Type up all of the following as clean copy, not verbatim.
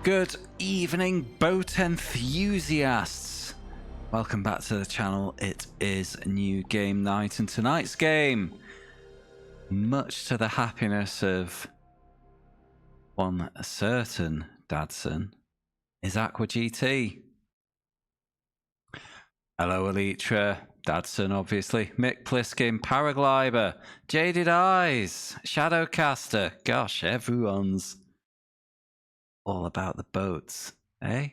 Good evening, boat enthusiasts. Welcome back to the channel. It is new game night, and tonight's game, much to the happiness of one certain Dadson, is Aqua GT. Hello, Elytra, Dadson, obviously, Mick Pliskin, Paraglider, Jaded Eyes, Shadowcaster. Gosh, everyone's all about the boats, eh?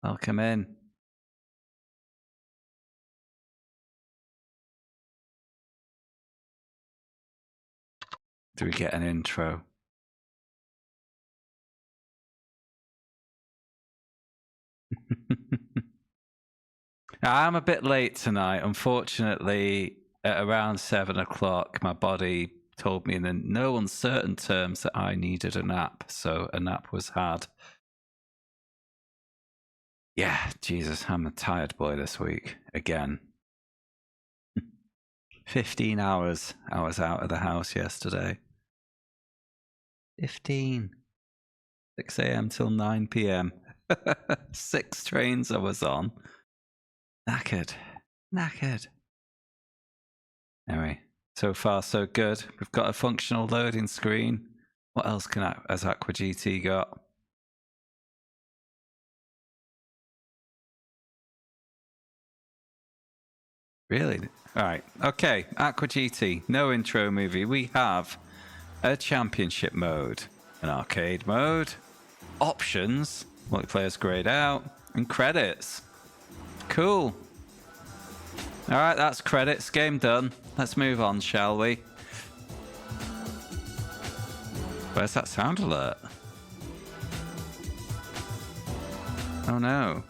Welcome in. Do we get an intro? I'm a bit late tonight. Unfortunately, at around 7 o'clock, my body told me in no uncertain terms that I needed a nap, so a nap was had. Yeah, Jesus, I'm a tired boy this week, again. 15 hours I was out of the house yesterday. 15. 6 a.m. till 9 p.m. 6 trains I was on. Knackered. Anyway, so far so good. We've got a functional loading screen. What else has Aqua GT got? Really? Alright, okay. Aqua GT, no intro movie. We have a championship mode, an arcade mode, options, multiplayer's grayed out, and credits. Cool. Alright, that's credits. Game done. Let's move on, shall we? Where's that sound alert? Oh no.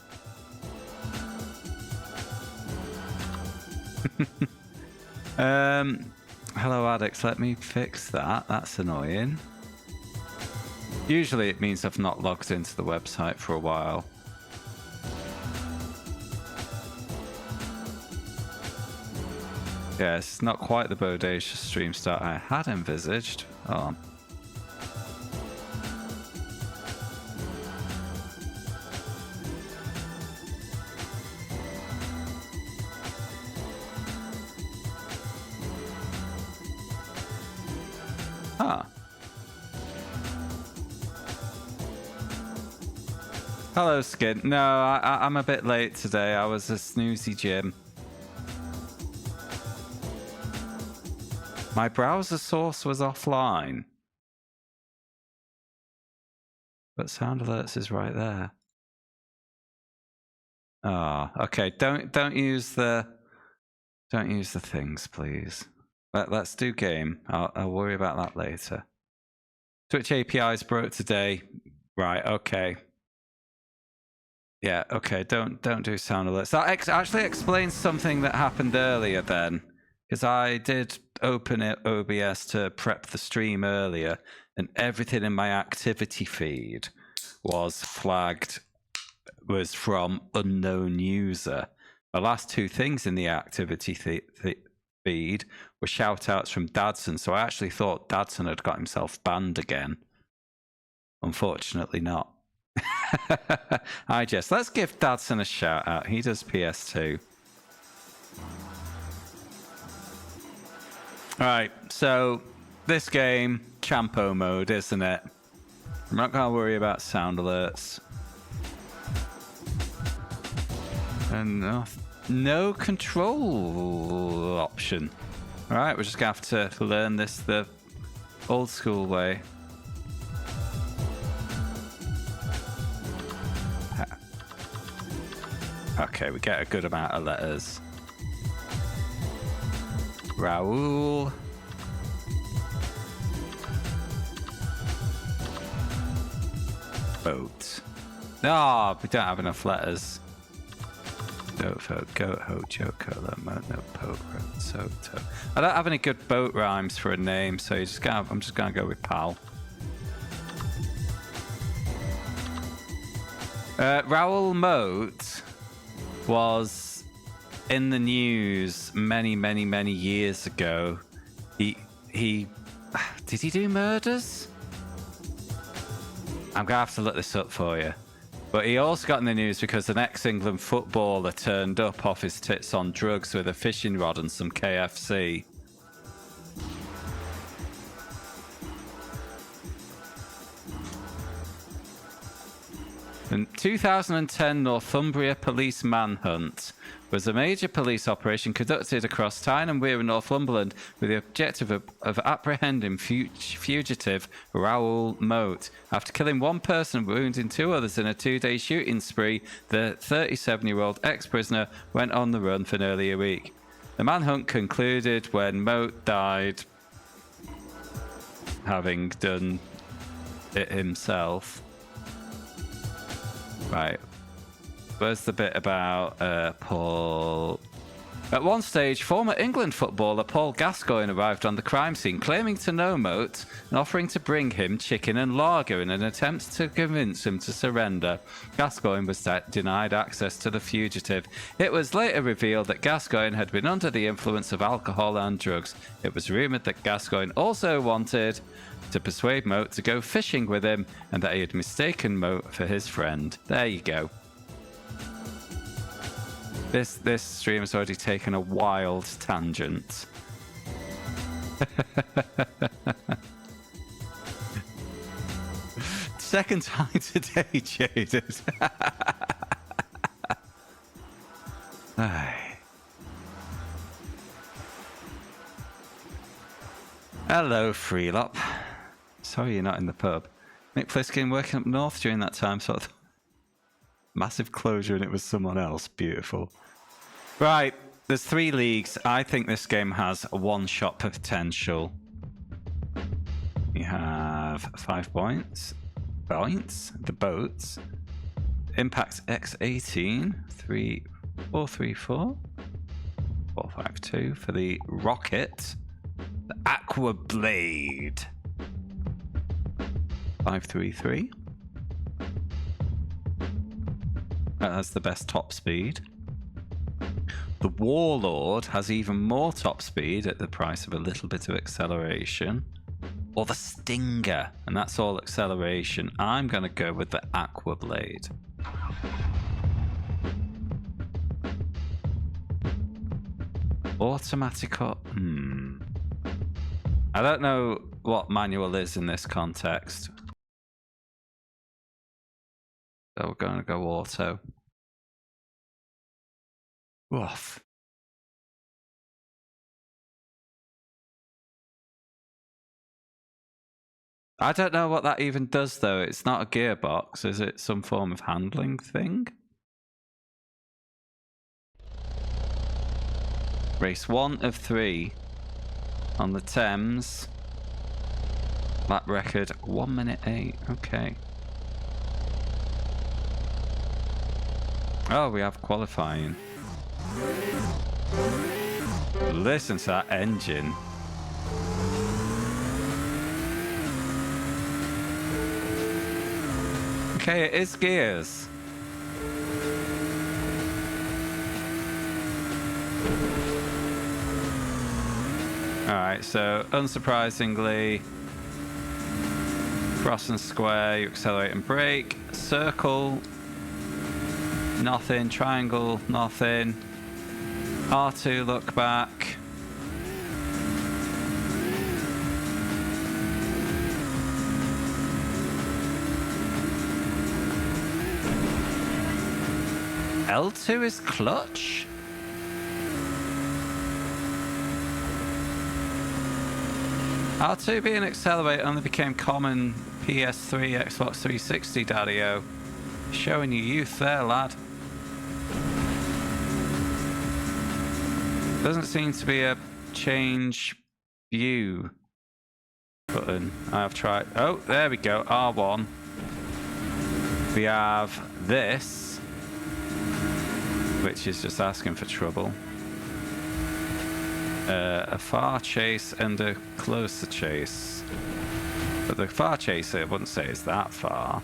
Hello addicts, let me fix that. That's annoying. Usually it means I've not logged into the website for a while. Yeah, it's not quite the bodacious stream start I had envisaged. Oh. Ah. Hello, Skid. No, I'm a bit late today. I was a snoozy Jim. My browser source was offline. But sound alerts is right there. Ah, oh, okay. Don't use the things, please. Let's do game. I'll worry about that later. Twitch APIs broke today. Right, okay. Yeah, okay. Don't do sound alerts. That actually explains something that happened earlier then. Because I did open it OBS to prep the stream earlier, and everything in my activity feed was flagged, was from unknown user. The last two things in the activity feed were shout outs from Dadson, so I actually thought Dadson had got himself banned again. Unfortunately not. Let's give Dadson a shout out. He does PS2. Alright, so this game, Champo mode, isn't it? I'm not going to worry about sound alerts. And no control option. Alright, we're just going to have to learn this the old school way. Okay, we get a good amount of letters. Raoul. Boat. Ah, we don't have enough letters. Goat, folk, goat, ho, joko, lomo, no, poke, soto. I don't have any good boat rhymes for a name, so I'm just gonna go with pal. Raoul Moat was in the news many years ago. He did he do murders? I'm going to have to look this up for you. But he also got in the news because an ex-England footballer turned up off his tits on drugs with a fishing rod and some KFC. The 2010 Northumbria police manhunt was a major police operation conducted across Tyne and Wear in Northumberland with the objective of apprehending fugitive Raoul Moat. After killing one person and wounding 2 others in a 2-day shooting spree, the 37-year-old ex-prisoner went on the run for nearly a week. The manhunt concluded when Moat died, having done it himself. Right. Where's the bit about Paul? At one stage, former England footballer Paul Gascoigne arrived on the crime scene, claiming to know Moat and offering to bring him chicken and lager in an attempt to convince him to surrender. Gascoigne was denied access to the fugitive. It was later revealed that Gascoigne had been under the influence of alcohol and drugs. It was rumoured that Gascoigne also wanted to persuade Moat to go fishing with him and that he had mistaken Moat for his friend. There you go. This stream has already taken a wild tangent. Second time today, Jaded. Hello, Freelop. Sorry you're not in the pub. Nick Pliskin working up north during that time, sort of. Massive closure and it was someone else. Beautiful. Right, there's 3 leagues. I think this game has a one-shot potential. We have 5 points. The boats. Impact X18. 434. 452 for the rocket. The Aqua Blade. 533. That has the best top speed. The Warlord has even more top speed at the price of a little bit of acceleration. Or the Stinger, and that's all acceleration. I'm going to go with the Aqua Blade. Automatic or... I don't know what manual is in this context. So we're going to go auto. Woof. I don't know what that even does though. It's not a gearbox. Is it some form of handling thing? Race 1 of 3 on the Thames. Lap record 1 minute 8. Okay. Oh, we have qualifying. Listen to that engine. Okay, it is gears. Alright, so unsurprisingly, cross and square, you accelerate and brake. Circle, nothing. Triangle, nothing. R2, look back. L2 is clutch? R2 being accelerate only became common PS3, Xbox 360, Daddy-o. Showing your youth there, lad. Doesn't seem to be a change view button. I've tried. Oh, there we go. R1. We have this, which is just asking for trouble. A far chase and a closer chase. But the far chase, I wouldn't say is that far.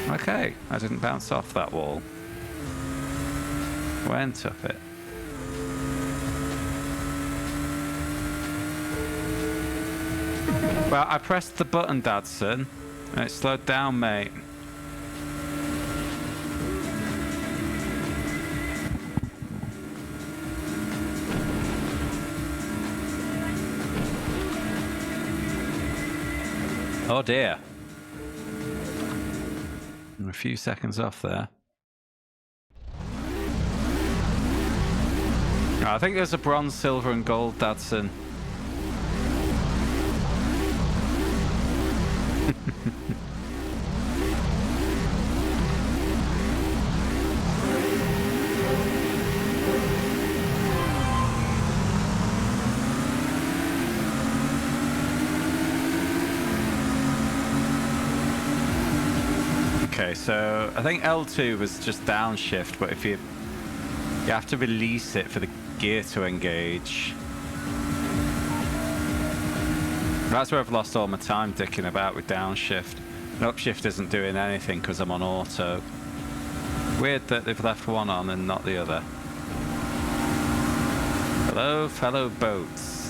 Okay, I didn't bounce off that wall. Went up it. Well, I pressed the button, Dadson, and it slowed down, mate. Oh dear. I'm a few seconds off there. I think there's a bronze, silver, and gold, Dadson. Okay, so I think L2 was just downshift, but if you have to release it for the gear to engage. That's where I've lost all my time dicking about with downshift. And upshift isn't doing anything because I'm on auto. Weird that they've left one on and not the other. Hello, fellow boats.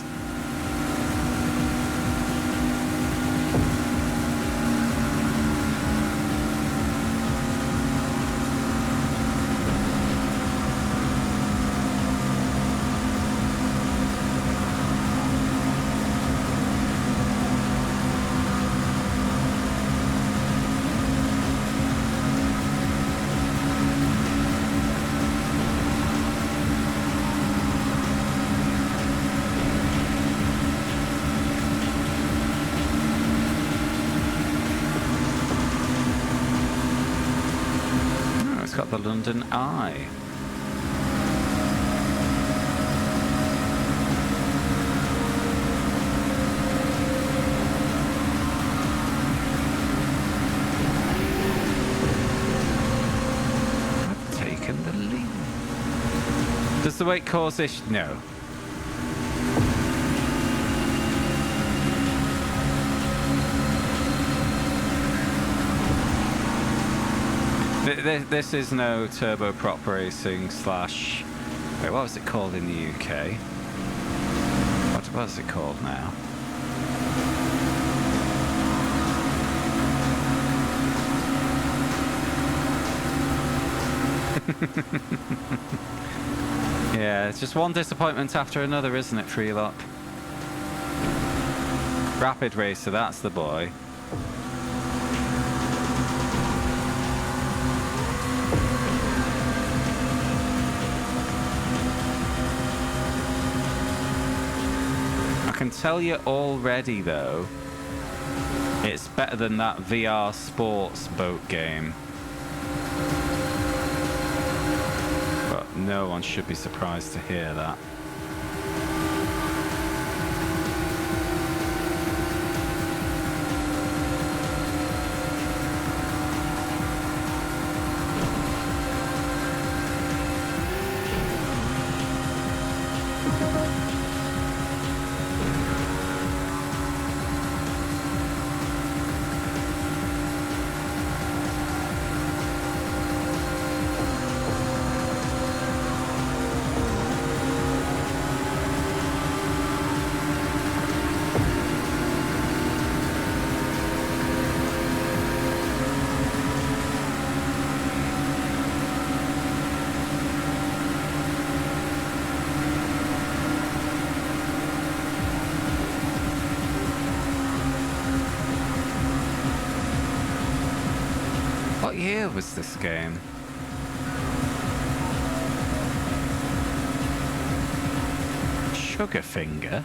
Got the London Eye. I've taken the lead. Does the weight cause issue? No. This is no turboprop racing slash... Wait, what was it called in the UK? What was it called now? Yeah, it's just one disappointment after another, isn't it, Freelock? Rapid Racer, that's the boy. I can tell you already, though, it's better than that VR sports boat game. But no one should be surprised to hear that. What year was this game? Sugarfinger?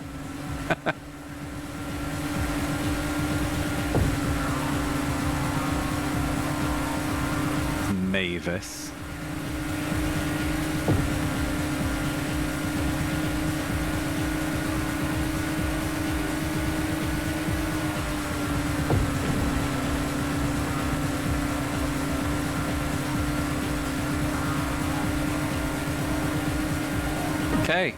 Mavis. Okay.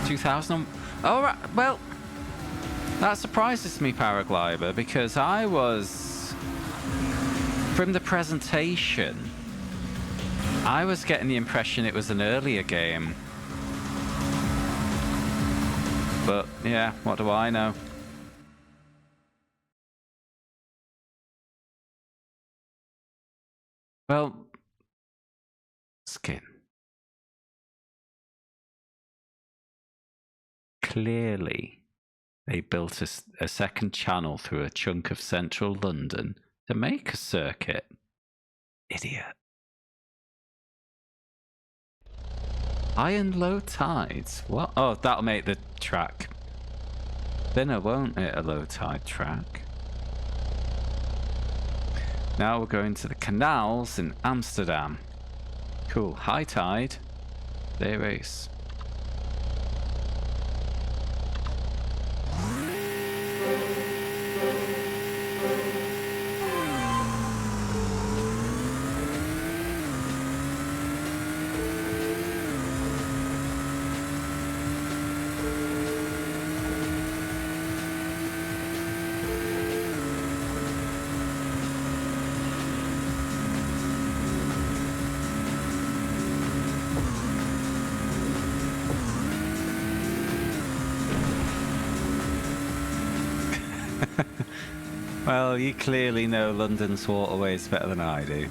2000. Oh, right. Well, that surprises me, Paraglider, because I was, from the presentation, I was getting the impression it was an earlier game. But Yeah, what do I know? Well, skin. Clearly, they built a second channel through a chunk of central London to make a circuit. Idiot. High and low tides? What? Oh, that'll make the track thinner, won't it? A low tide track. Now we're going to the canals in Amsterdam. Cool. High tide. They race. Well, you clearly know London's waterways better than I do.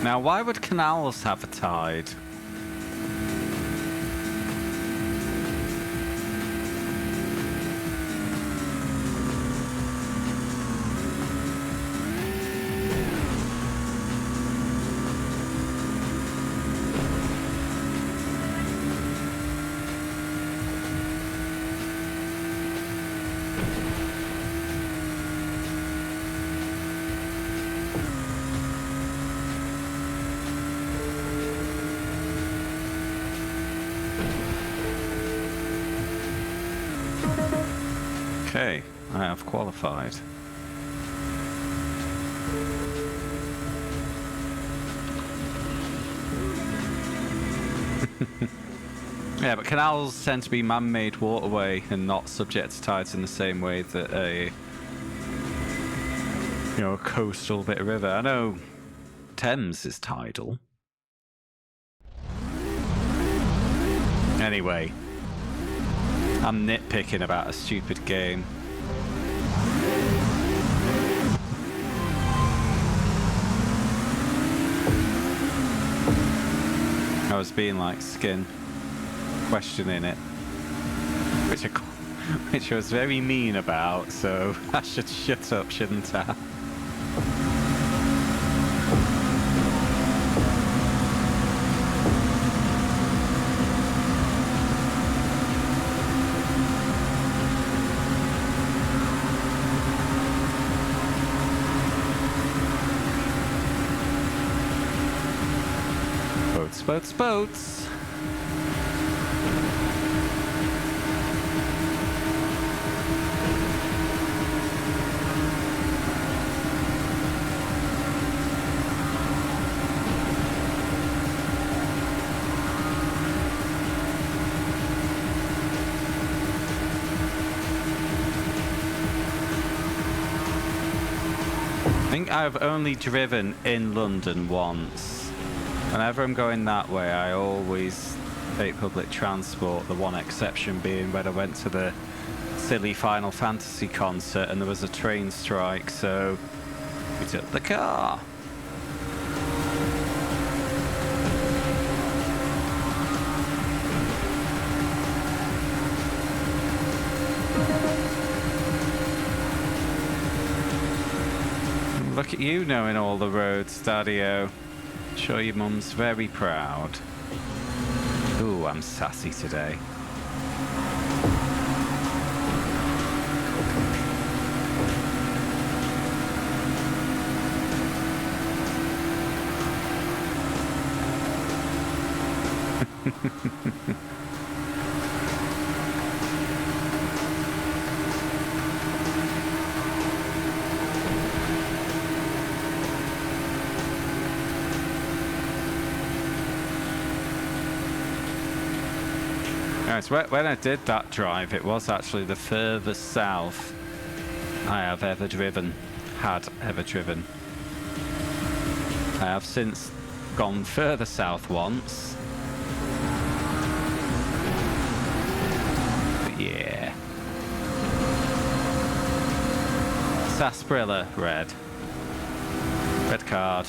Now, why would canals have a tide? Okay, I have qualified. Yeah, but canals tend to be man-made waterway and not subject to tides in the same way that a coastal bit of river. I know Thames is tidal. Anyway, I'm nitpicking about a stupid game. I was being like Skin, questioning it, which I was very mean about, so I should shut up, shouldn't I? Boats, boats. I think I've only driven in London once. Whenever I'm going that way, I always take public transport, the one exception being when I went to the silly Final Fantasy concert and there was a train strike, so we took the car. Look at you knowing all the roads, Daddy-o. Sure your mum's very proud. Ooh, I'm sassy today. Right, so when I did that drive, it was actually the furthest south I have ever driven. I have since gone further south once. But yeah. Sarsaparilla, red. Red card.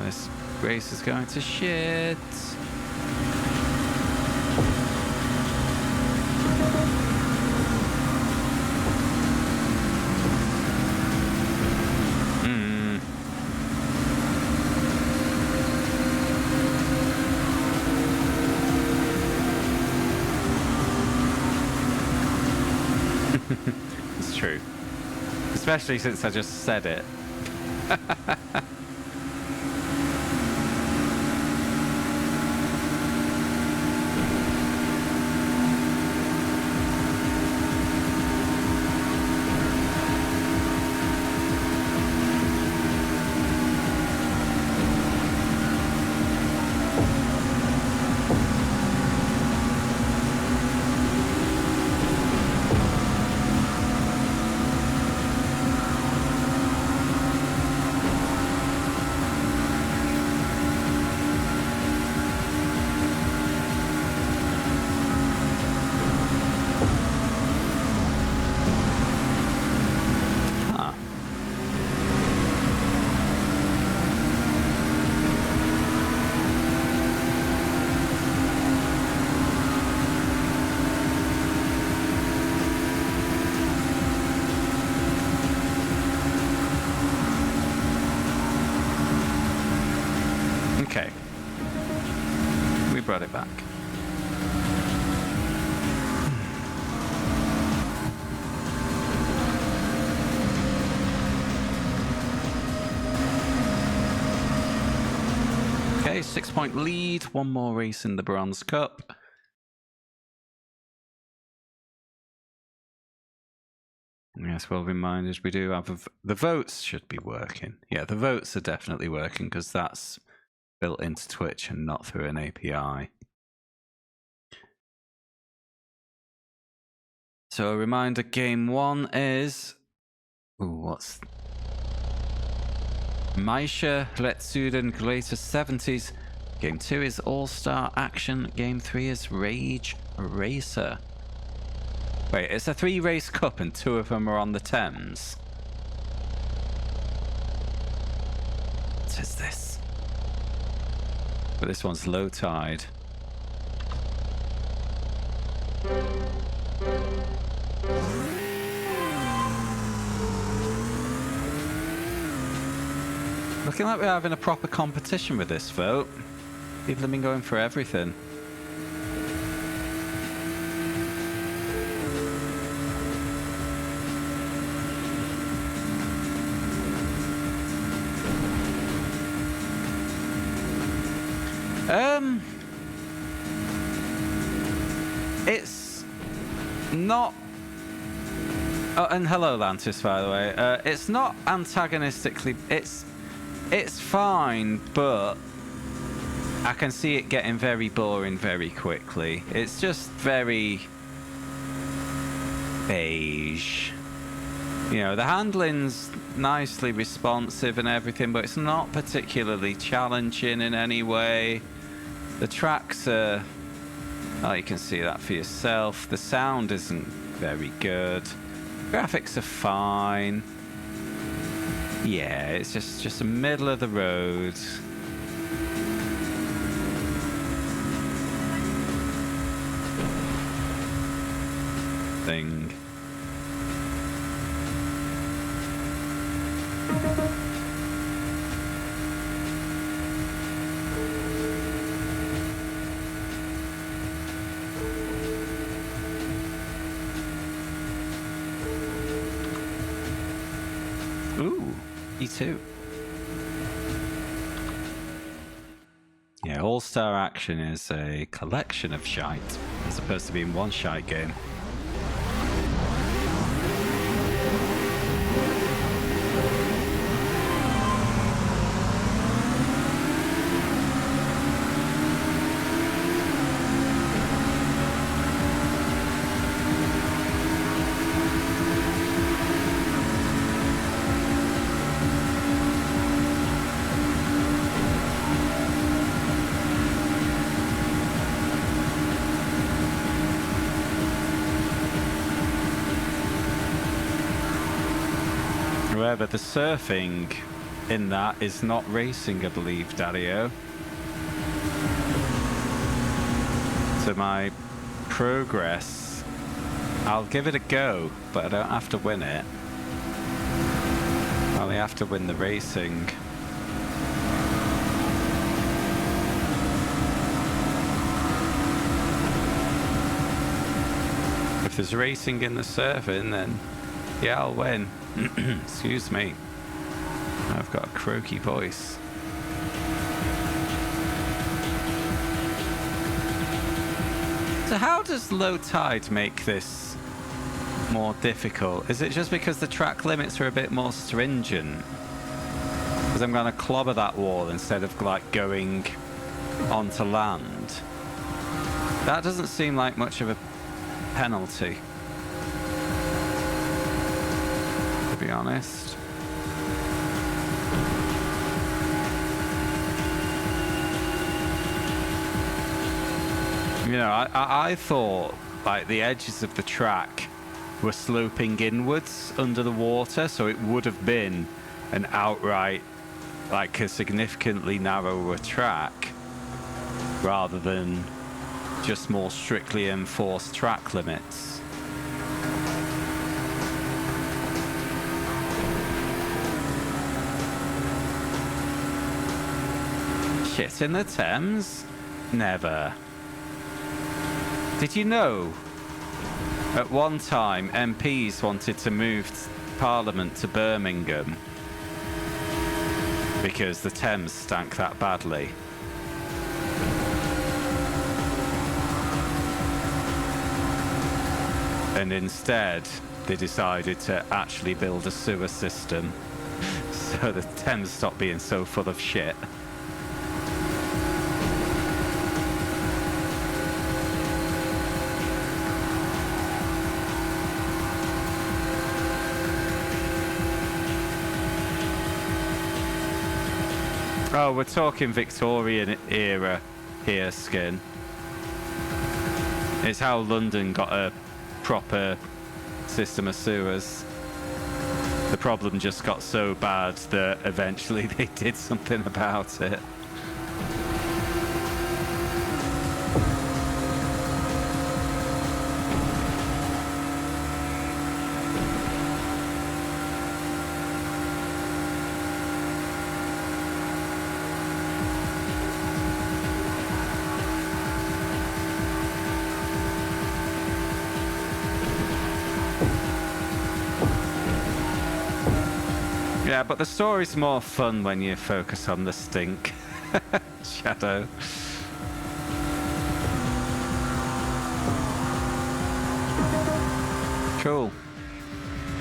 This race is going to shit. It's true. Especially since I just said it. Okay. We brought it back. Okay, 6-point lead. One more race in the Bronze Cup. Yes, well reminded, we do have the votes should be working. Yeah, the votes are definitely working because that's built into Twitch and not through an API. So a reminder, game 1 is... Ooh, what's... Maisha, Letsuden, Greater 70s. Game 2 is All-Star Action. Game 3 is Rage Racer. Wait, it's a 3-race cup and 2 of them are on the Thames. What is this? But this one's low tide. Looking like we're having a proper competition with this vote. People have been going for everything. It's not... Oh, and hello, Lantis, by the way. It's not antagonistically... It's fine, but I can see it getting very boring very quickly. It's just very beige. You know, the handling's nicely responsive and everything, but it's not particularly challenging in any way. The tracks are... Oh, you can see that for yourself. The sound isn't very good. Graphics are fine. Yeah, it's just a middle of the road. Thing. Ooh, E2. Yeah, All-Star Action is a collection of shite, as opposed to being one shite game. However, the surfing in that is not racing, I believe, Dario. So my progress, I'll give it a go, but I don't have to win it. I only have to win the racing. If there's racing in the surfing, then yeah, I'll win. Excuse me. I've got a croaky voice. So how does low tide make this more difficult? Is it just because the track limits are a bit more stringent? Because I'm going to clobber that wall instead of like going onto land. That doesn't seem like much of a penalty, to be honest. You know, I thought like the edges of the track were sloping inwards under the water, so it would have been an outright, like a significantly narrower track rather than just more strictly enforced track limits. Shit in the Thames? Never. Did you know at one time MPs wanted to move Parliament to Birmingham because the Thames stank that badly? And instead they decided to actually build a sewer system so the Thames stopped being so full of shit. Oh, we're talking Victorian era here, Skin. It's how London got a proper system of sewers. The problem just got so bad that eventually they did something about it. Yeah, but the story's more fun when you focus on the stink. Shadow. Cool.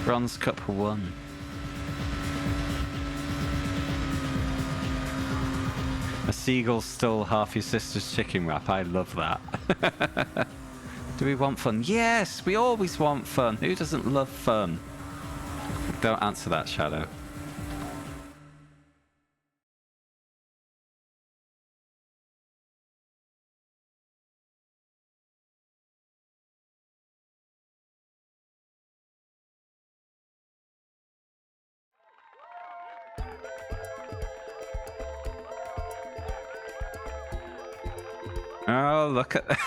Bronze Cup 1. A seagull stole half your sister's chicken wrap. I love that. Do we want fun? Yes, we always want fun. Who doesn't love fun? Don't answer that, Shadow. Oh, look at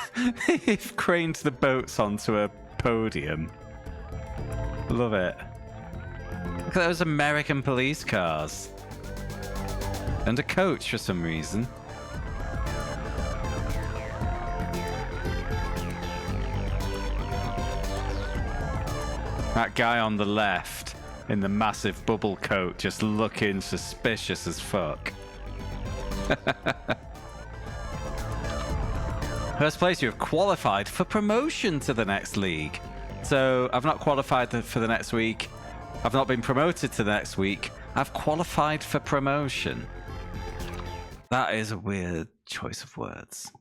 they've craned the boats onto a podium. Love it. Look at those American police cars. And a coach for some reason. That guy on the left in the massive bubble coat just looking suspicious as fuck. First place, you have qualified for promotion to the next league. So I've not qualified for the next week. I've not been promoted to the next week. I've qualified for promotion. That is a weird choice of words.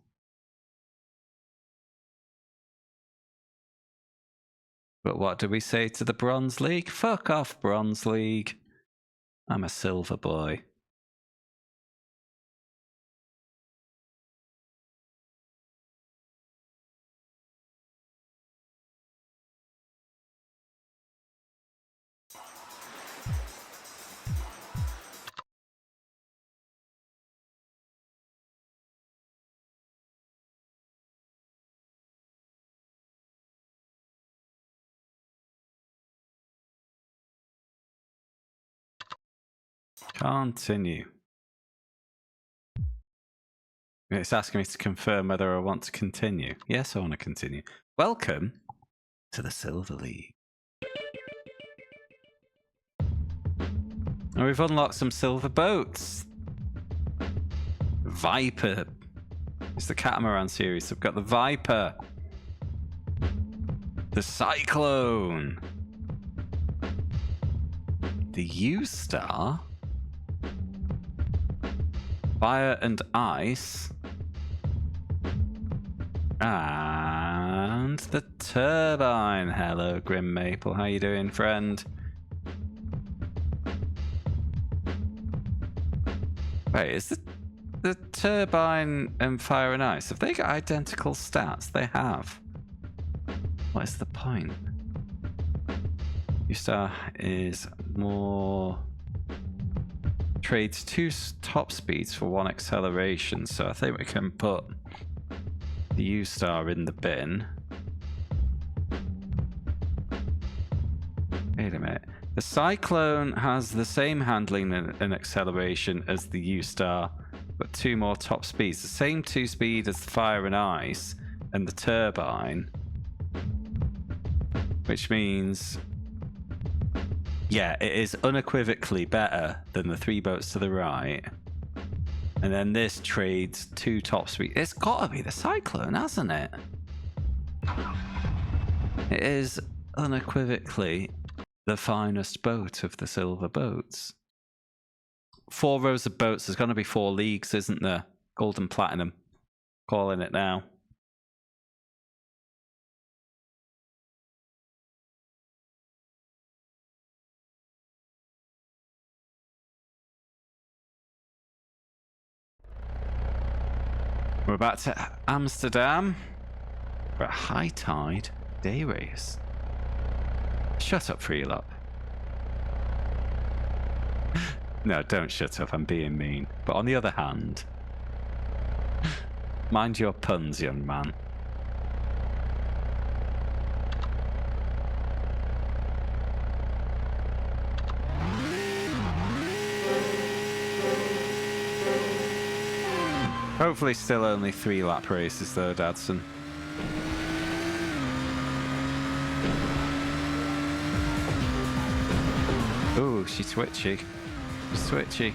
But what do we say to the Bronze League? Fuck off, Bronze League. I'm a silver boy. Continue. It's asking me to confirm whether I want to continue. Yes, I want to continue. Welcome to the Silver League. And we've unlocked some silver boats. Viper. It's the Catamaran series. We've got the Viper. The Cyclone. The U-Star. Fire and Ice. And the Turbine. Hello, Grim Maple. How you doing, friend? Wait, is the Turbine and Fire and Ice, have they got identical stats? They have. What is the point? U-Star is more... Trades 2 top speeds for 1 acceleration, so I think we can put the U-Star in the bin. Wait a minute. The Cyclone has the same handling and acceleration as the U-Star, but 2 more top speeds. The same 2 speed as the Fire and Ice and the Turbine. Which means... yeah, it is unequivocally better than the 3 boats to the right. And then this trades 2 top speed. It's gotta be the Cyclone, hasn't it? It is unequivocally the finest boat of the silver boats. 4 rows of boats. There's gonna be 4 leagues, isn't there? Gold and platinum. Calling it now. We're back to Amsterdam for a high tide day race. Shut up, Freelop. No, don't shut up, I'm being mean. But on the other hand, mind your puns, young man. Hopefully still only 3 lap races though, Dadson. Ooh, she's twitchy. She's twitchy.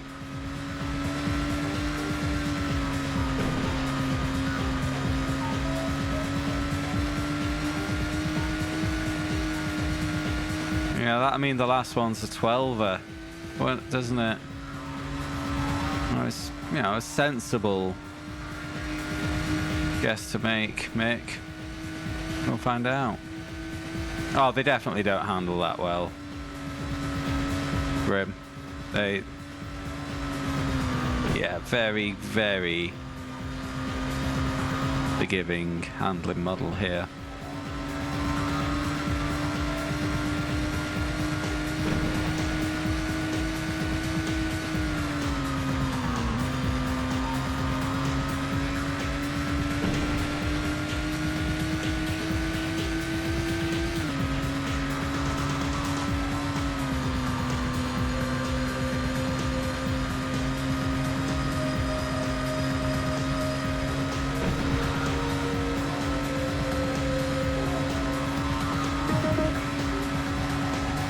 Yeah, that mean the last one's a 12er, doesn't it? Well, it's, you know, a sensible guess to make, Mick. We'll find out. Oh, they definitely don't handle that well. Grim. They... yeah, very, very forgiving handling model here.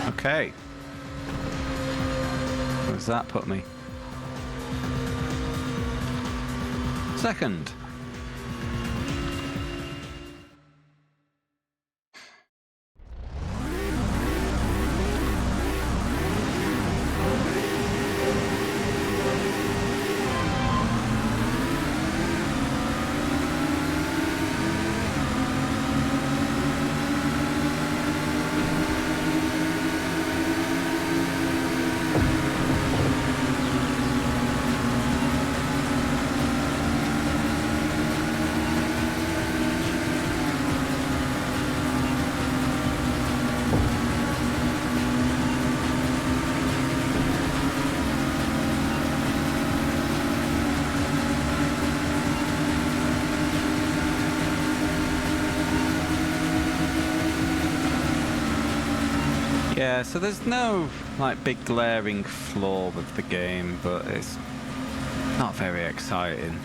Okay. Where does that put me? Second. Yeah, so there's no like big glaring flaw with the game, but it's not very exciting.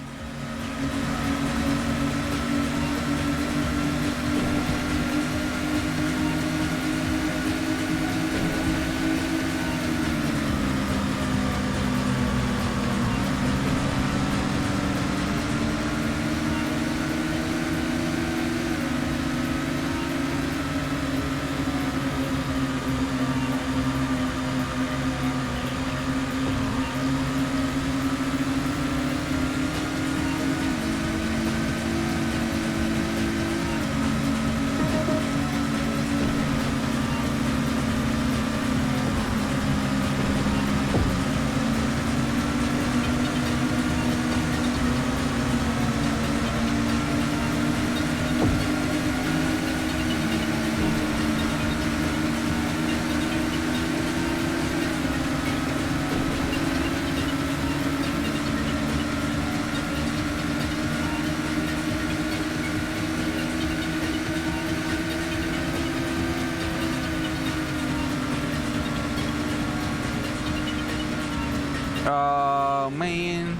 Oh man.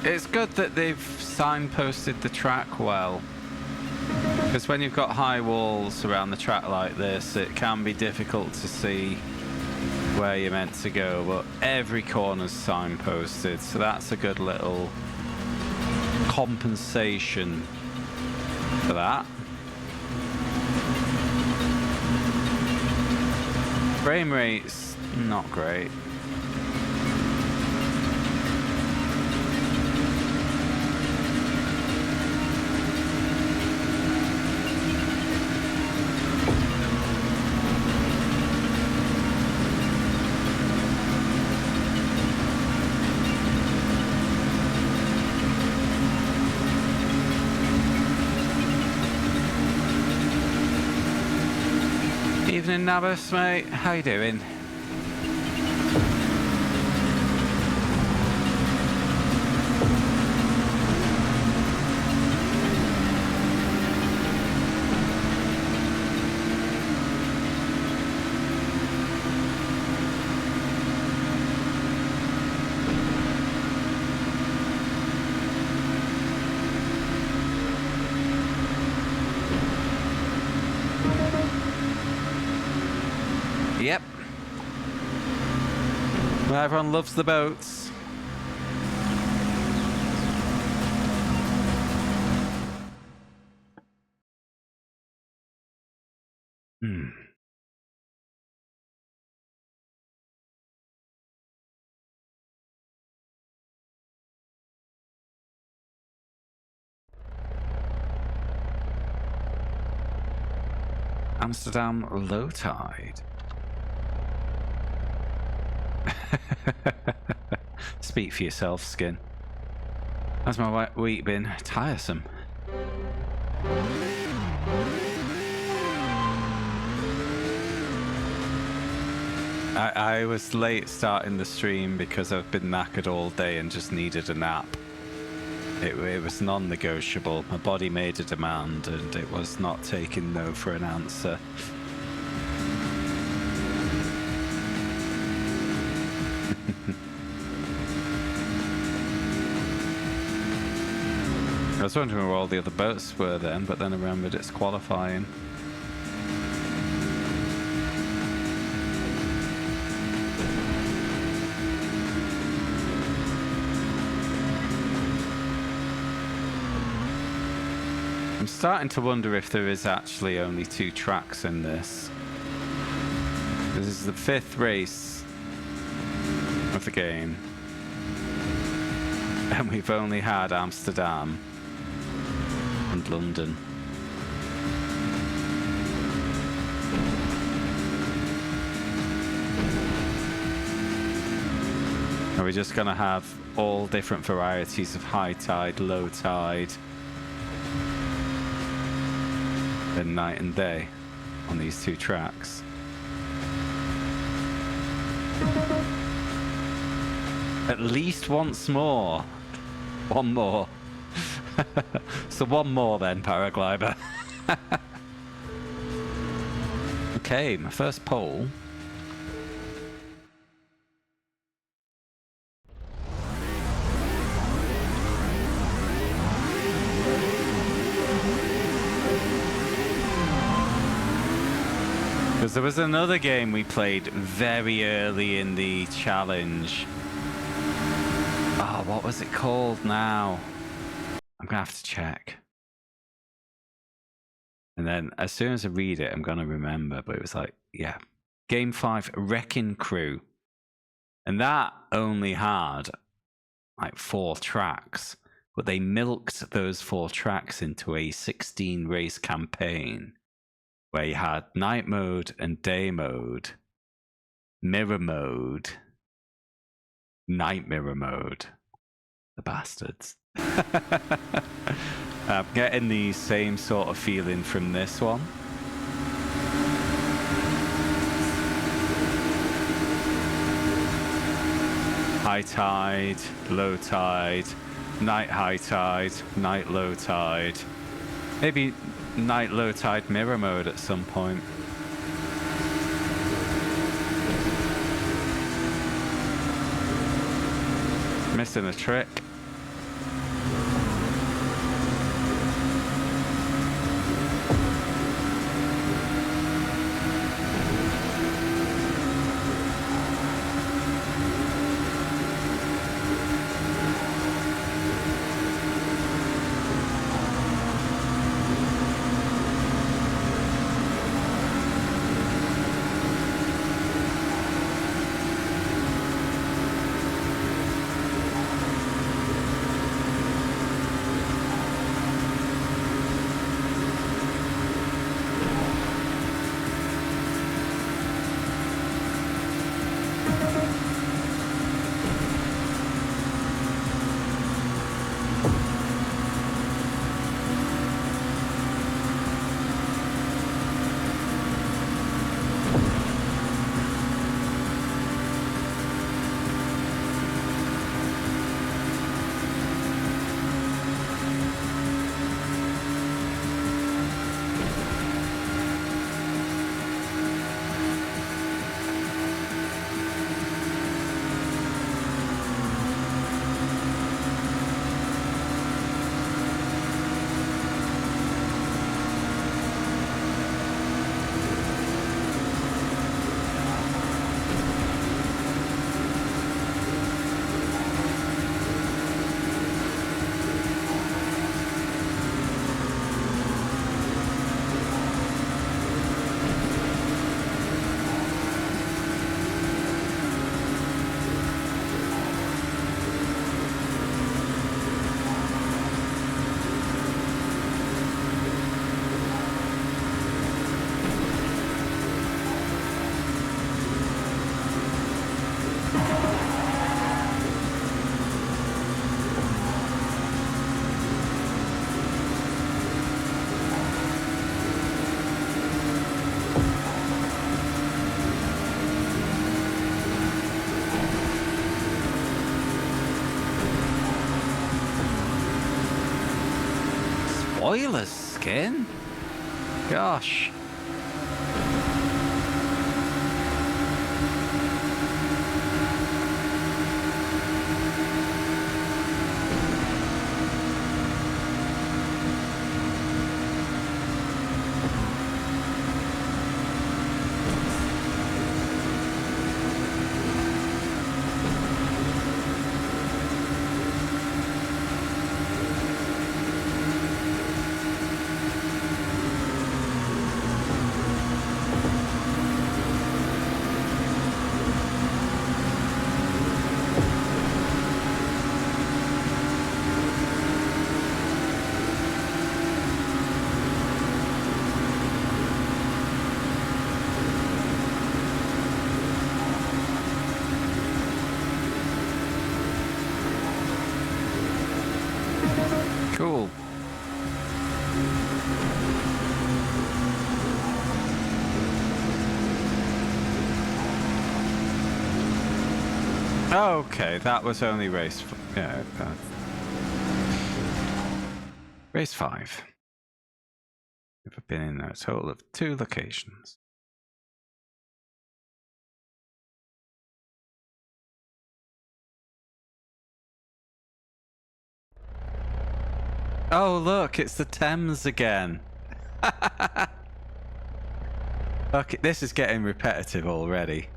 It's good that they've signposted the track well, because when you've got high walls around the track like this, it can be difficult to see where you're meant to go, but every corner's signposted, so that's a good little compensation for that. Frame rate's not great. Evening, Nabas, mate. How you doing? Yep. Well, everyone loves the boats. Amsterdam low tide. Speak for yourself, Skin. How's my week been? Tiresome. I was late starting the stream because I've been knackered all day and just needed a nap. It was non-negotiable. My body made a demand and it was not taking no for an answer. I was wondering where all the other boats were then, but then I remembered it's qualifying. I'm starting to wonder if there is actually only 2 tracks in this. This is the 5th race of the game. And we've only had Amsterdam and London. Are we just gonna have all different varieties of high tide, low tide, and night and day on these two tracks? At least once more. One more. So one more then, paraglider. Okay, my first pole. Because there was another game we played very early in the challenge. Oh, what was it called now? I'm gonna have to check. And then as soon as I read it, I'm gonna remember. But it was like, yeah, Game 5 Wrecking Crew. And that only had like 4 tracks. But they milked those 4 tracks into a 16 race campaign where you had night mode and day mode, mirror mode, night mirror mode. The bastards. I'm getting the same sort of feeling from this one. High tide, low tide, night high tide, night low tide. Maybe night low tide mirror mode at some point. Missing a trick. Spoiler skin? Gosh. Okay, that was only race. Yeah, race 5. We've been in a total of 2 locations. Oh, look, it's the Thames again. Okay, this is getting repetitive already.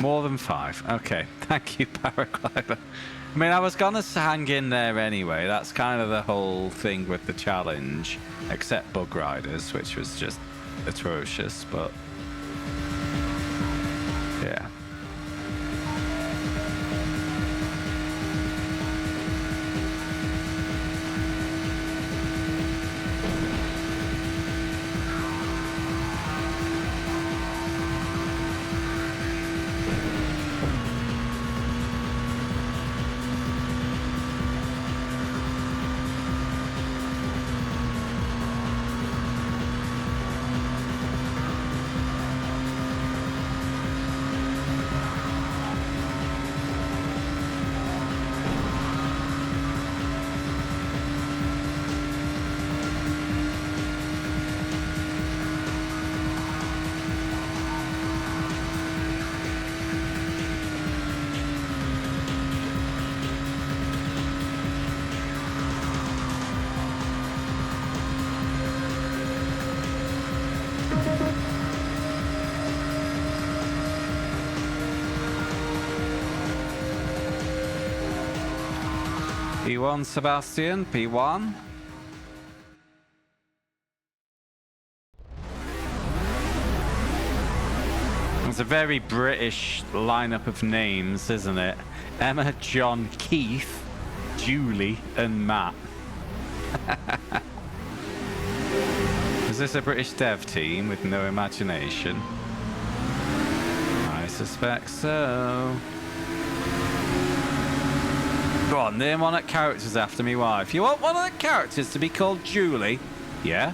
More than 5. Okay, thank you, Paraglider. I mean, I was gonna hang in there anyway. That's kind of the whole thing with the challenge, except Bug Riders, which was just atrocious, but yeah. P1, Sebastian, P1. It's a very British lineup of names, isn't it? Emma, John, Keith, Julie, and Matt. Is this a British dev team with no imagination? I suspect so. Go on, name one of the characters after me wife. You want one of the characters to be called Julie? Yeah?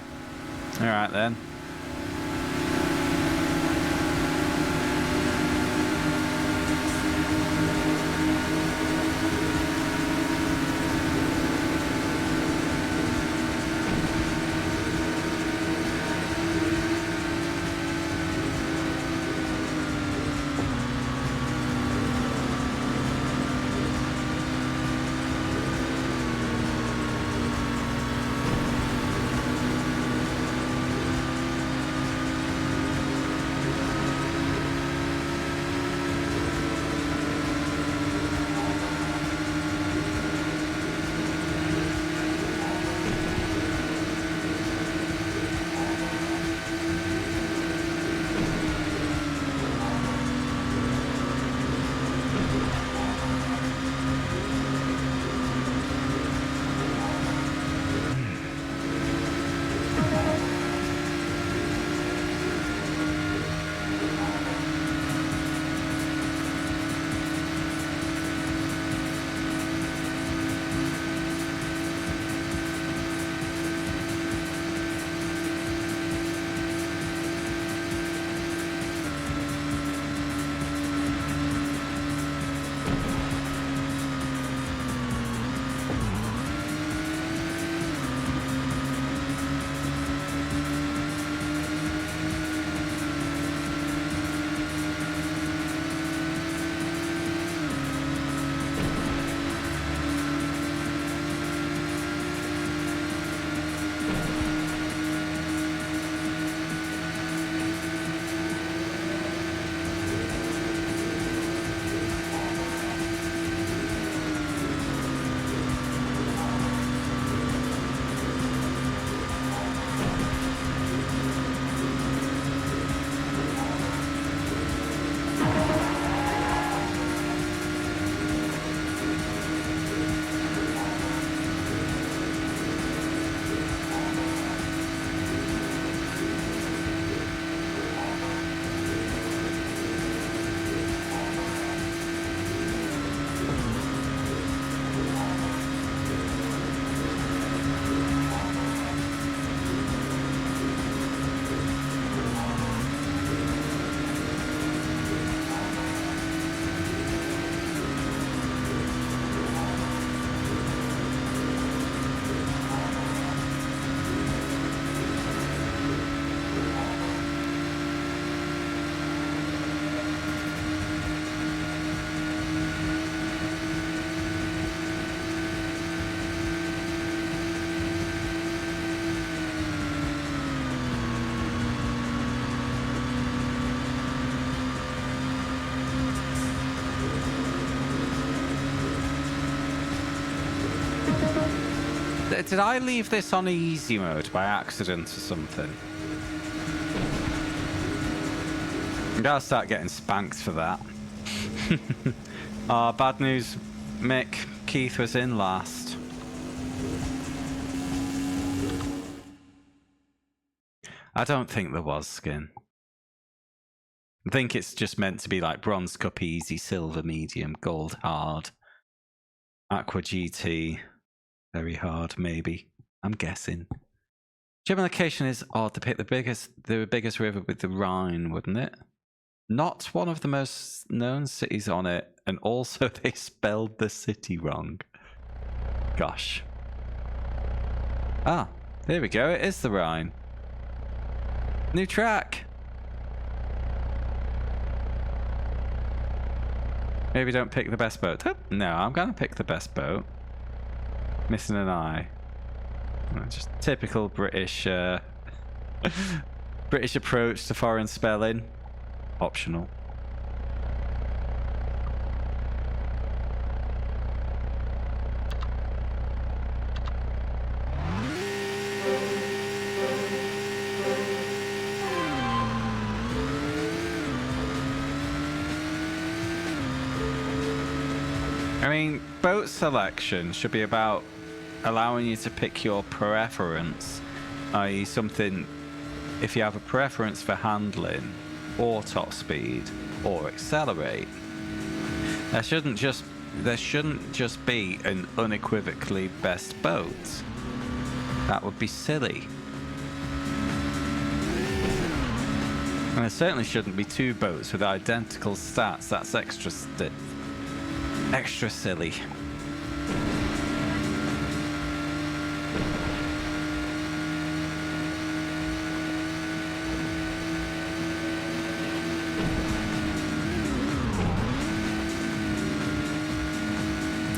Alright then. Did I leave this on easy mode by accident or something? I'm gonna start getting spanked for that. Oh, bad news, Mick. Keith was in last. I don't think there was skin. I think it's just meant to be like bronze cup easy, silver medium, gold hard, Aqua GT very hard maybe. I'm guessing. German location is odd to pick the biggest river with the Rhine, wouldn't it? Not one of the most known cities on it, and also they spelled the city wrong. Gosh. Ah, there we go. It is the Rhine. New track. Maybe don't pick the best boat. No, I'm gonna pick the best boat. Missing an eye. Just typical British British approach to foreign spelling. Optional. I mean, boat selection should be about allowing you to pick your preference, i.e. something, if you have a preference for handling or top speed or accelerate, there shouldn't just be an unequivocally best boat. That would be silly. And there certainly shouldn't be two boats with identical stats. That's extra silly.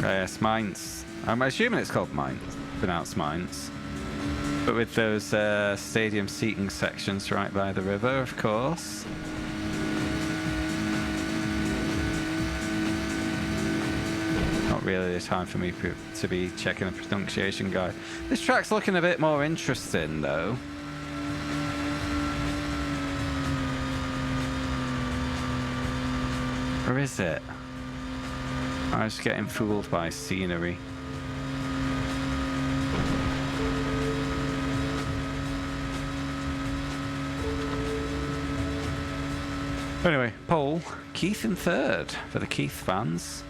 Yes, Mainz. I'm assuming it's called Mainz, pronounced Mainz. But with those stadium seating sections right by the river, of course. Not really the time for me to be checking a pronunciation guide. This track's looking a bit more interesting, though. Or is it? I was getting fooled by scenery. Anyway, pole, Keith in third for the Keith fans.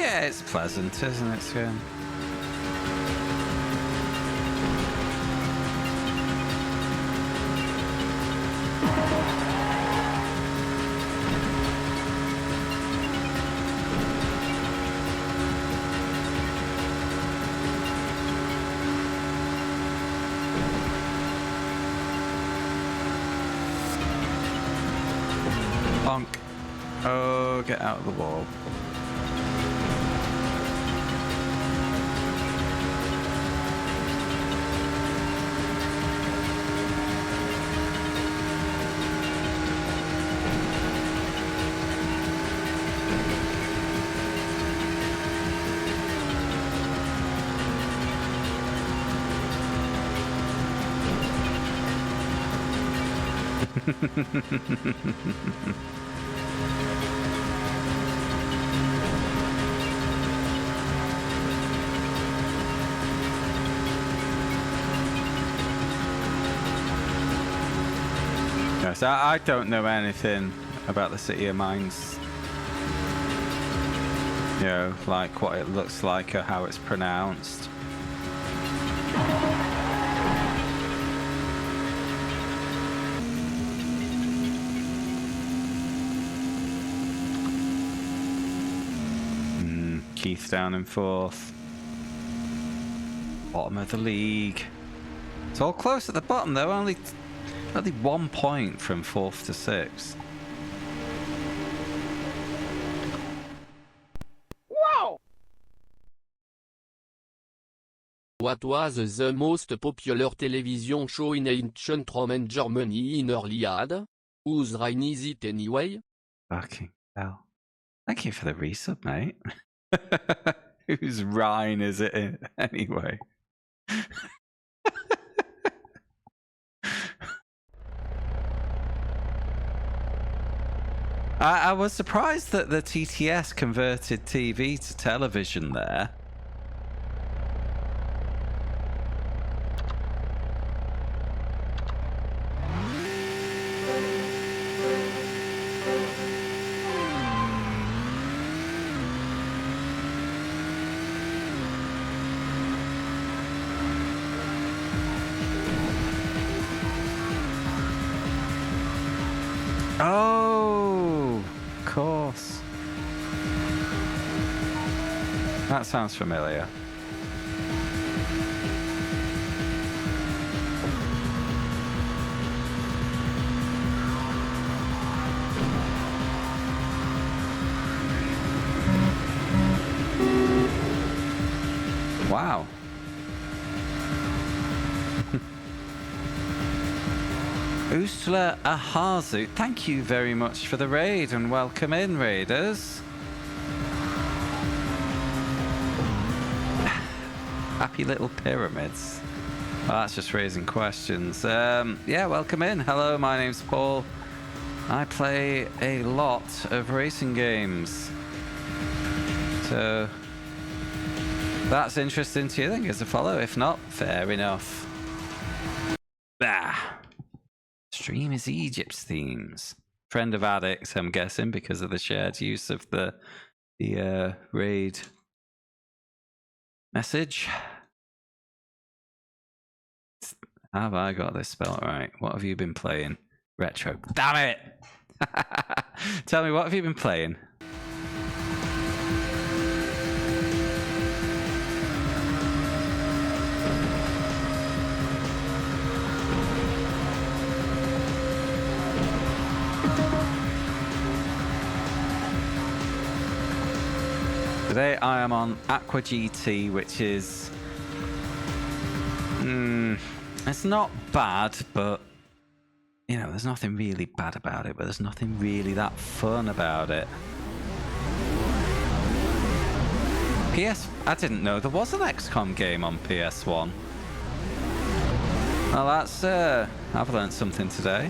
Yeah, it's pleasant, isn't it, Skin? Bonk. Oh, get out of the wall. Yes, I don't know anything about the City of Mines. You know, like what it looks like or how it's pronounced. Keith down in fourth. Bottom of the league. It's all close at the bottom though, only 1 point from fourth to sixth. Wow! What was the most popular television show in ancient Rome and Germany in Iliad? Whose reign is it anyway? Fucking hell. Thank you for the resub, mate. Whose Rhine is it anyway? I was surprised that the TTS converted TV to television there. Oh, of course. That sounds familiar. Wow. Ustla Ahazu, thank you very much for the raid and welcome in, raiders. Happy little pyramids. Well, that's just raising questions. Yeah, welcome in. Hello, my name's Paul. I play a lot of racing games. So, that's interesting to you, then give us a follow. If not, fair enough. Ah. Stream is Egypt's themes. Friend of Addicts, I'm guessing, because of the shared use of the raid message. Have I got this spelled right? What have you been playing? Retro. Damn it! Tell me, what have you been playing? Today I am on Aqua GT, which is... it's not bad, but... You know, there's nothing really bad about it, but there's nothing really that fun about it. I didn't know there was an XCOM game on PS1. Well, that's... I've learned something today.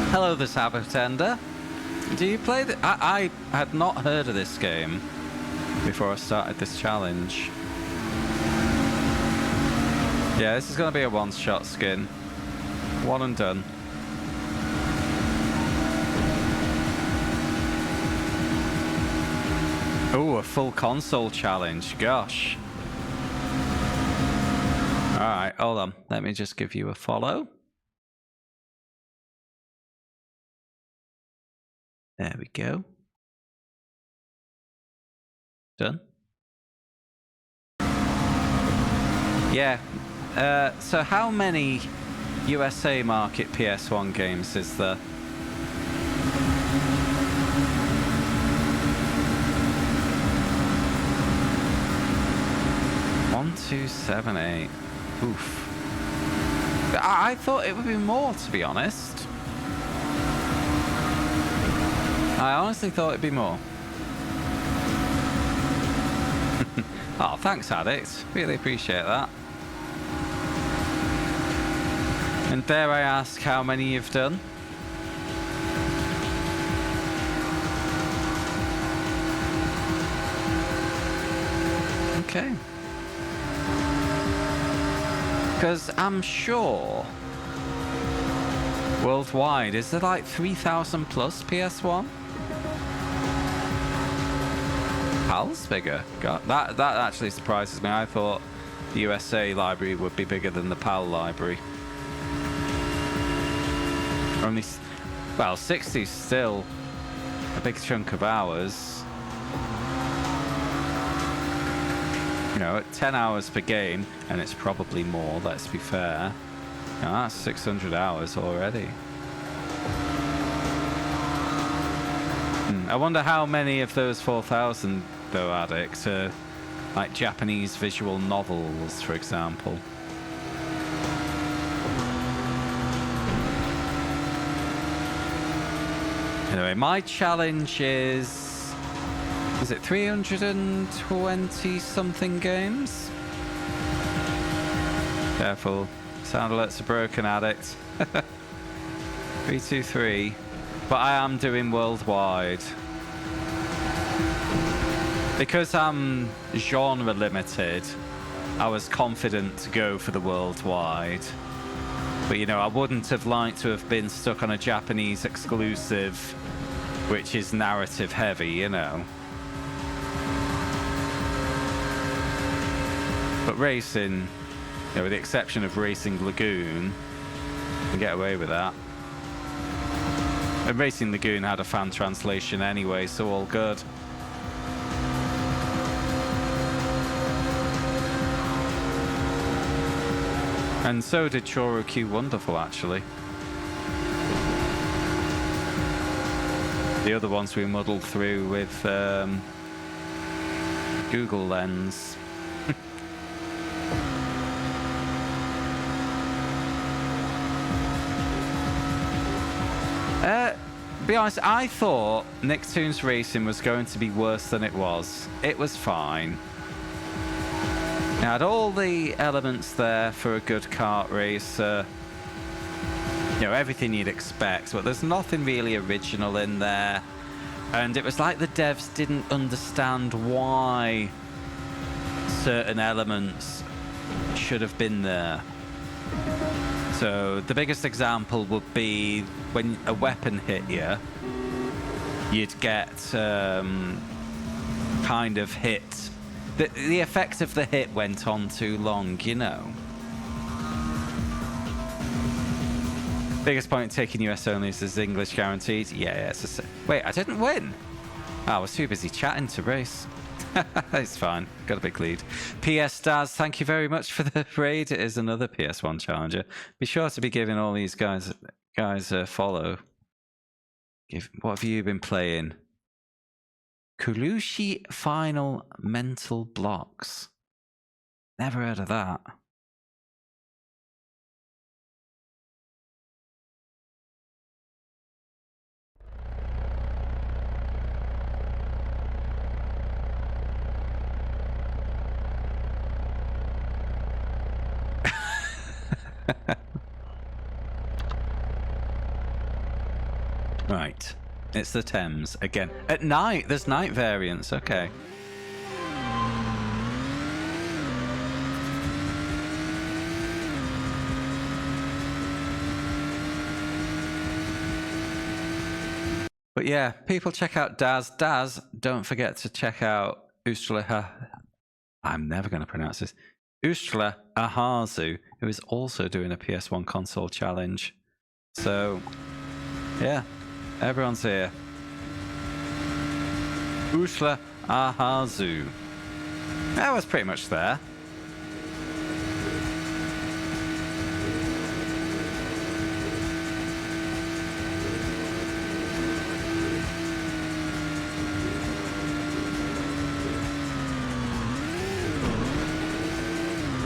Hello, the Sabotender. Do you play the... I had not heard of this game before I started this challenge. Yeah, this is going to be a one-shot skin. One and done. Oh, a full console challenge. Gosh. All right, hold on. Let me just give you a follow. There we go. Done. Yeah. So how many USA market PS1 games is there? One, 2, 7, 8. Oof. I thought it would be more, to be honest. I honestly thought it'd be more. Oh, thanks, Addict. Really appreciate that. And dare I ask how many you've done? Okay. Because I'm sure worldwide, is there like 3,000 plus PS1? PAL's bigger. God, that actually surprises me. I thought the USA library would be bigger than the PAL library. Only, well, 60's still a big chunk of hours. You know, at 10 hours per game, and it's probably more, let's be fair. Now that's 600 hours already. I wonder how many of those 4,000, though, Addict, are like Japanese visual novels, for example. Anyway, my challenge is it 320 something games? Careful, sound alerts are broken, Addict. 323, but I am doing worldwide. Because I'm genre limited, I was confident to go for the worldwide. But you know, I wouldn't have liked to have been stuck on a Japanese exclusive, which is narrative heavy, you know. But racing, you know, with the exception of Racing Lagoon, you can get away with that. And Racing Lagoon had a fan translation anyway, so all good. And so did Choro Q Wonderful, actually. The other ones we muddled through with Google Lens. Be honest, I thought Nicktoons Racing was going to be worse than it was. It was fine. It had all the elements there for a good kart racer. You know, everything you'd expect, but there's nothing really original in there. And it was like the devs didn't understand why certain elements should have been there. So the biggest example would be when a weapon hit you, you'd get kind of hit. The effect of the hit went on too long, you know. Biggest point taking US only is English guaranteed. Yeah, it's a... Wait, I didn't win. Oh, I was too busy chatting to race. It's fine. Got a big lead. PS Daz, thank you very much for the raid. It is another PS1 challenger. Be sure to be giving all these guys a follow. What have you been playing? Kulushi Final Mental Blocks. Never heard of that. Right. It's the Thames again. At night, there's night variants. Okay. But yeah, people check out Daz. Daz, don't forget to check out Ustra. I'm never going to pronounce this. Ustra Ahazu, who is also doing a PS1 console challenge. So, yeah, everyone's here. Ustra Ahazu. That was pretty much there.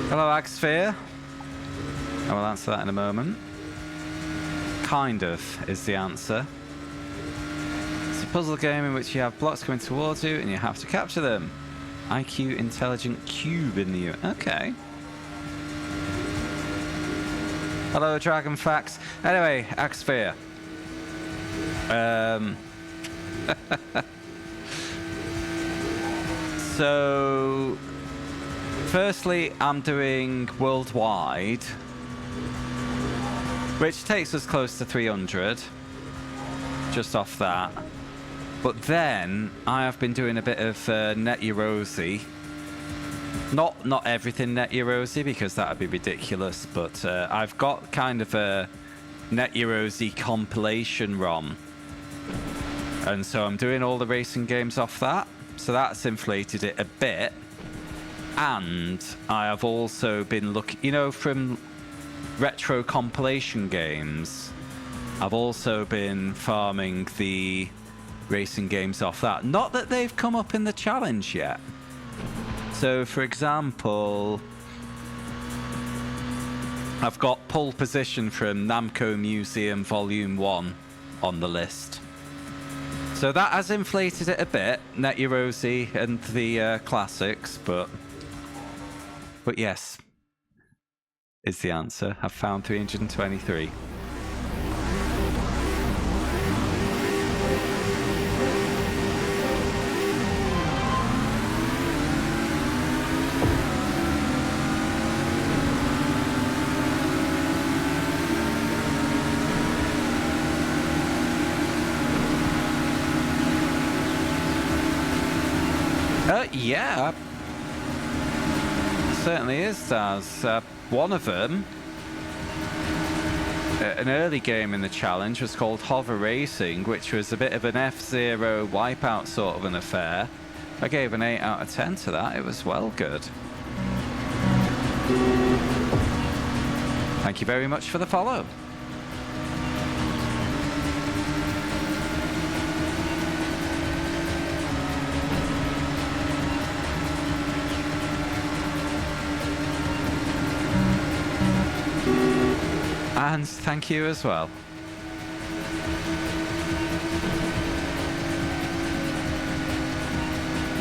Hello, Agsphere. I will answer that in a moment. Kind of is the answer. It's a puzzle game in which you have blocks coming towards you and you have to capture them. IQ Intelligent Cube in the U. Okay. Hello, Dragon Facts. Anyway, Agsphere. So, firstly, I'm doing worldwide, which takes us close to 300, just off that. But then I have been doing a bit of Net Eurosi. Not everything Net Eurosi, because that would be ridiculous, but I've got kind of a Net Eurosi compilation ROM. And so I'm doing all the racing games off that. So that's inflated it a bit. And I have also been looking, you know, from retro compilation games, I've also been farming the racing games off that. Not that they've come up in the challenge yet. So, for example, I've got Pole Position from Namco Museum Volume 1 on the list. So that has inflated it a bit, Net Eurosi and the classics, but yes, is the answer. I've found 323. Yeah, certainly is, Daz. One of them, an early game in the challenge, was called Hover Racing, which was a bit of an F-Zero wipeout sort of an affair. I gave an 8 out of 10 to that. It was well good. Thank you very much for the follow. And thank you as well.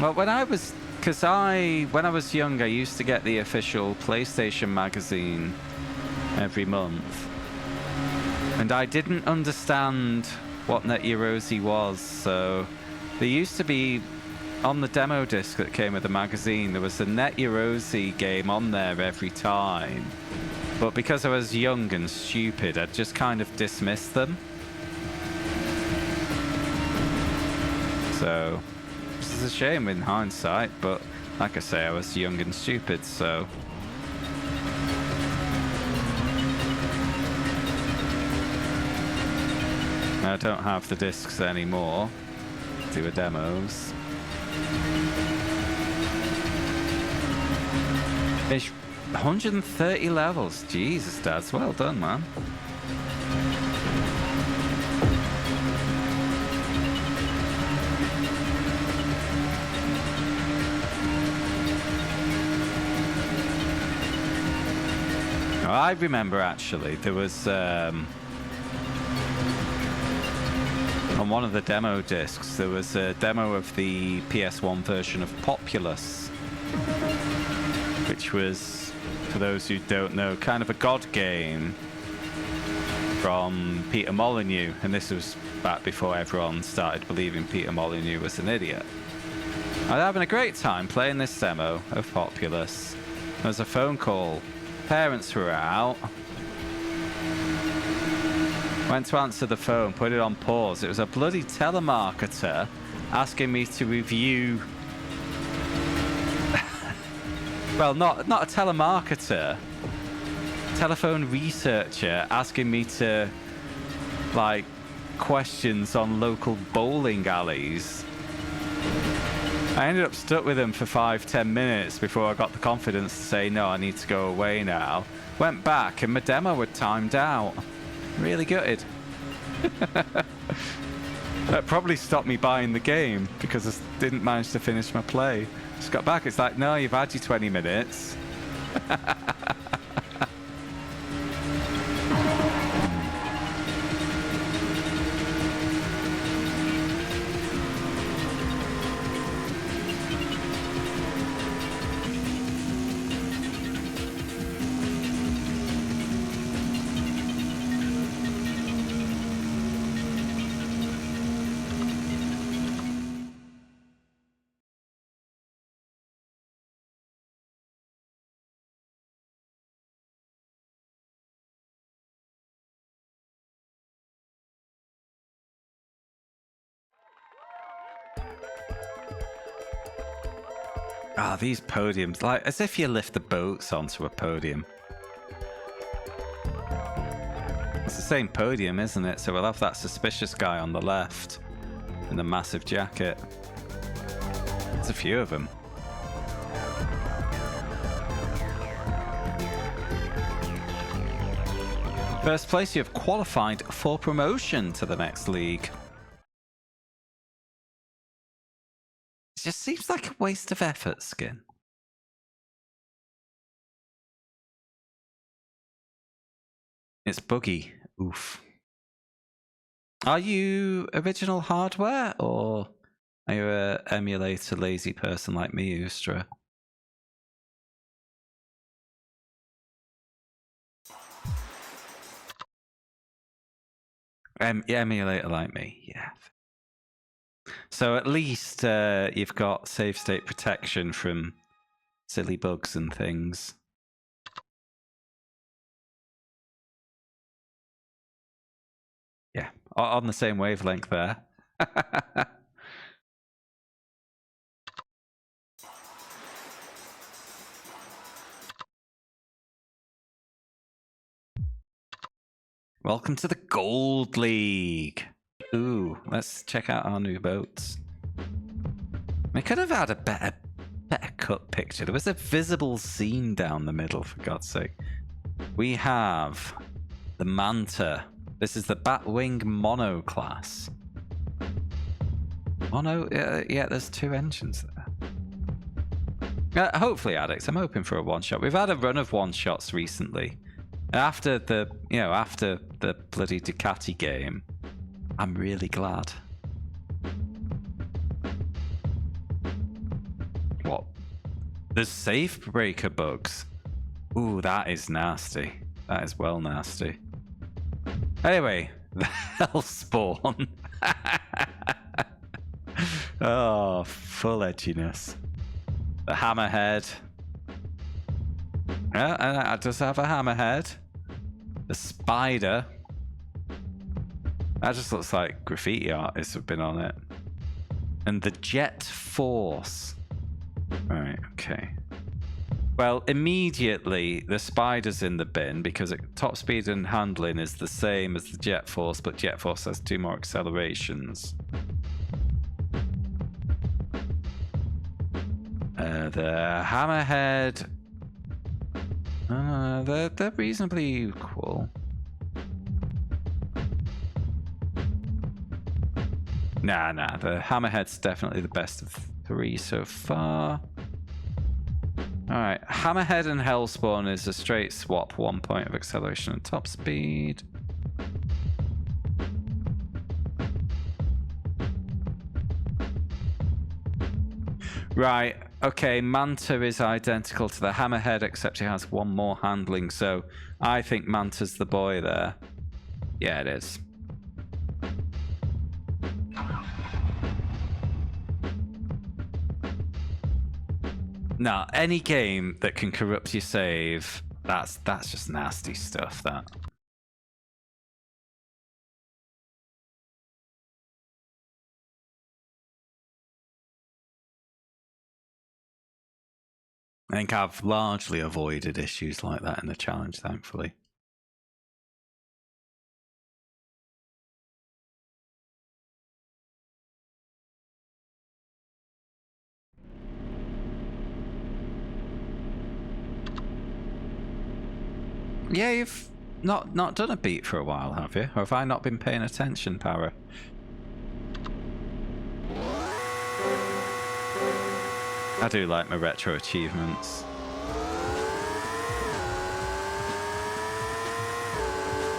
Well, when I was young, I used to get the official PlayStation magazine every month. And I didn't understand what Net Eurosi was, so there used to be, on the demo disc that came with the magazine, there was a Net Eurosi game on there every time. But because I was young and stupid, I'd just kind of dismissed them. So, this is a shame in hindsight, but like I say, I was young and stupid, so... I don't have the discs anymore. Do the demos. It's 130 levels. Jesus, Daz. Well done, man. I remember, actually, there was... on one of the demo discs, there was a demo of the PS1 version of Populous, which was, for those who don't know, kind of a god game from Peter Molyneux, and this was back before everyone started believing Peter Molyneux was an idiot. I was having a great time playing this demo of Populous. There was a phone call. Parents were out. Went to answer the phone, put it on pause. It was a bloody telemarketer asking me to review... well, not a telemarketer. Telephone researcher asking me to, like, questions on local bowling alleys. I ended up stuck with him for 5-10 minutes before I got the confidence to say, no, I need to go away now. Went back and my demo had timed out. Really gutted. That probably stopped me buying the game because I didn't manage to finish my play. Just got back, it's like, no, you've had your 20 minutes. Ah, these podiums, like as if you lift the boats onto a podium. It's the same podium, isn't it? So we'll have that suspicious guy on the left in the massive jacket. There's a few of them. First place, you have qualified for promotion to the next league. It just seems like a waste of effort, Skin. It's buggy. Oof. Are you original hardware, or are you a emulator lazy person like me, Ustra? Emulator like me, yeah. So at least you've got save state protection from silly bugs and things. Yeah, on the same wavelength there. Welcome to the Gold League. Ooh, let's check out our new boats. We could have had a better cut picture. There was a visible seam down the middle, for God's sake. We have the Manta. This is the Batwing Mono class. Mono? Yeah, there's two engines there. Hopefully, Addicts. I'm hoping for a one-shot. We've had a run of one-shots recently. After the bloody Ducati game, I'm really glad. What? There's safe breaker bugs. Ooh, that is nasty. That is well nasty. Anyway, the Hellspawn. Oh, full edginess. The Hammerhead. Yeah, and I just have a Hammerhead. The Spider. That just looks like graffiti artists have been on it. And the Jet Force. Right, okay. Well, immediately the Spider's in the bin because top speed and handling is the same as the Jet Force, but Jet Force has 2 more accelerations. The Hammerhead. They're reasonably equal. Nah, the Hammerhead's definitely the best of 3 so far. Alright, Hammerhead and Hellspawn is a straight swap, 1 point of acceleration and top speed. Right, okay, Manta is identical to the Hammerhead, except it has 1 more handling, so I think Manta's the boy there. Yeah, it is. Now, any game that can corrupt your save, that's just nasty stuff, that. I think I've largely avoided issues like that in the challenge, thankfully. Yeah, you've not done a beat for a while, have you? Or have I not been paying attention, Para? I do like my retro achievements.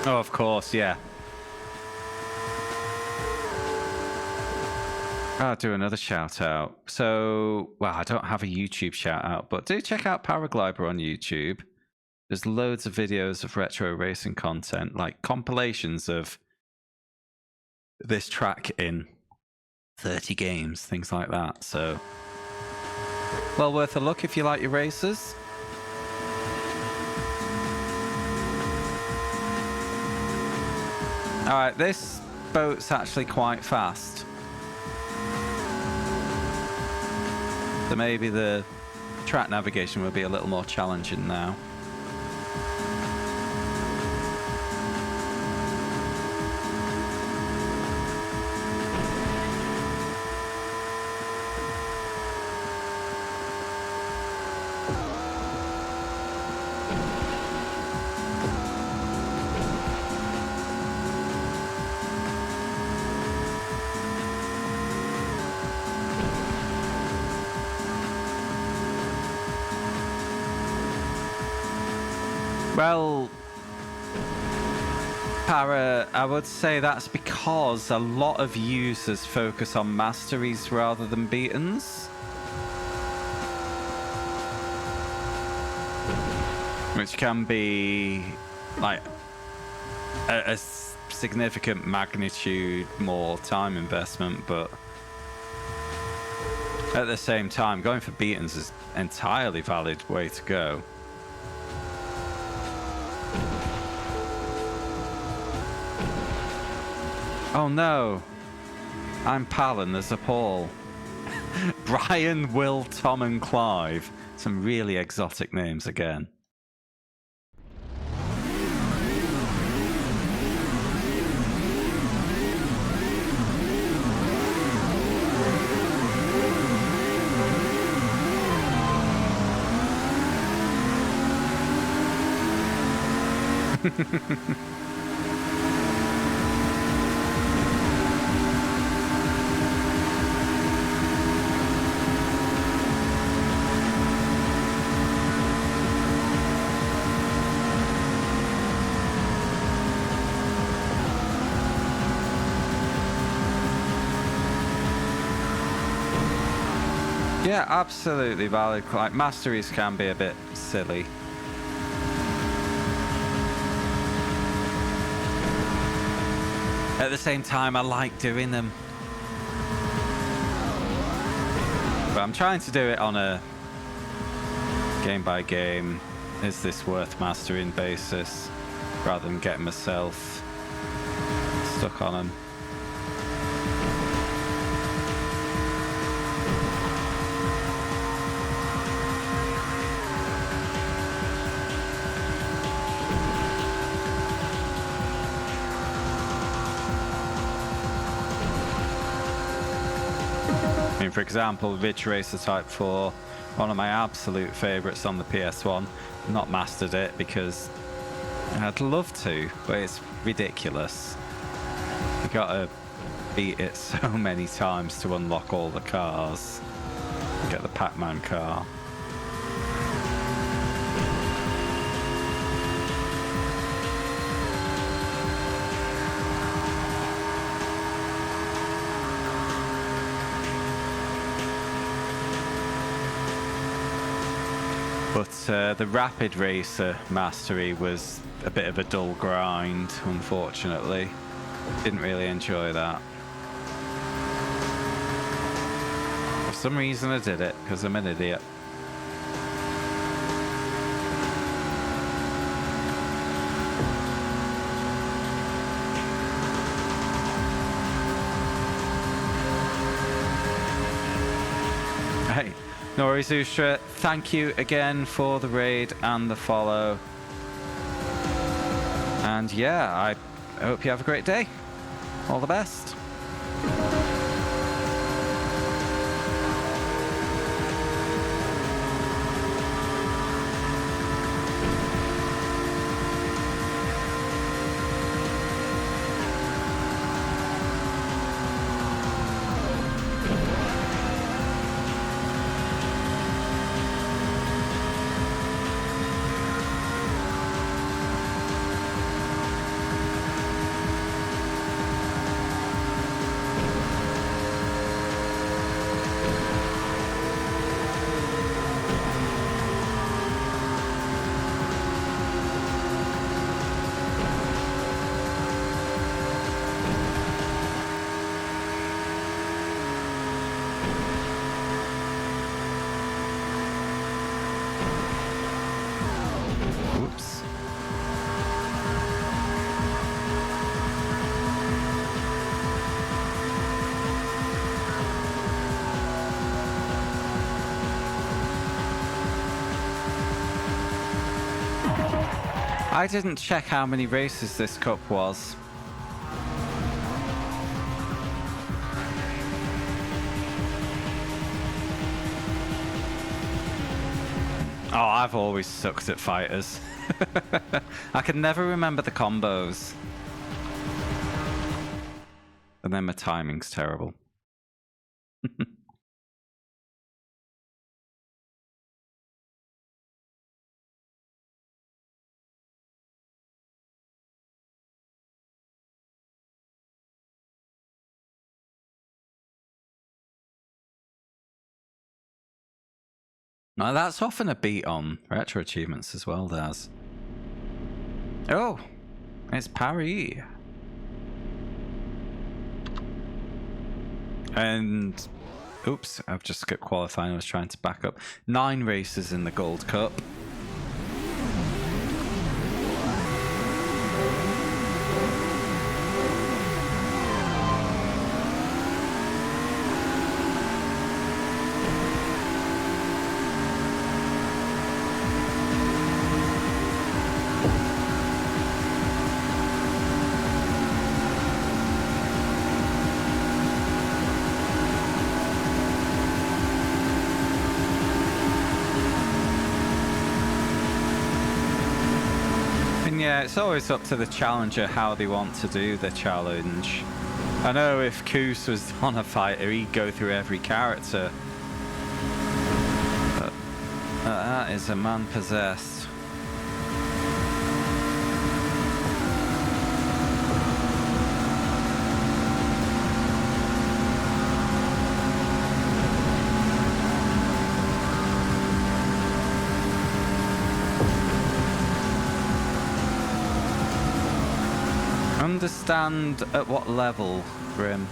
Oh, of course, yeah. I'll do another shout out. So, well, I don't have a YouTube shout out, but do check out Paraglider on YouTube. There's loads of videos of retro racing content, like compilations of this track in 30 games, things like that. So, well worth a look if you like your racers. Alright, this boat's actually quite fast. So maybe the track navigation will be a little more challenging now. Well, Para, I would say that's because a lot of users focus on masteries rather than beatens. Which can be like a significant magnitude more time investment, but at the same time, going for beatens is an entirely valid way to go. Oh no, I'm Pal and there's a Paul. Brian, Will, Tom and Clive. Some really exotic names again. Yeah, absolutely valid. Like, masteries can be a bit silly. At the same time, I like doing them. But I'm trying to do it on a game by game, is this worth mastering basis, rather than getting myself stuck on them. I mean, for example, Ridge Racer Type 4, one of my absolute favourites on the PS1. Not mastered it because I'd love to, but it's ridiculous. You gotta beat it so many times to unlock all the cars. Get the Pac-Man car. But the Rapid Racer mastery was a bit of a dull grind, unfortunately. Didn't really enjoy that. For some reason I did it, because I'm an idiot. Hey, Norizustra, thank you again for the raid and the follow. And yeah, I hope you have a great day. All the best. Oops. I didn't check how many races this cup was. Oh, I've always sucked at fighters. I can never remember the combos. And then my timing's terrible. Now that's often a beat on retro achievements as well, Daz. Oh, it's Paris. And, oops, I've just skipped qualifying. I was trying to back up. 9 races in the Gold Cup. Yeah, it's always up to the challenger how they want to do the challenge. I know if Koos was on a fighter, he'd go through every character. But that is a man possessed. Understand at what level, Grim?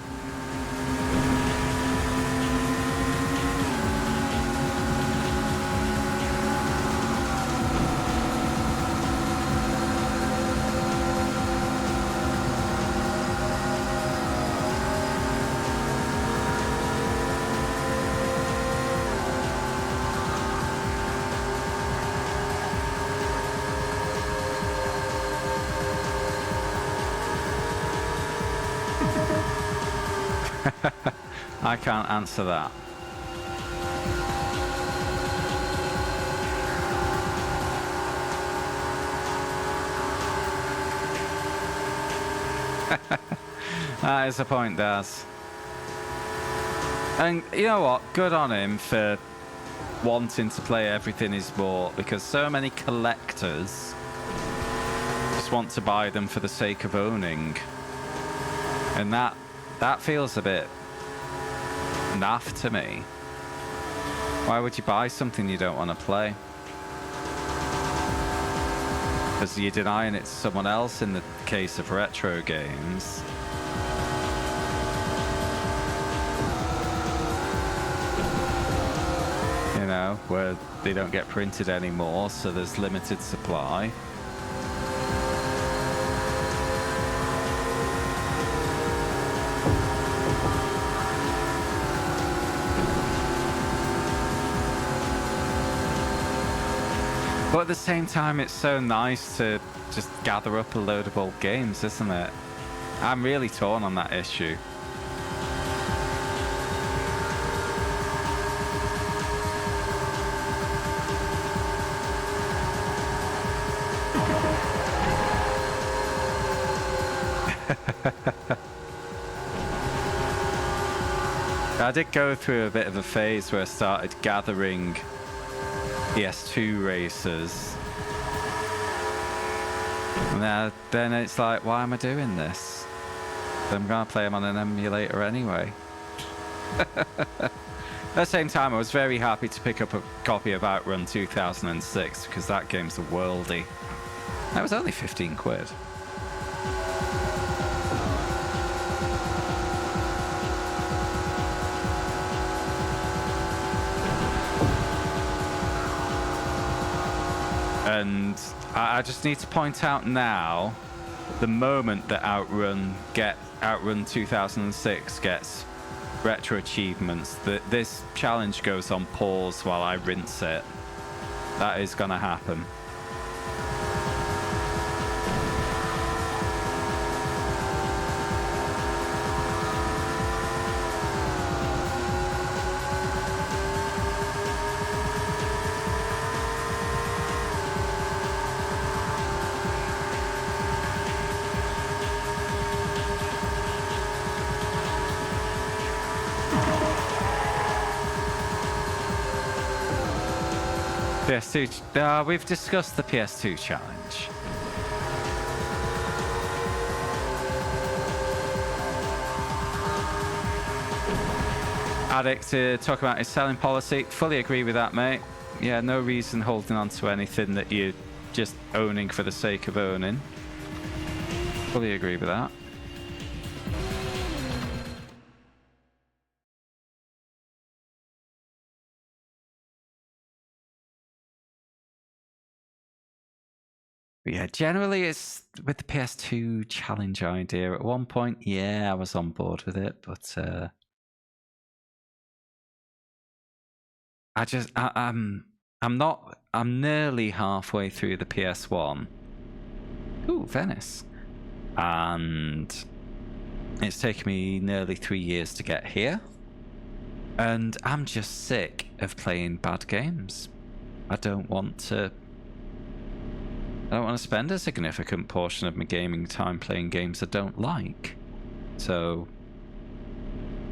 I can't answer that. That is a point, Daz. And you know what? Good on him for wanting to play everything he's bought, because so many collectors just want to buy them for the sake of owning. And that feels a bit naff to me. Why would you buy something you don't want to play? Because you're denying it to someone else in the case of retro games. You know, where they don't get printed anymore, so there's limited supply. But at the same time, it's so nice to just gather up a load of old games, isn't it? I'm really torn on that issue. I did go through a bit of a phase where I started gathering PS2 races. And then it's like, why am I doing this? I'm going to play them on an emulator anyway. At the same time, I was very happy to pick up a copy of Outrun 2006 because that game's a worldie. That was only 15 quid. And I just need to point out now, the moment that Outrun 2006 gets retro achievements, that this challenge goes on pause while I rinse it. That is gonna happen. PS2, we've discussed the PS2 challenge. Addict talk about his selling policy. Fully agree with that, mate. Yeah, no reason holding on to anything that you're just owning for the sake of owning. Fully agree with that. But yeah, generally it's with the PS2 challenge idea. At one point, yeah, I was on board with it, but I'm nearly halfway through the PS1. Ooh, Venice. And it's taken me nearly 3 years to get here. And I'm just sick of playing bad games. I don't want to spend a significant portion of my gaming time playing games I don't like. So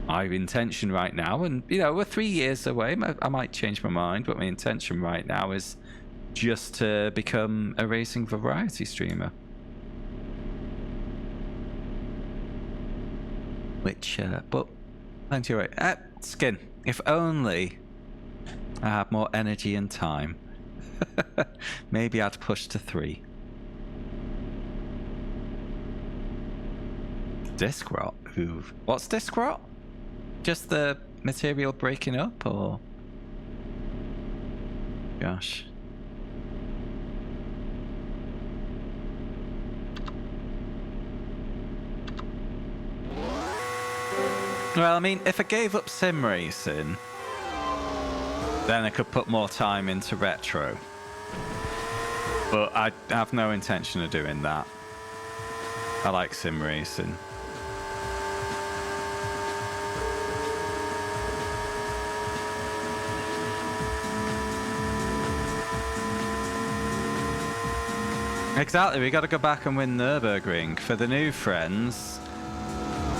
my intention right now, and you know, we're 3 years away, I might change my mind, but my intention right now is just to become a racing variety streamer. Which, but, thank you, right. Skin, if only I had more energy and time. Maybe I'd push to 3. Disc rot? Ooh. What's disc rot? Just the material breaking up, or? Gosh. Well, I mean, if I gave up sim racing, then I could put more time into retro. But I have no intention of doing that. I like sim racing. Exactly, we got to go back and win Nürburgring. For the new friends,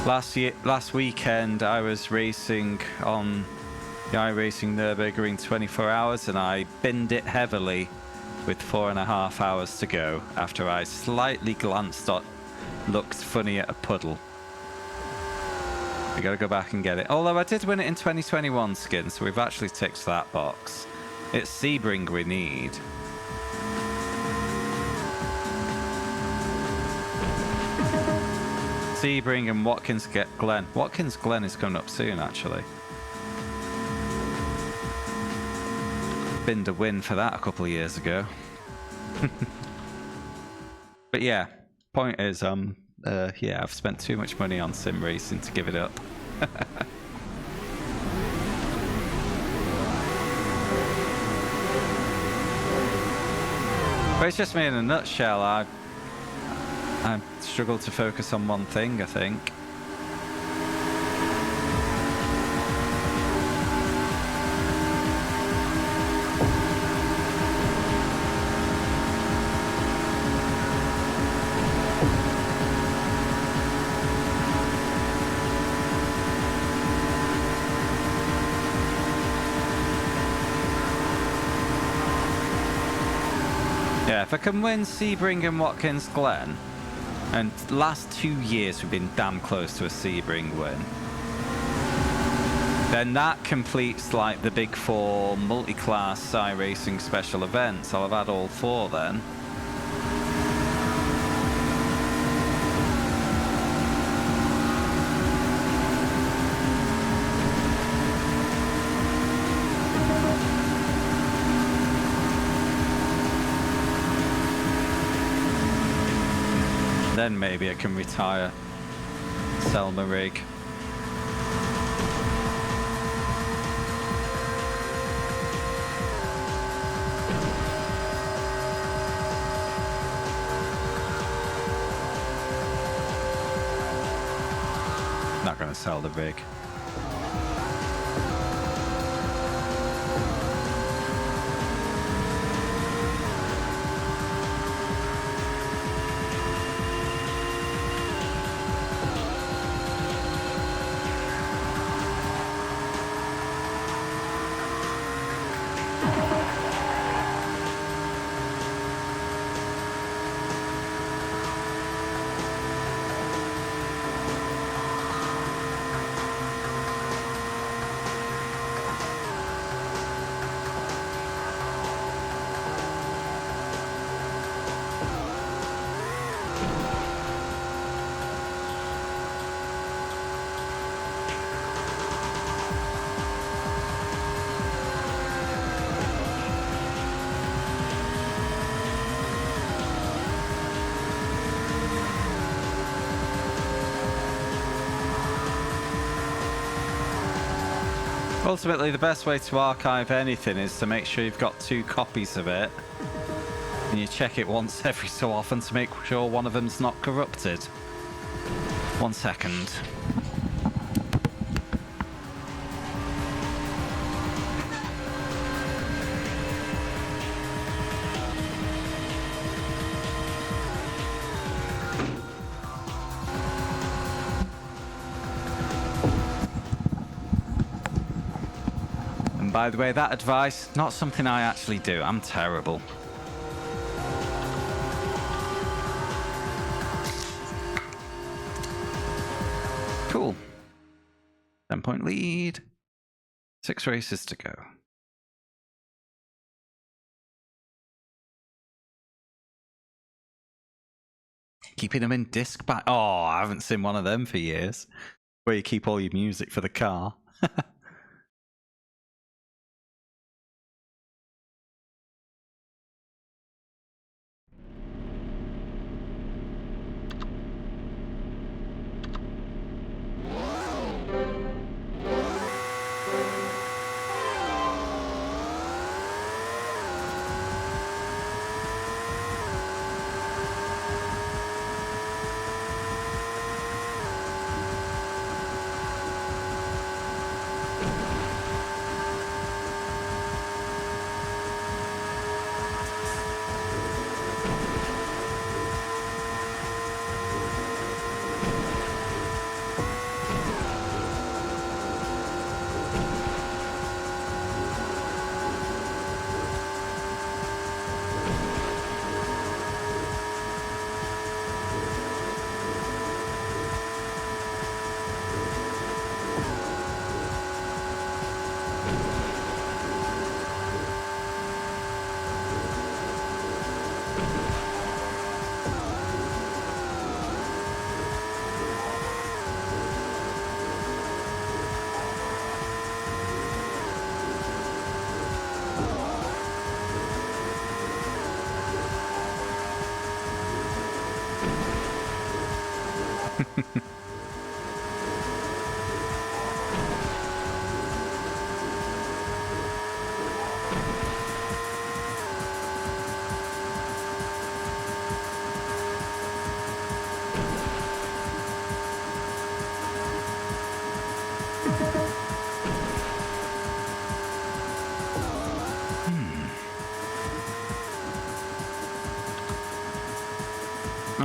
last weekend I was racing on the iRacing Nürburgring 24 hours and I binned it heavily with 4.5 hours to go after I slightly looked funny at a puddle. We gotta go back and get it. Although I did win it in 2021 Skin, so we've actually ticked that box. It's Sebring we need. Sebring and Watkins Glen. Watkins Glen is coming up soon, actually. Binned a win for that a couple of years ago. But yeah, point is, yeah, I've spent too much money on sim racing to give it up. But it's just me in a nutshell. I struggle to focus on one thing, I think. Yeah, if I can win Sebring and Watkins Glen, and last 2 years we've been damn close to a Sebring win, then that completes like the big 4 multi-class iRacing special events. I'll have had all 4 then. Then maybe I can retire, sell my rig. Not gonna sell the rig. Ultimately, the best way to archive anything is to make sure you've got 2 copies of it, and you check it once every so often to make sure one of them's not corrupted. 1 second. By the way, that advice, not something I actually do. I'm terrible. Cool. 10-point lead. 6 races to go. Keeping them in disc back. Oh, I haven't seen one of them for years. Where you keep all your music for the car.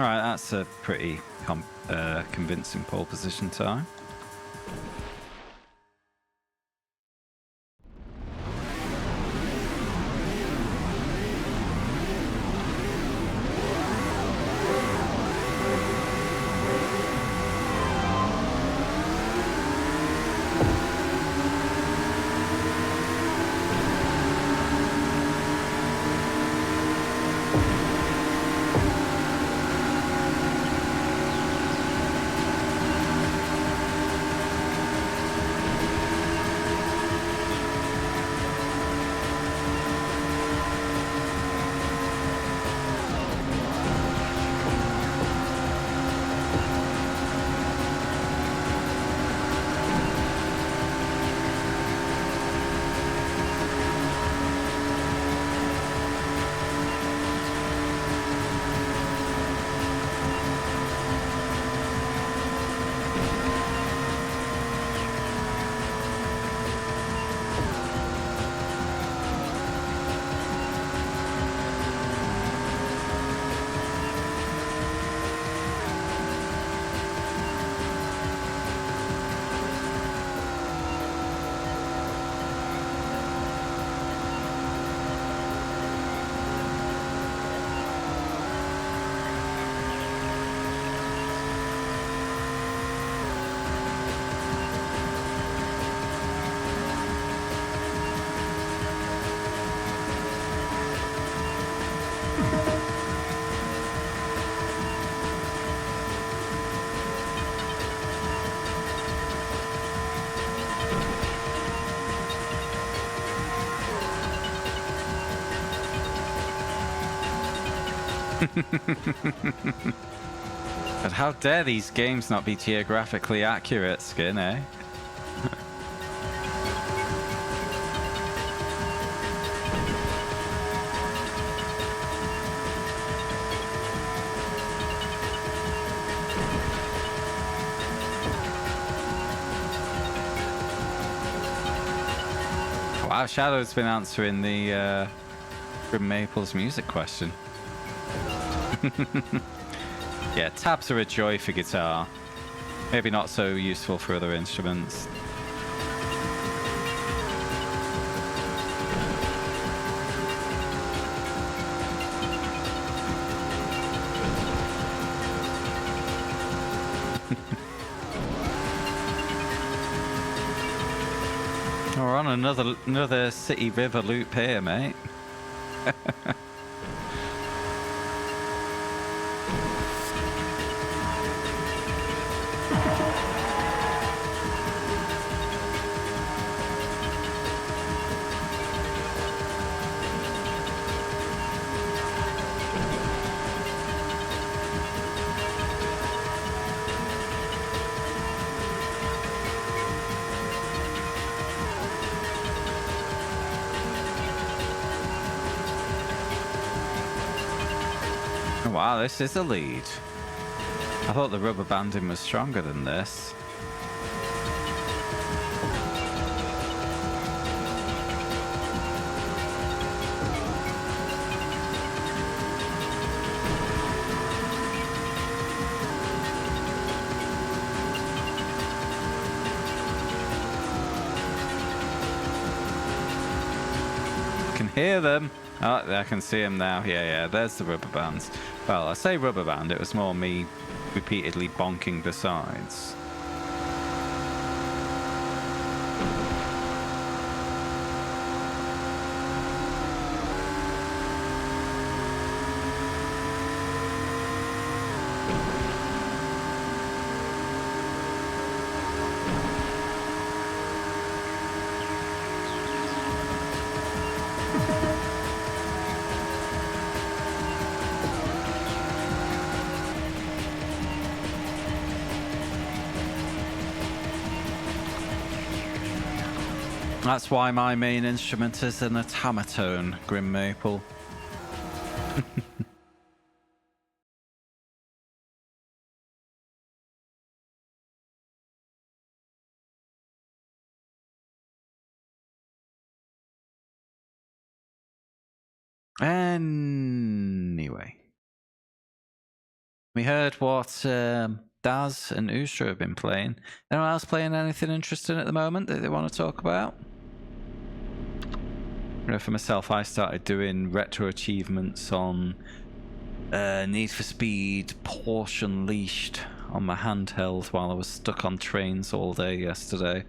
All right, that's a pretty convincing pole position time. But how dare these games not be geographically accurate, Skin, eh? Wow, Shadow's been answering the Grim Maple's music question. Yeah, tabs are a joy for guitar. Maybe not so useful for other instruments. We're on another city river loop here, mate. Wow, this is a lead. I thought the rubber banding was stronger than this. I can hear them. Oh, I can see them now. Yeah, there's the rubber bands. Well, I say rubber band, it was more me repeatedly bonking the sides. That's why my main instrument is an automaton, Grim Maple. Anyway. We heard what Daz and Ustra have been playing. Anyone else playing anything interesting at the moment that they want to talk about? You know, for myself, I started doing retro achievements on Need for Speed Porsche Unleashed on my handheld while I was stuck on trains all day yesterday.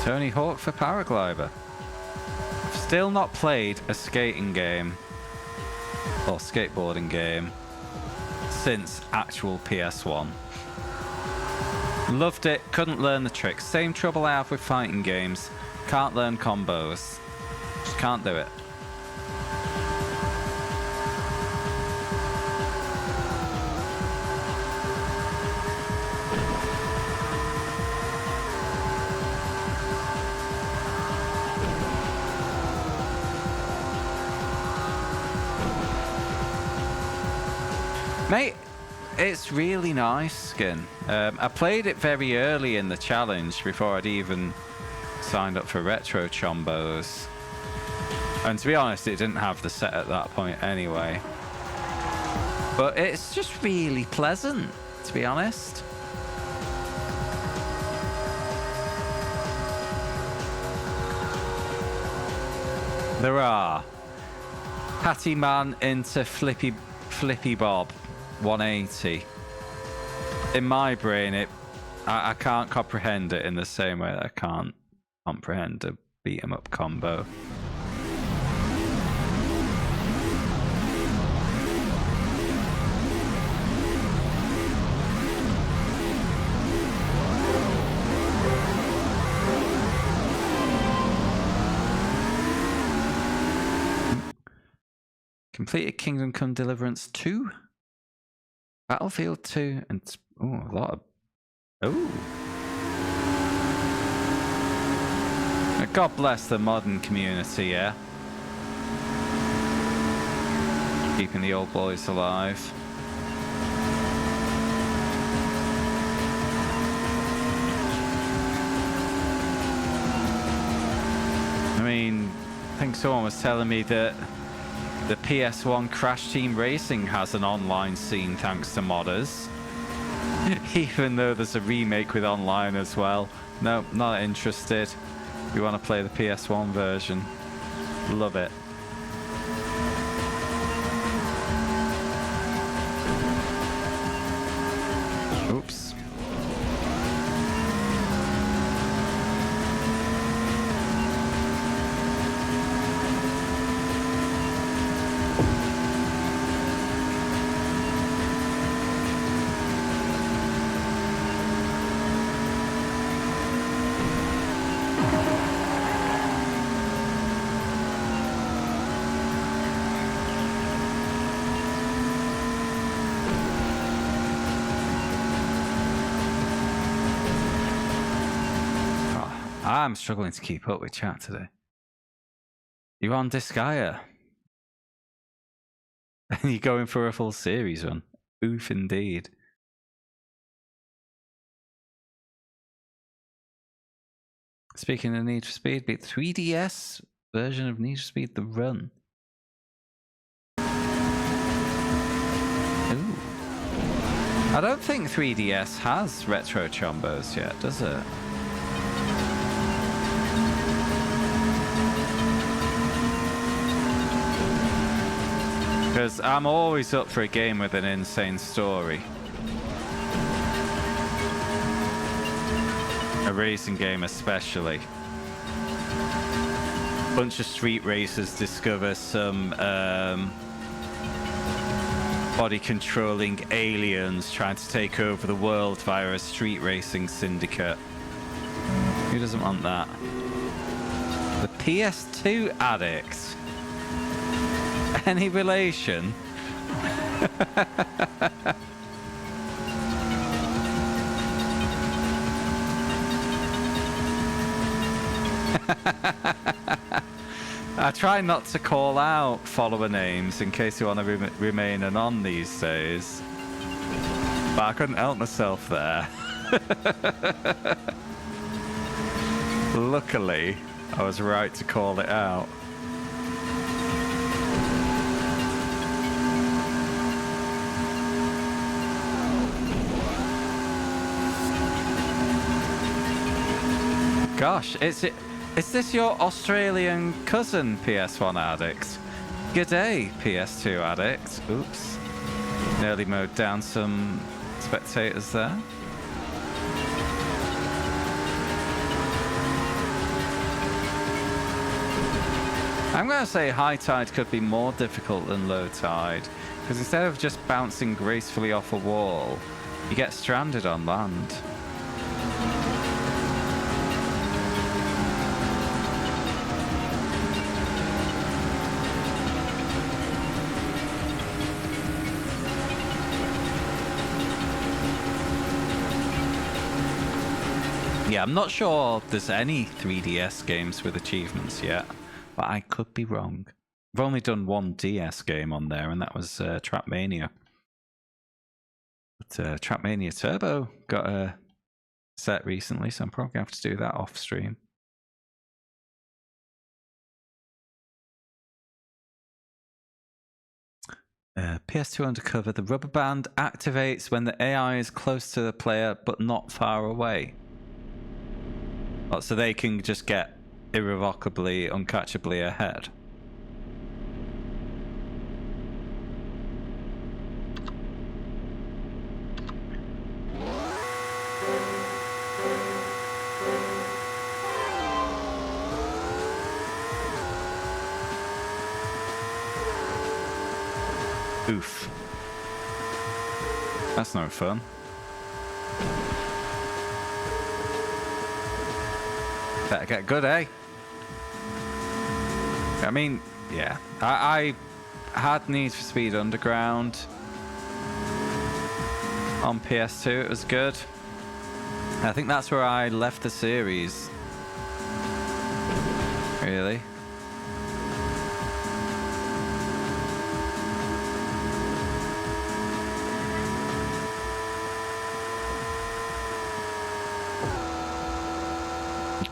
Tony Hawk for Paraglider. Still not played a skating game or skateboarding game since actual PS1. Loved it, couldn't learn the tricks. Same trouble I have with fighting games. Can't learn combos. Just can't do it. Mate, it's really nice, Skin. I played it very early in the challenge before I'd even signed up for Retro Chombos. And to be honest, it didn't have the set at that point anyway. But it's just really pleasant, to be honest. There are Patty Man into Flippy Bob 180. In my brain, I can't comprehend it in the same way that I can't comprehend a beat 'em up combo. Completed Kingdom Come Deliverance 2, Battlefield 2, and oh, a lot of God bless the modern community, yeah. Keeping the old boys alive. I mean, I think someone was telling me that the PS1 Crash Team Racing has an online scene thanks to modders. Even though there's a remake with online as well. No, not interested. We want to play the PS1 version. Love it. Oops. I'm struggling to keep up with chat today. You on Disgaea? And you're going for a full series run? Oof, indeed. Speaking of Need for Speed, beat 3DS version of Need for Speed The Run. Ooh. I don't think 3DS has retro chombos yet, does it? Because I'm always up for a game with an insane story. A racing game especially. Bunch of street racers discover some body controlling aliens trying to take over the world via a street racing syndicate. Who doesn't want that? The PS2 addict. Any relation? I try not to call out follower names in case you want to remain anon these days. But I couldn't help myself there. Luckily, I was right to call it out. Gosh, is this your Australian cousin, PS1 addict? G'day, PS2 addict. Oops. Nearly mowed down some spectators there. I'm going to say high tide could be more difficult than low tide, because instead of just bouncing gracefully off a wall, you get stranded on land. Yeah, I'm not sure there's any 3DS games with achievements yet, but I could be wrong. I've only done one DS game on there, and that was Trapmania. But Trapmania Turbo got a set recently, so I'm probably going to have to do that off stream. PS2 Undercover, the rubber band activates when the AI is close to the player but not far away. So they can just get irrevocably, uncatchably ahead. Oof. That's no fun. Better get good, eh? I mean, yeah. I had Need for Speed Underground on PS2. It was good. I think that's where I left the series. Really?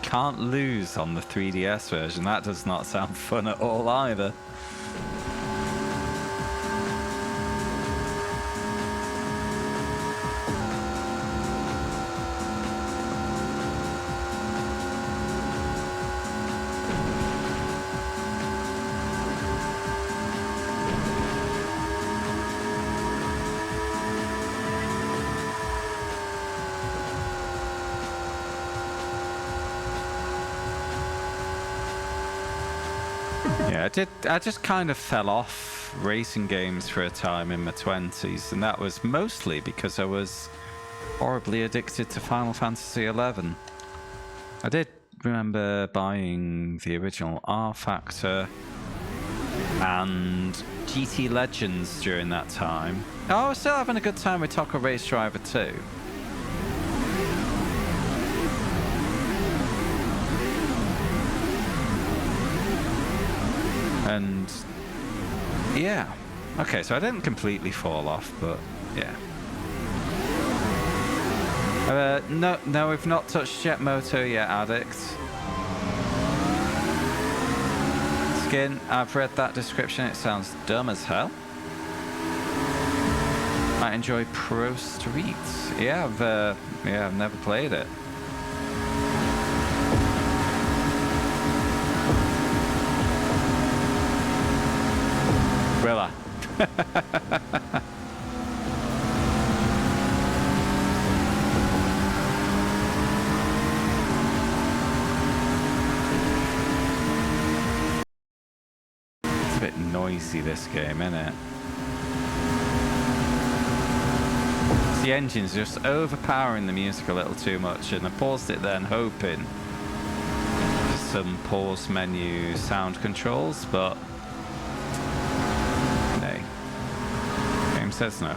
Can't lose on the 3DS version. That does not sound fun at all either. I just kind of fell off racing games for a time in my 20s, and that was mostly because I was horribly addicted to Final Fantasy XI. I did remember buying the original R Factor and GT Legends during that time. Oh, I was still having a good time with Tokyo Race Driver 2. And yeah, okay, so I didn't completely fall off, but yeah. No, we've not touched Jet Moto yet, addict. Skin, I've read that description. It sounds dumb as hell. I enjoy Pro Streets. Yeah, I've never played it. Rilla. It's a bit noisy, this game, isn't it? The engine's just overpowering the music a little too much, and I paused it then hoping for some pause menu sound controls, but says no.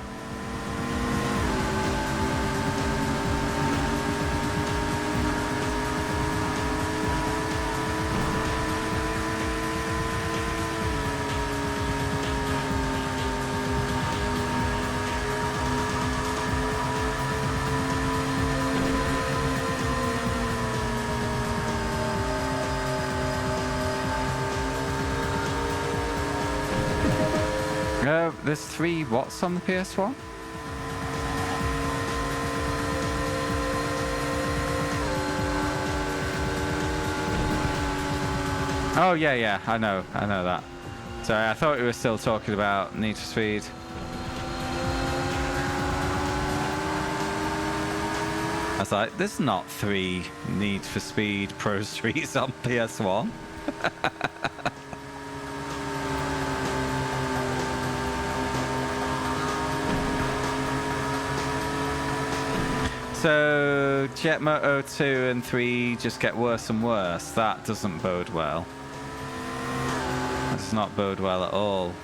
there's 3 watts on the PS1? Oh yeah, I know that. Sorry, I thought we were still talking about Need for Speed. I was like, there's not 3 Need for Speed Pro Streets on PS1. So Jet Moto 2 and 3 just get worse and worse. That doesn't bode well. That does not bode well at all.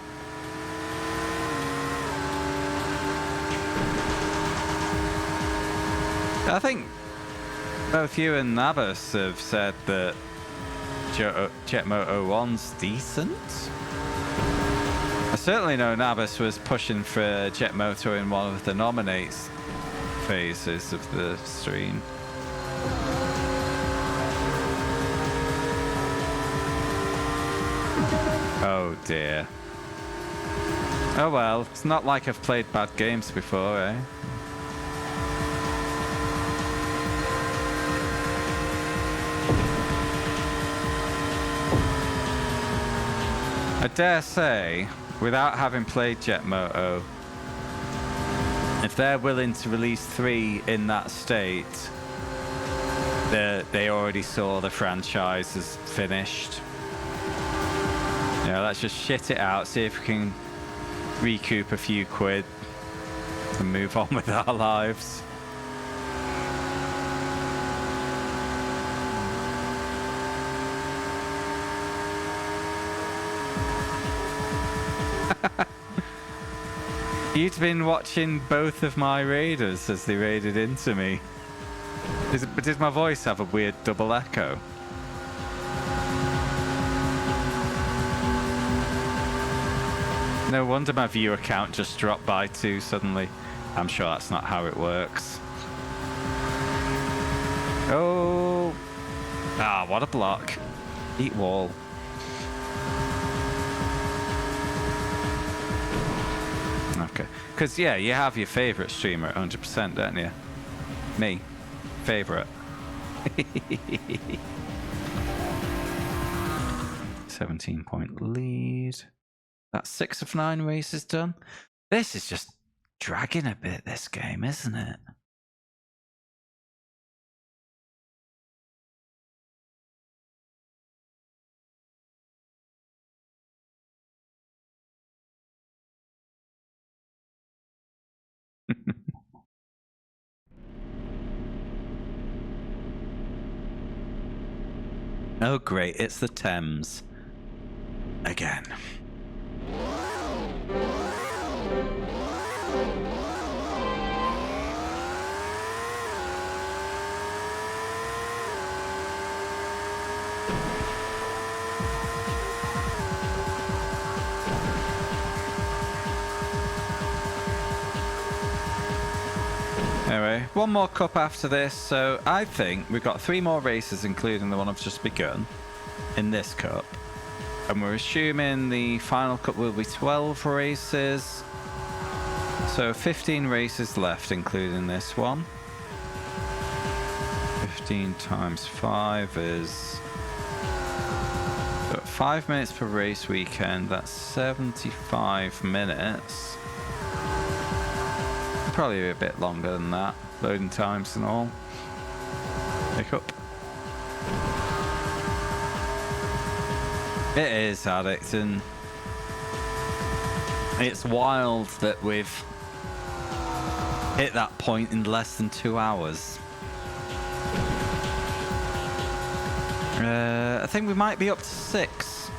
I think both you and Nabas have said that Jet Moto 1's decent. I certainly know Nabas was pushing for Jet Moto in one of the nominates phases of the stream. Oh dear. Oh well, it's not like I've played bad games before, eh? I dare say, without having played Jet Moto, if they're willing to release 3 in that state, they already saw the franchise as finished. You know, let's just shit it out, see if we can recoup a few quid and move on with our lives. You'd been watching both of my raiders as they raided into me. Did my voice have a weird double echo? No wonder my viewer count just dropped by 2 suddenly. I'm sure that's not how it works. Oh! Ah, what a block. Eat wall. Okay. Because, yeah, you have your favourite streamer at 100%, don't you? Me. Favourite. 17-point lead. That's 6 of 9 races done. This is just dragging a bit, this game, isn't it? Oh great, it's the Thames. Again. Anyway, one more cup after this, so I think we've got 3 more races, including the one I've just begun, in this cup. And we're assuming the final cup will be 12 races. So 15 races left, including this one. 15 times 5 is... 5 minutes per race weekend, that's 75 minutes. Probably a bit longer than that, loading times and all. Pick up. It is, Addict, and it's wild that we've hit that point in less than 2 hours. I think we might be up to 6.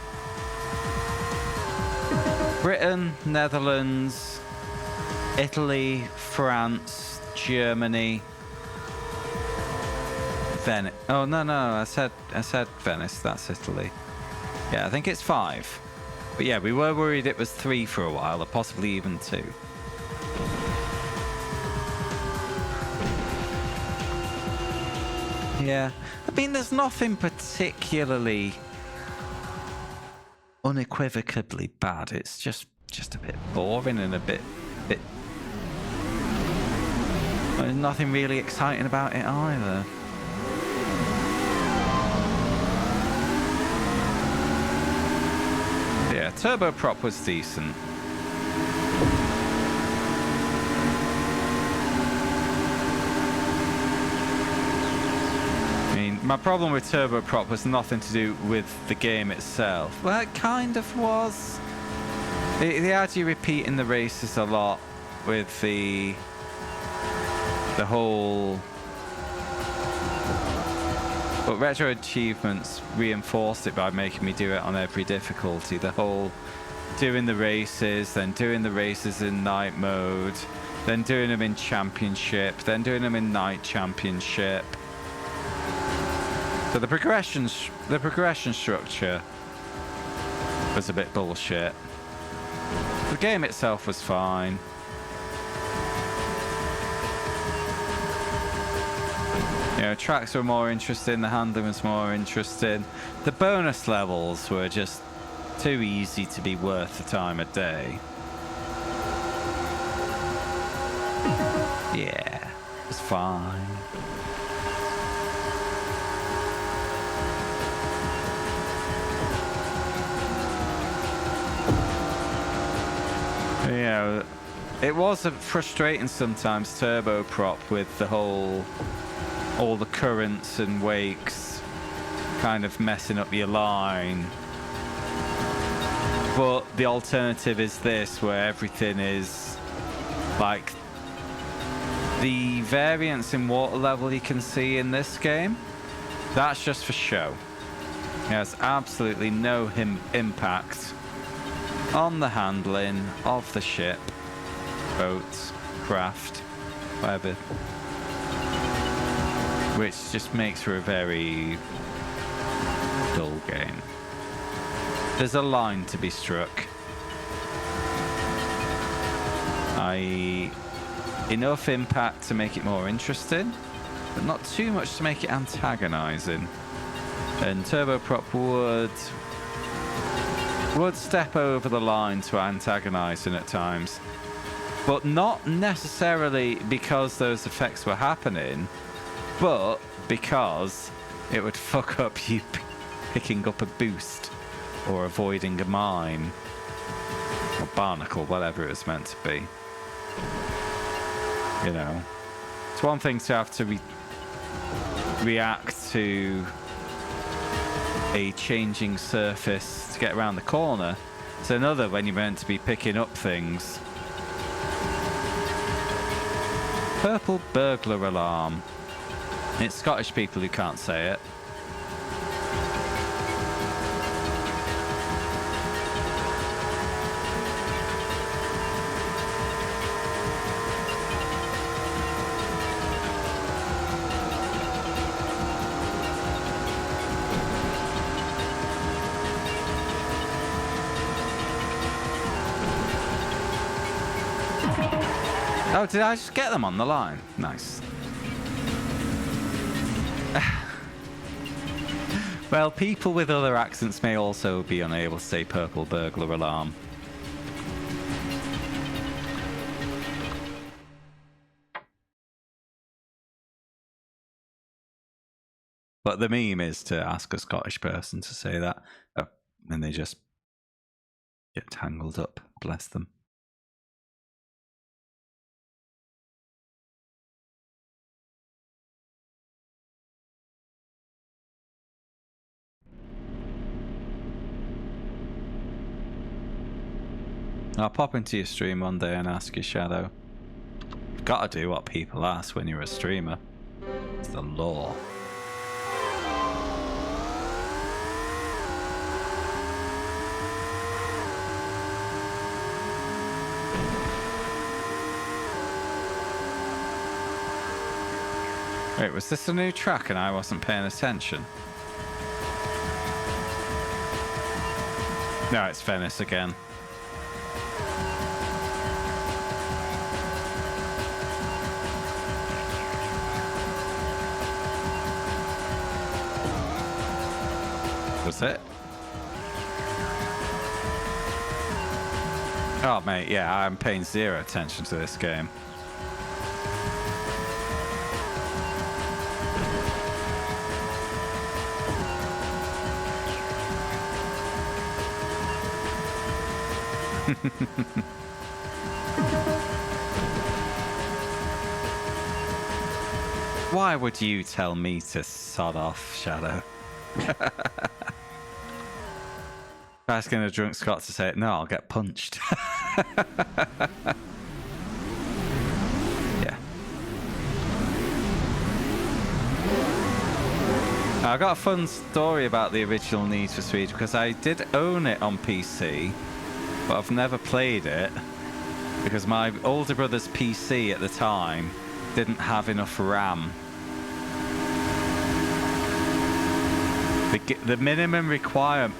Britain, Netherlands, Italy, France, Germany, Venice. Oh no, I said Venice. That's Italy. Yeah, I think it's 5. But yeah, we were worried it was 3 for a while, or possibly even 2. Yeah, I mean, there's nothing particularly unequivocally bad. It's just just a bit boring and a bit. There's nothing really exciting about it either. Yeah, turboprop was decent. I mean, my problem with turboprop was nothing to do with the game itself. Well, it kind of was. They had you repeating the races a lot with the whole. But Retro Achievements reinforced it by making me do it on every difficulty. The whole doing the races, then doing the races in night mode, then doing them in championship, then doing them in night championship. So the progression structure was a bit bullshit. The game itself was fine. You know, tracks were more interesting, the handling was more interesting. The bonus levels were just too easy to be worth the time of day. Yeah, it was fine. You know, it was frustrating sometimes, turboprop, with the whole, all the currents and wakes kind of messing up your line. But the alternative is this, where everything is like the variance in water level you can see in this game. That's just for show. It has absolutely no impact on the handling of the ship, boats, craft, whatever. Which just makes for a very dull game. There's a line to be struck. Enough impact to make it more interesting, but not too much to make it antagonizing. And turboprop would step over the line to antagonizing at times, but not necessarily because those effects were happening, but because it would fuck up you picking up a boost or avoiding a mine or barnacle, whatever it was meant to be. You know, it's one thing to have to react to a changing surface to get around the corner. It's another when you're meant to be picking up things. Purple burglar alarm. It's Scottish people who can't say it. Oh, did I just get them on the line? Nice. Well, people with other accents may also be unable to say purple burglar alarm. But the meme is to ask a Scottish person to say that. Oh, and they just get tangled up. Bless them. I'll pop into your stream one day and ask you, Shadow. You've got to do what people ask when you're a streamer. It's the law. Wait, was this a new track and I wasn't paying attention? No, it's Venice again. Was it? Oh, mate, yeah, I'm paying zero attention to this game. Why would you tell me to sod off, Shadow? Asking a drunk Scot to say it, no, I'll get punched. Yeah. I got a fun story about the original Need for Speed because I did own it on PC, but I've never played it because my older brother's PC at the time didn't have enough RAM. The minimum requirement,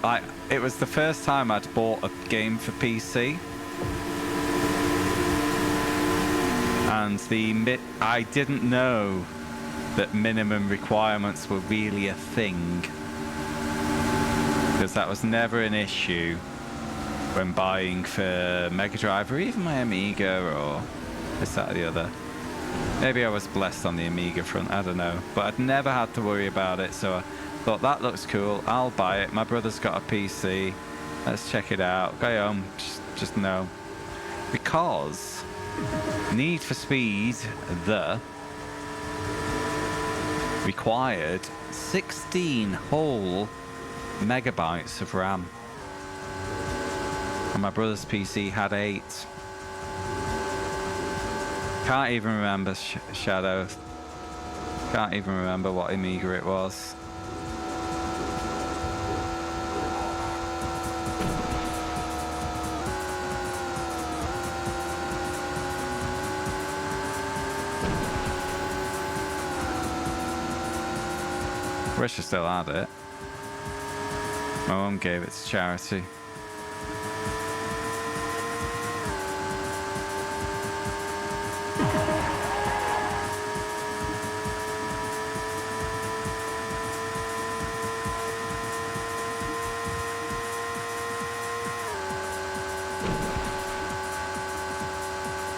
it was the first time I'd bought a game for PC, and I didn't know that minimum requirements were really a thing, because that was never an issue when buying for Mega Drive or even my Amiga or this, that, or the other. Maybe I was blessed on the Amiga front, I don't know, but I'd never had to worry about it, so I thought that looks cool, I'll buy it. My brother's got a PC, let's check it out. Go home, just no. Because Need for Speed, required 16 whole megabytes of RAM. And my brother's PC had 8. Can't even remember, Shadow. Can't even remember what Amiga it was. Wish I still had it. My mum gave it to charity.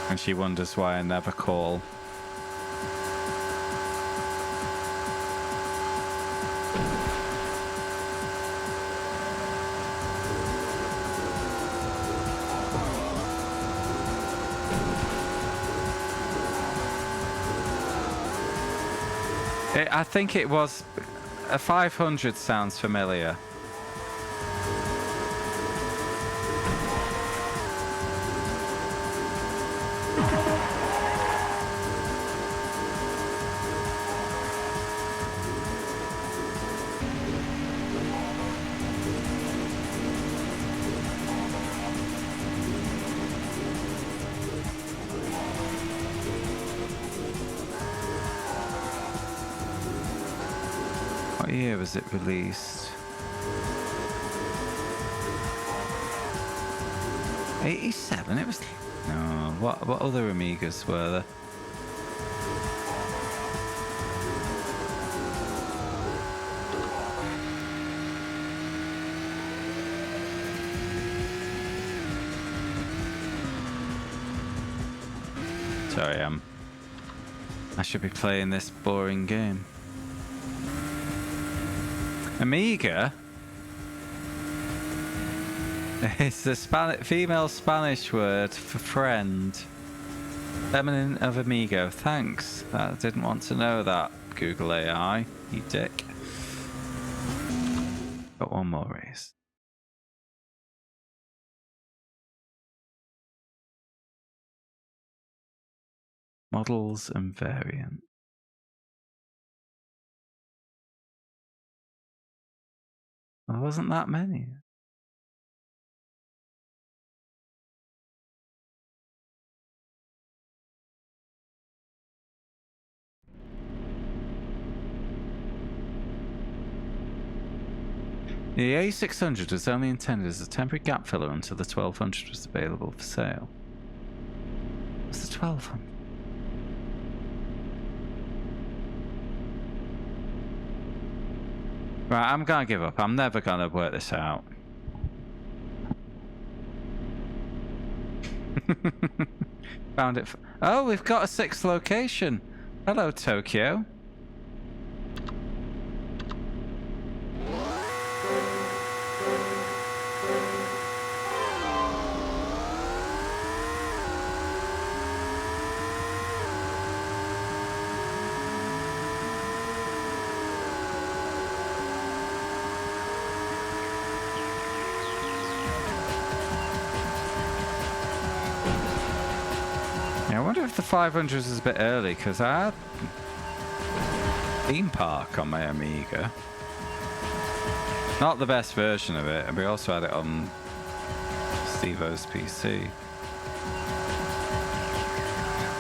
And she wonders why I never call. I think it was a 500 sounds familiar. What year was it released? 87? It was... No, what other Amigas were there? Sorry, I should be playing this boring game. Amiga is the female Spanish word for friend. Feminine of amigo. Thanks. I didn't want to know that, Google AI, you dick. Got one more race. Models and variant. Well, there wasn't that many. The A600 was only intended as a temporary gap filler until the 1200 was available for sale. What's the 1200? Right, I'm gonna give up. I'm never gonna work this out. Found it. Oh, we've got a 6th location. Hello, Tokyo. I wonder if the 500 is a bit early, because I had Theme Park on my Amiga. Not the best version of it, and we also had it on Steve-O's PC.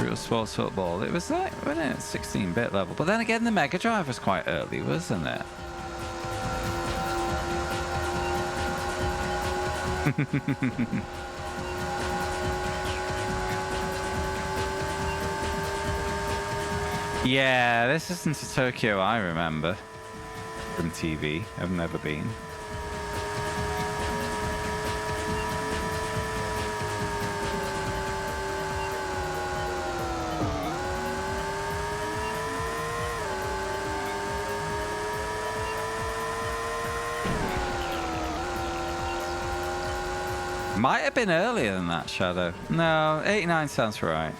Real Sports Football. It was like, wasn't it, 16-bit level. But then again, the Mega Drive was quite early, wasn't it? Yeah, this isn't a Tokyo I remember from TV. I've never been. Might have been earlier than that, Shadow. No, 89 sounds right.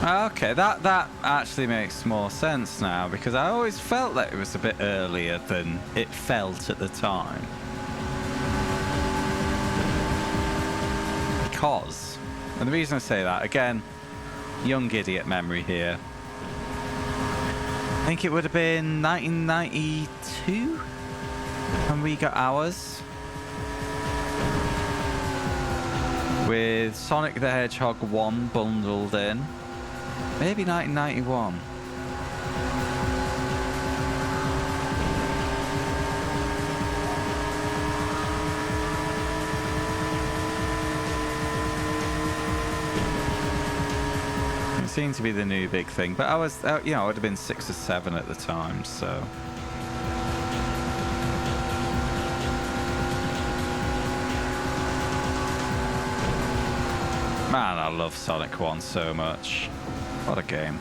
Okay, that actually makes more sense now, because I always felt that it was a bit earlier than it felt at the time. Because, and the reason I say that, again, young idiot memory here. I think it would have been 1992 when we got ours. With Sonic the Hedgehog 1 bundled in. Maybe 1991. It seemed to be the new big thing, but I was, you know, I would have been 6 or 7 at the time, so. Man, I love Sonic 1 so much. What a game.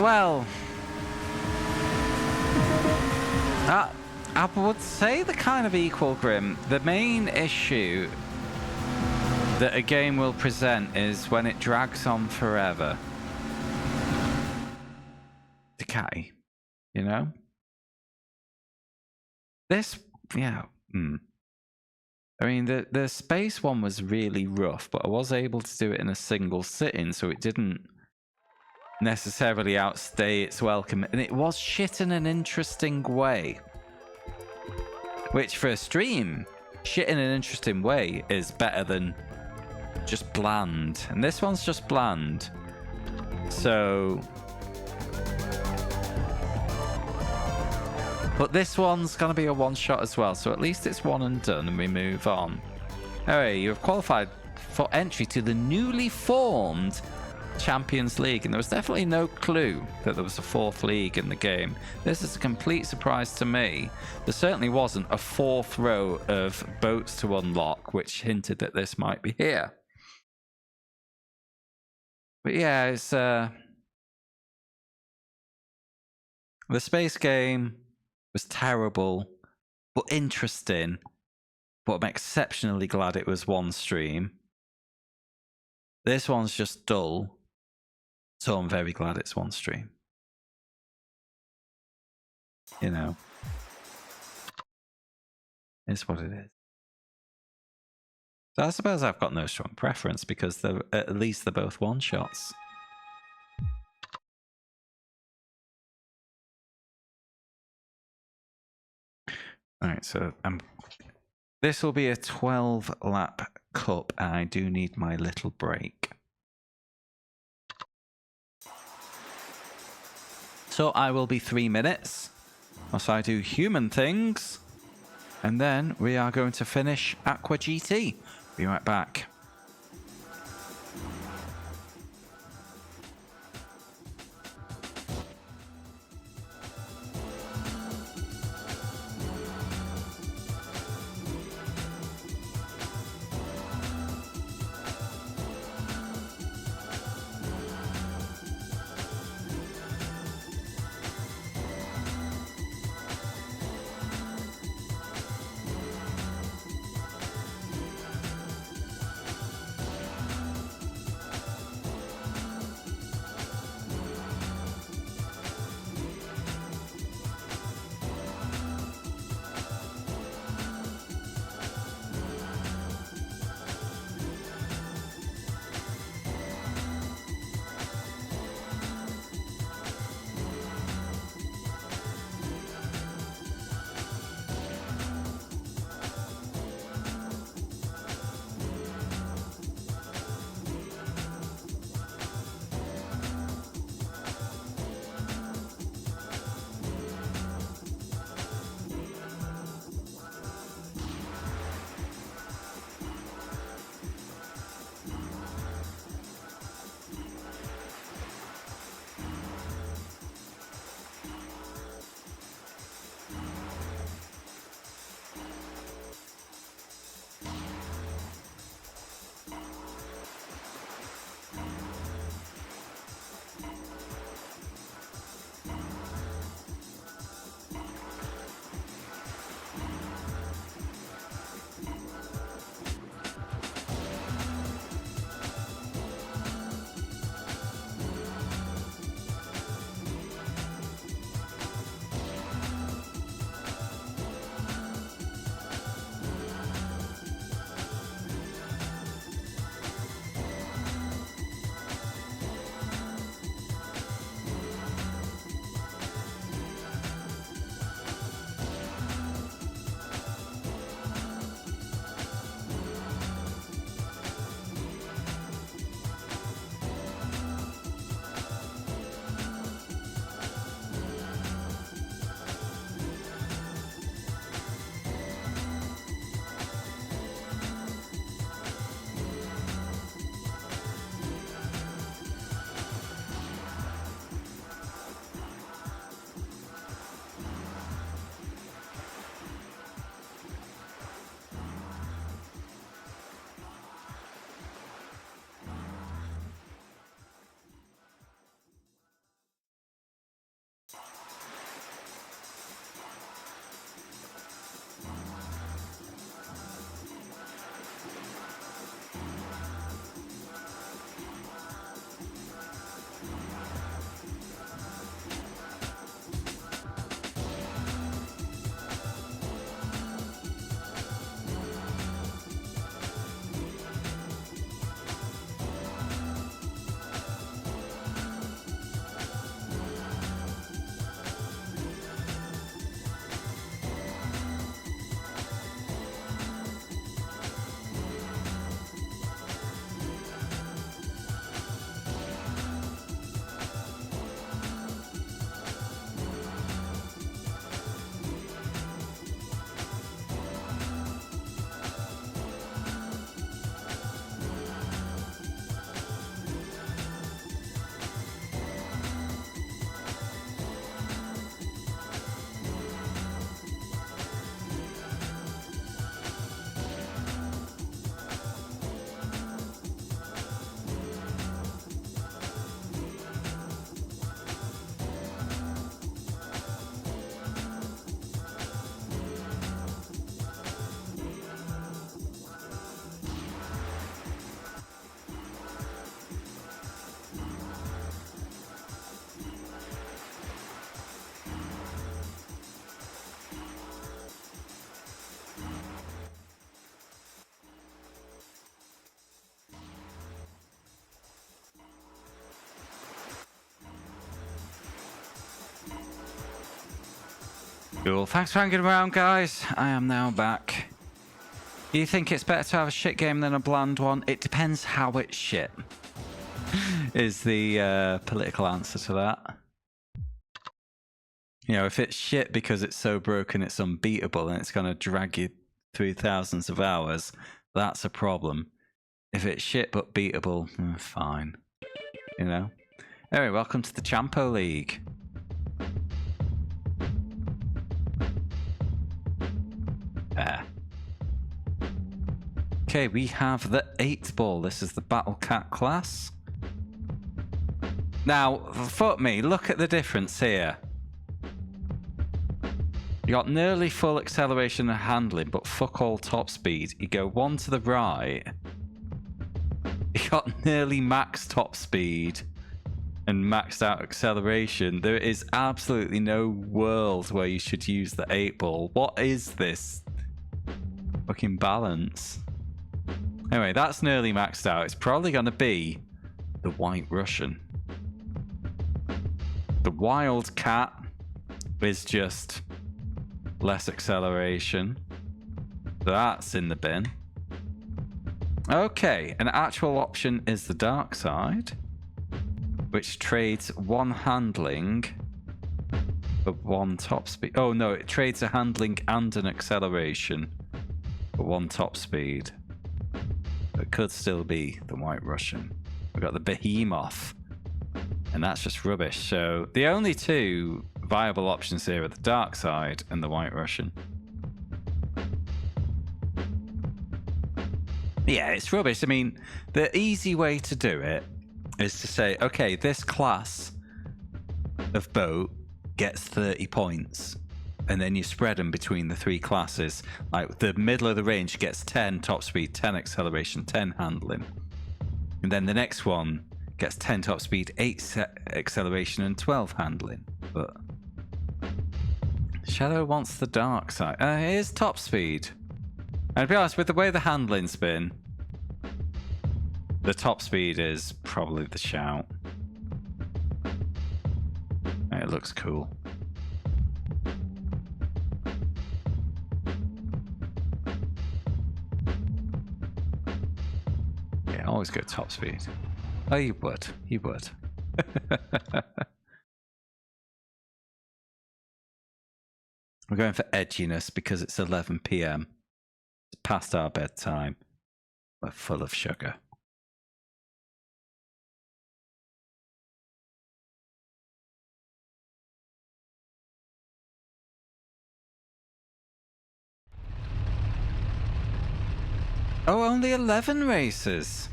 Well, I would say they're kind of equal, Grim. The main issue that a game will present is when it drags on forever. Decay, you know? This, yeah. I mean, the space one was really rough, but I was able to do it in a single sitting, so it didn't necessarily outstay its welcome. And it was shit in an interesting way. Which, for a stream, shit in an interesting way is better than just bland. And this one's just bland. So... But this one's going to be a one-shot as well, so at least it's one and done and we move on. Alright, you have qualified for entry to the newly formed Champions League, and there was definitely no clue that there was a fourth league in the game. This is a complete surprise to me. There certainly wasn't a fourth row of boats to unlock, which hinted that this might be here. But yeah, it's... The space game was terrible, but interesting. But I'm exceptionally glad it was one stream. This one's just dull, so I'm very glad it's one stream. You know, it's what it is. So I suppose I've got no strong preference because they're, at least they're both one-shots. Alright, so this will be a 12-lap cup, and I do need my little break. So I will be 3 minutes, whilst I do human things, and then we are going to finish Aqua GT. Be right back. Cool. Thanks for hanging around, guys. I am now back. You think it's better to have a shit game than a bland one? It depends how it's shit. Is the political answer to that. You know, if it's shit because it's so broken it's unbeatable and it's going to drag you through thousands of hours, that's a problem. If it's shit but beatable, fine. You know? Anyway, welcome to the Champo League. There. Okay, we have the 8 ball. This is the Battle Cat class. Now, fuck me, look at the difference here. You got nearly full acceleration and handling, but fuck all top speed. You go one to the right. You got nearly max top speed and maxed out acceleration. There is absolutely no world where you should use the 8 ball. What is this fucking balance? Anyway, that's nearly maxed out. It's probably going to be the White Russian. The Wild Cat is just less acceleration. That's in the bin. Okay, an actual option is the Dark Side, which trades 1 handling for 1 top speed. Oh no, it trades a handling and an acceleration for 1 top speed. It could still be the White Russian. We've got the Behemoth, and that's just rubbish. So the only 2 viable options here are the Dark Side and the White Russian. Yeah, it's rubbish. I mean, the easy way to do it is to say, okay, this class of boat gets 30 points, and then you spread them between the 3 classes. Like the middle of the range gets 10 top speed, 10 acceleration, 10 handling. And then the next one gets 10 top speed, 8 acceleration, and 12 handling. But Shadow wants the Dark Side. Here's top speed. And to be honest, with the way the handling's been, the top speed is probably the shout. It looks cool. Yeah, always go top speed. Oh, you would. You would. We're going for edginess because it's 11 PM. It's past our bedtime. We're full of sugar. Oh, only 11 races.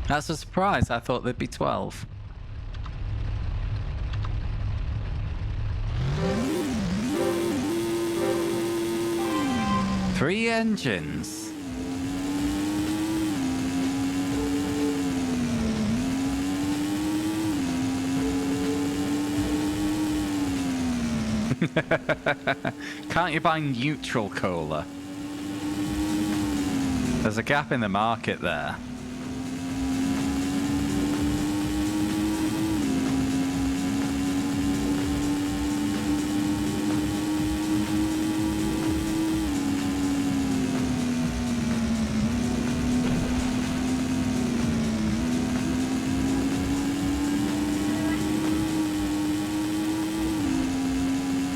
That's a surprise. I thought there'd be 12. Three engines. Can't you buy neutral cola? There's a gap in the market there.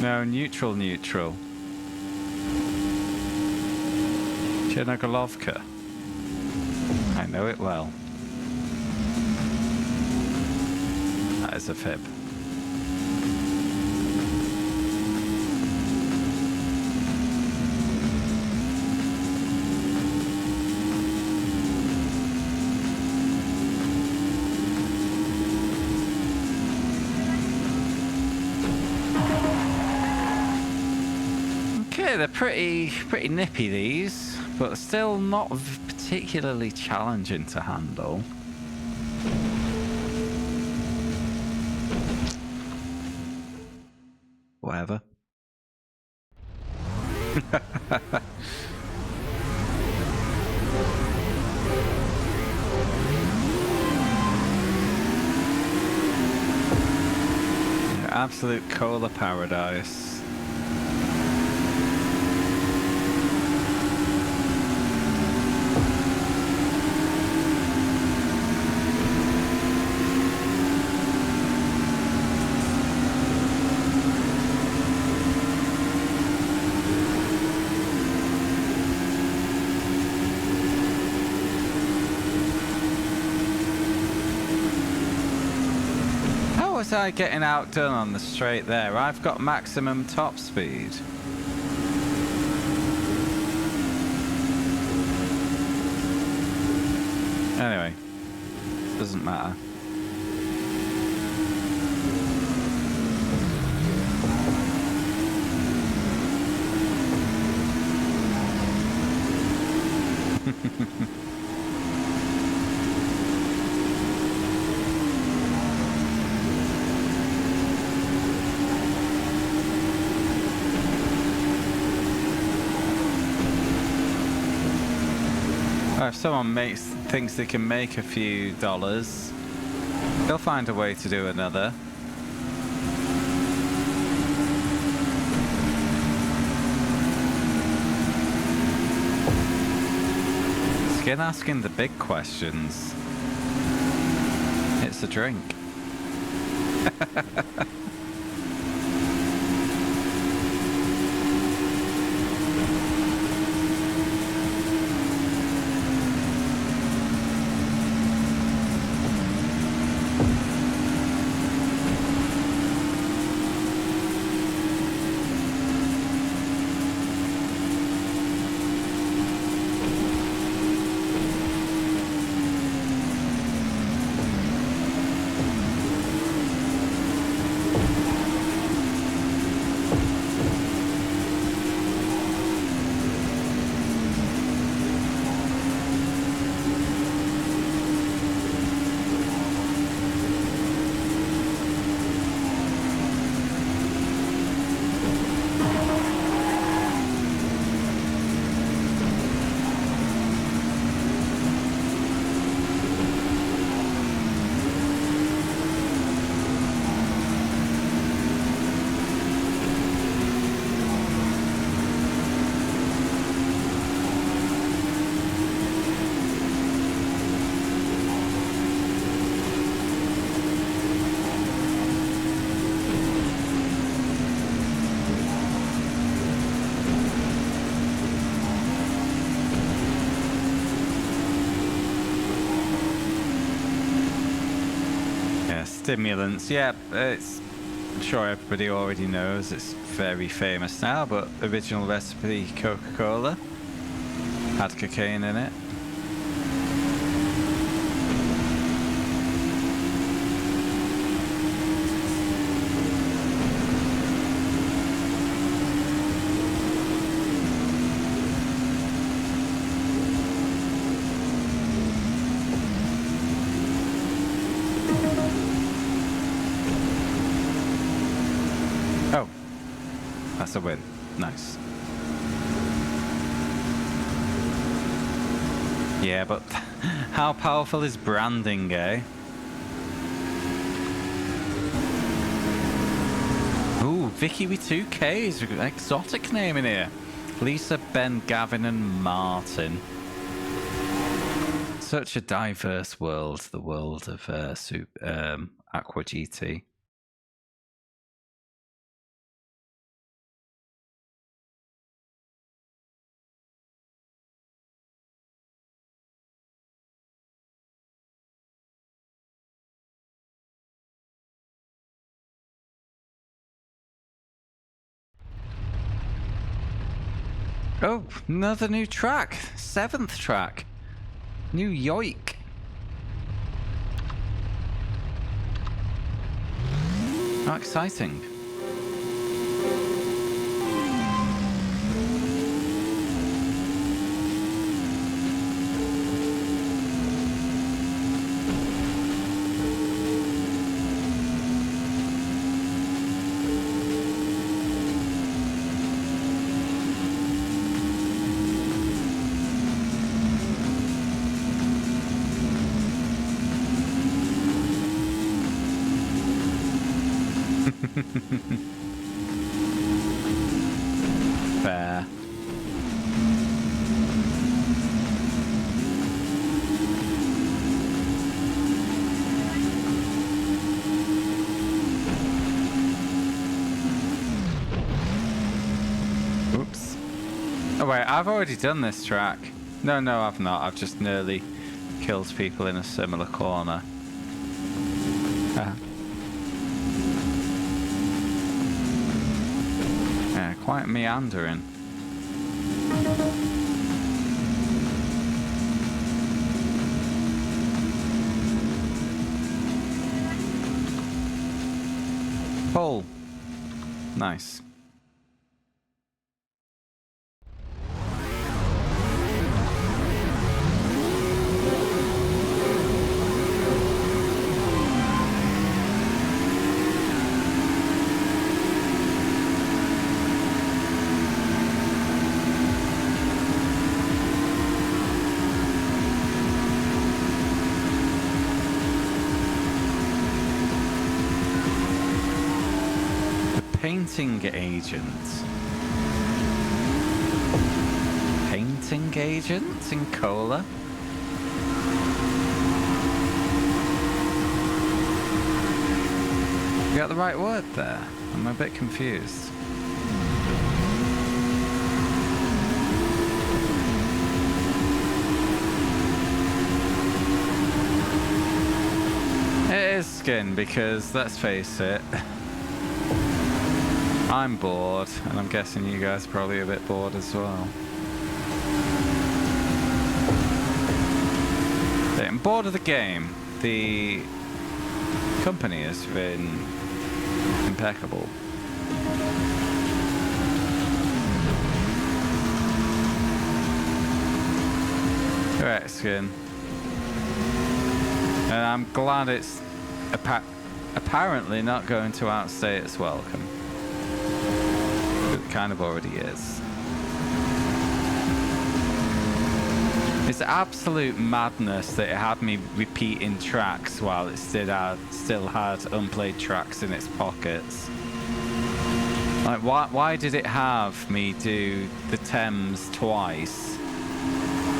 No, neutral. Chernogolovka. I know it well. That is a fib. Okay, they're pretty nippy, these, but still not particularly challenging to handle. Whatever. Absolute cola paradise. was I getting outdone on the straight there? I've got maximum top speed. Anyway, doesn't matter. If someone thinks they can make a few dollars, they'll find a way to do another. Skin asking the big questions. It's a drink. Stimulants, yeah, I'm sure everybody already knows, it's very famous now, but original recipe Coca-Cola had cocaine in it. That's a win. Nice. Yeah, but how powerful is branding, eh? Ooh, Vicky with 2 Ks. We've got an exotic name in here. Lisa, Ben, Gavin and Martin. Such a diverse world, the world of Aqua GT. Oh, another new track. 7th track. New yoik. How exciting. Fair. Oops. Oh wait, I've already done this track. No, I've not. I've just nearly killed people in a similar corner. quite meandering. Pull. Nice. Painting agent. Painting agent in Cola? You got the right word there? I'm a bit confused. It is skin because, let's face it, I'm bored, and I'm guessing you guys are probably a bit bored as well. I'm bored of the game. The company has been impeccable. Correct, skin. And I'm glad it's apparently not going to outstay its welcome. It kind of already is. It's absolute madness that it had me repeating tracks while it still had unplayed tracks in its pockets. Like, why did it have me do the Thames twice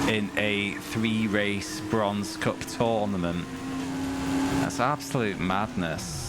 in a 3-race Bronze Cup tournament? That's absolute madness.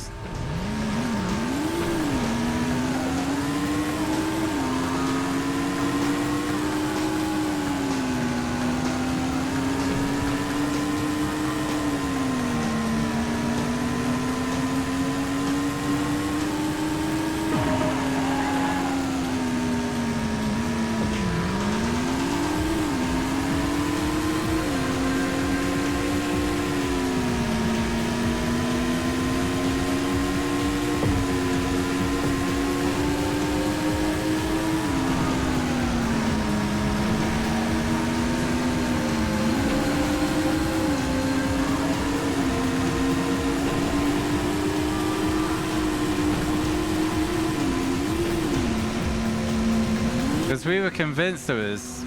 We were convinced there was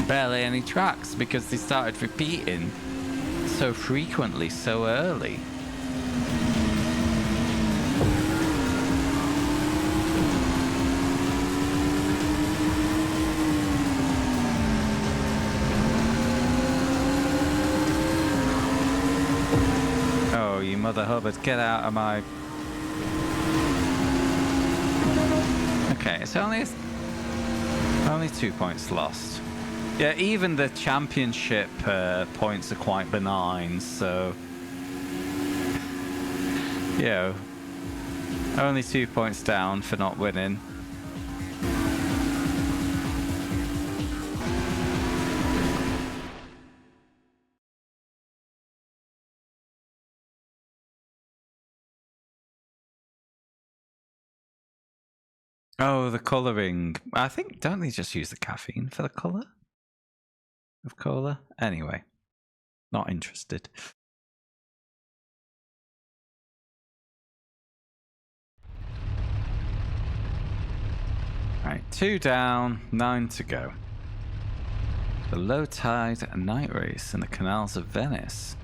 barely any tracks because they started repeating so frequently, so early. Oh, you mother hubbard, get out of my... Okay, it's only 2 points lost. Yeah, even the championship points are quite benign, so... Yeah, only 2 points down for not winning. Oh, the colouring. I think, don't they just use the caffeine for the colour of cola? Anyway, not interested. Right, 2 down, 9 to go. The low tide night race in the canals of Venice,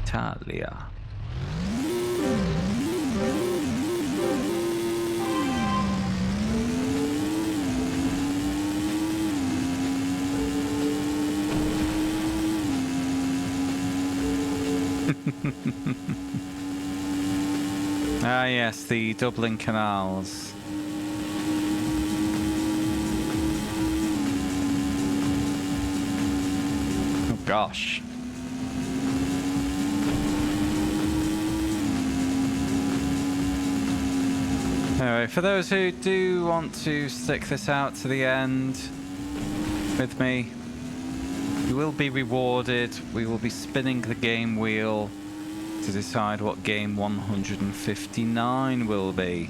Italia. Ah yes, the Dublin canals. Oh gosh. Anyway, for those who do want to stick this out to the end with me, you will be rewarded. We will be spinning the game wheel to decide what game 159 will be.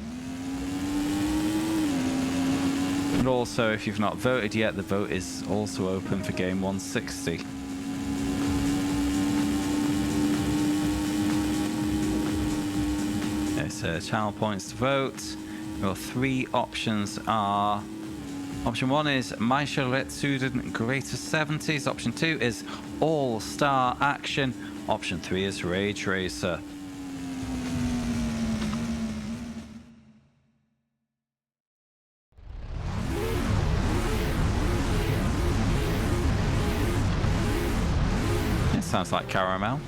And also, if you've not voted yet, the vote is also open for game 160. There's channel points to vote. Your three options are... Option 1 is Maisha Retsuden Greater 70s. Option 2 is All-Star Action. Option 3 is Rage Racer. It sounds like caramel.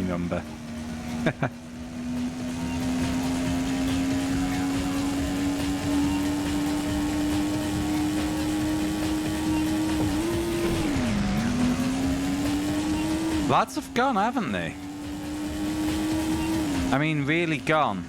Number. Lads have gone, haven't they? I mean, really gone.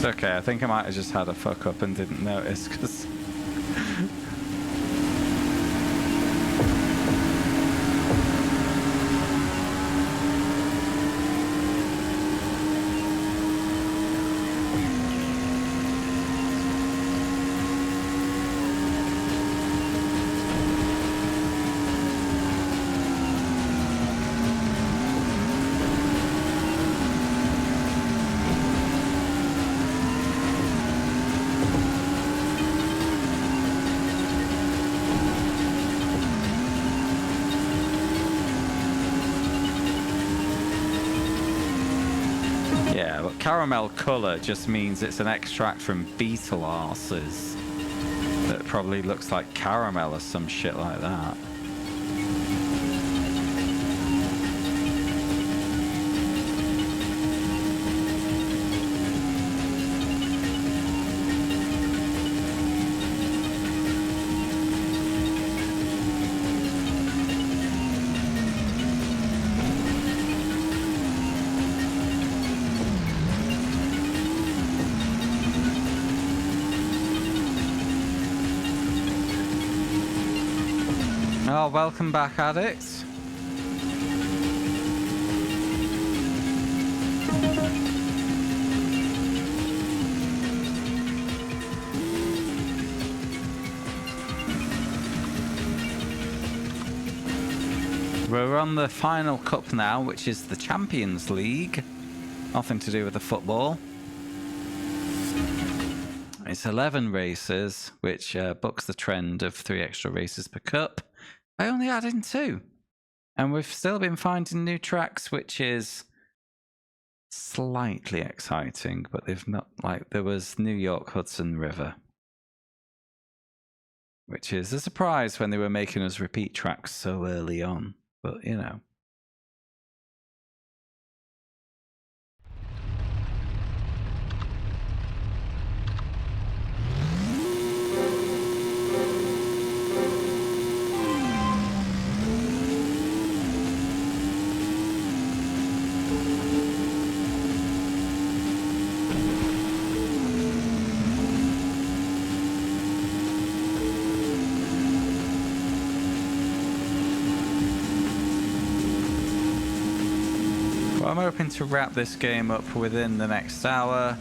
Okay, I think I might have just had a fuck up and didn't notice, because... Yeah, but caramel colour just means it's an extract from beetle arses that probably looks like caramel or some shit like that. Oh, welcome back, addicts. We're on the final cup now, which is the Champions League. Nothing to do with the football. It's 11 races, which bucks the trend of 3 extra races per cup. I only added in 2. And we've still been finding new tracks, which is slightly exciting, but they've not, like, there was New York Hudson River, which is a surprise when they were making us repeat tracks so early on, but you know. I'm hoping to wrap this game up within the next hour,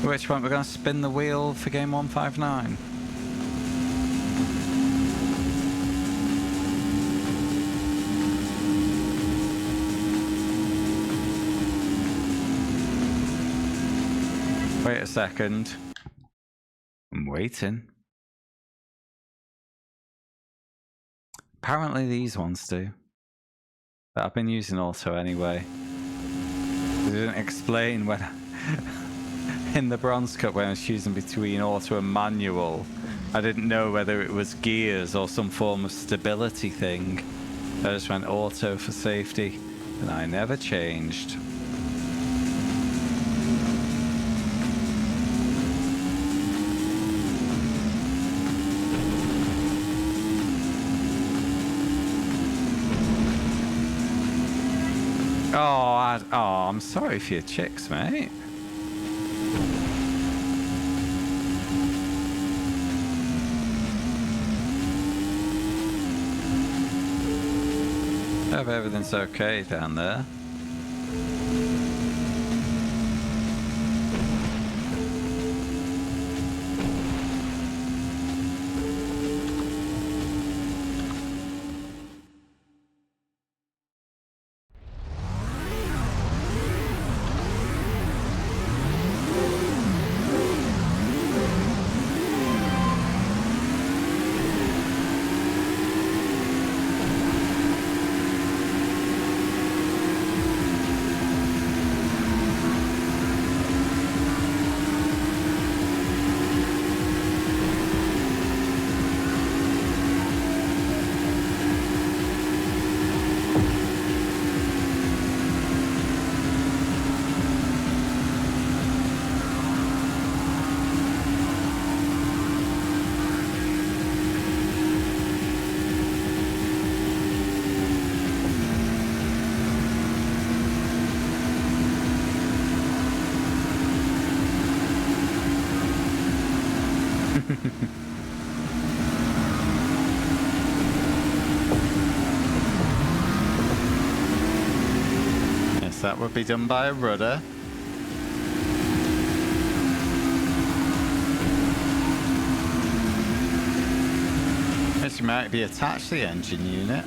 at which point we're going to spin the wheel for game 159. Wait a second. I'm waiting. Apparently these ones do. But I've been using auto anyway. They didn't explain when in the Bronze Cup when I was choosing between auto and manual. I didn't know whether it was gears or some form of stability thing. I just went auto for safety, and I never changed. Oh, I'm sorry for your chicks, mate. I hope everything's okay down there. Yes, that would be done by a rudder. This might be attached to the engine unit.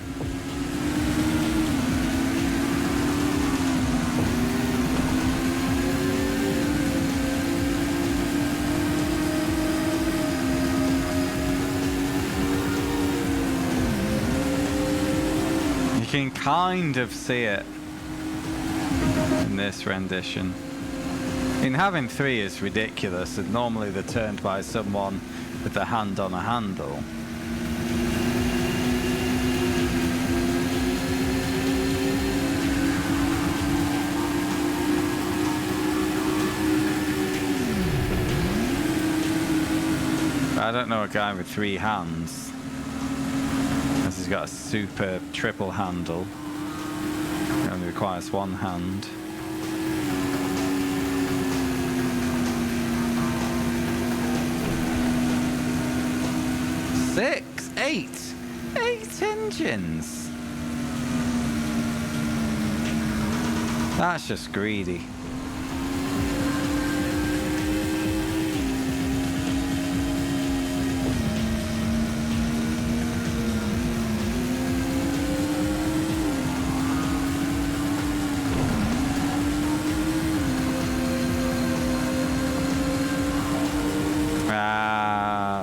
You can kind of see it in this rendition. In having three is ridiculous, and normally they're turned by someone with their hand on a handle. I don't know a guy with three hands. This has got a super triple handle. It only requires one hand. Eight engines. That's just greedy.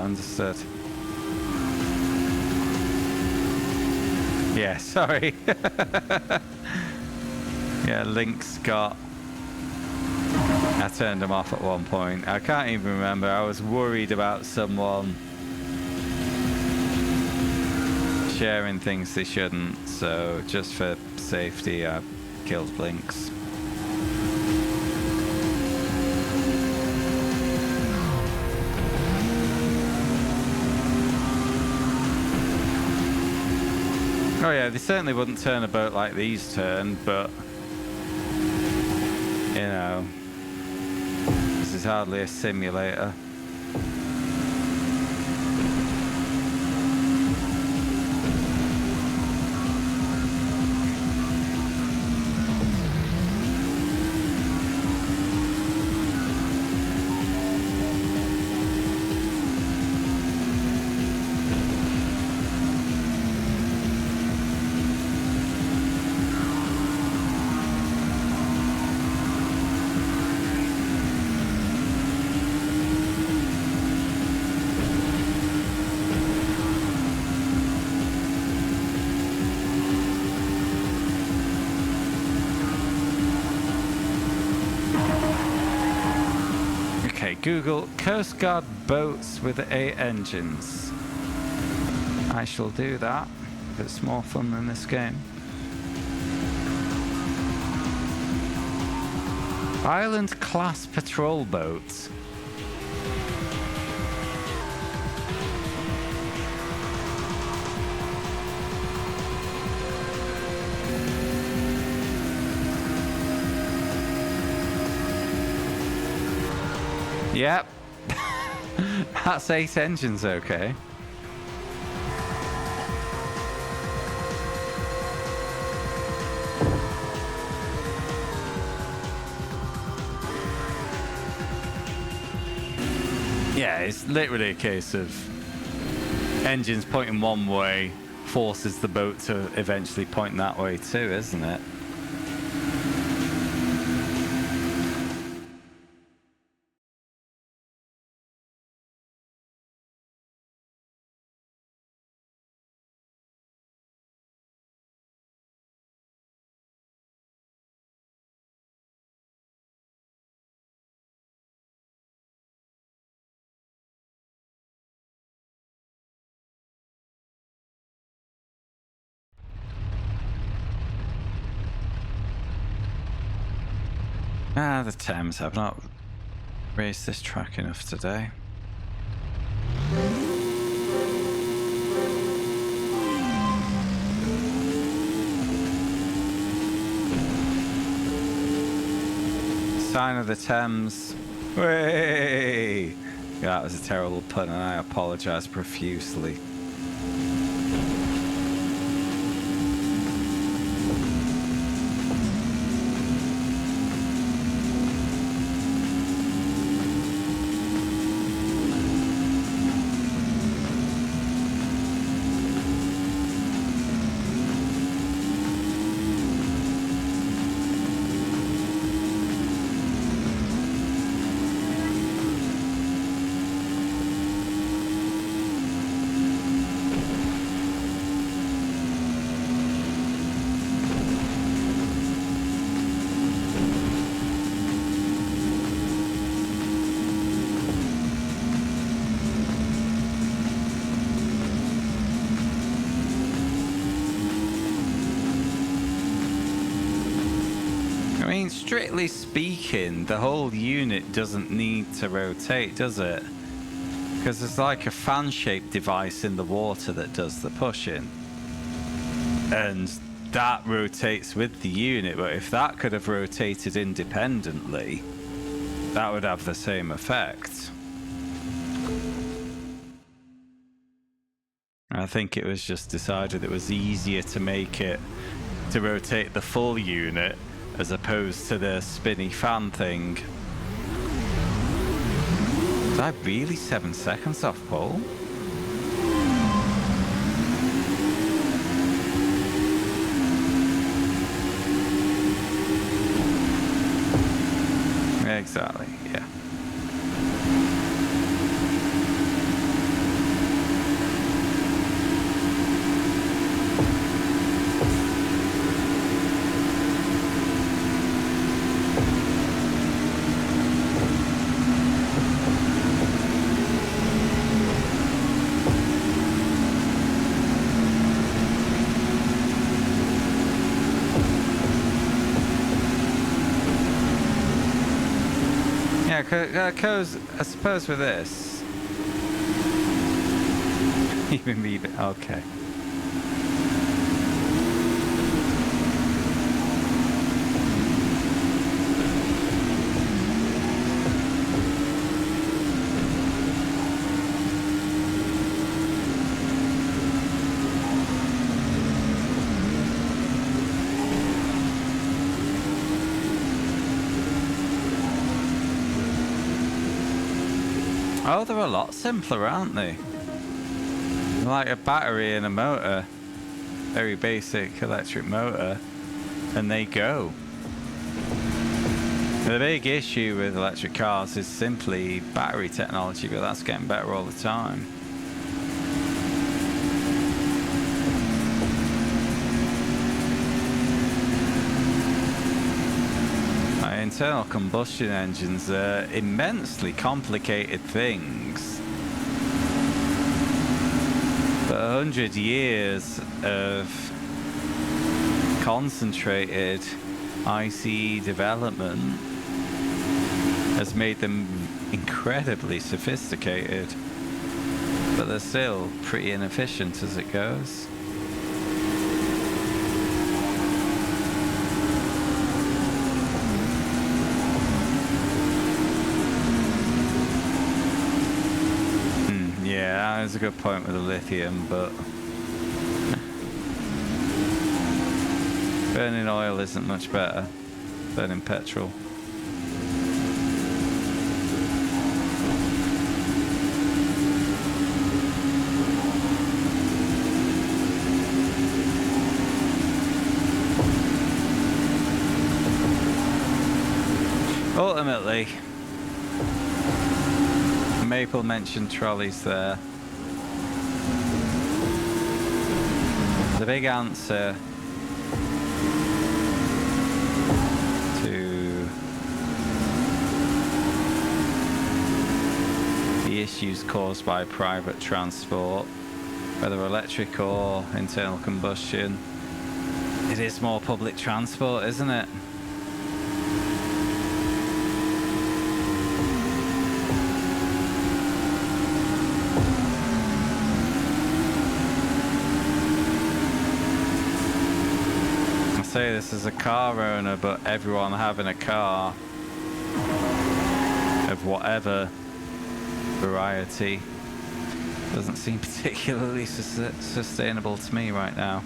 Understood. Yeah, sorry. Yeah, Link's got... I turned him off at one point. I can't even remember. I was worried about someone sharing things they shouldn't, so just for safety, I killed Blinks. Oh yeah, they certainly wouldn't turn a boat like these turn, but you know, this is hardly a simulator. Okay, Google Coast Guard boats with 8 engines. I shall do that if it's more fun than this game. Island class patrol boats. Yep. That's 8 engines, okay. Yeah, it's literally a case of engines pointing one way forces the boat to eventually point that way too, isn't it? Ah, the Thames. I've not raised this track enough today. Sign of the Thames. Way! Yeah, that was a terrible pun, and I apologise profusely. Strictly speaking, the whole unit doesn't need to rotate, does it? Because there's like a fan-shaped device in the water that does the pushing. And that rotates with the unit, but if that could have rotated independently, that would have the same effect. I think it was just decided it was easier to make it to rotate the full unit as opposed to the spinny fan thing. Was I really 7 seconds off pole? Exactly, yeah. Yeah, because I suppose with this, even leave it. Okay. Oh, they're a lot simpler, aren't they? Like a battery and a motor. Very basic electric motor. And they go. The big issue with electric cars is simply battery technology, but that's getting better all the time. internal combustion engines are immensely complicated things. But 100 years of concentrated ICE development has made them incredibly sophisticated, but they're still pretty inefficient as it goes. Yeah, that's a good point with the lithium, but burning oil isn't much better. Burning petrol. Ultimately, Maple mentioned trolleys there. The big answer to the issues caused by private transport, whether electric or internal combustion, it is more public transport, isn't it? Say this as a car owner, but everyone having a car of whatever variety doesn't seem particularly sustainable to me right now.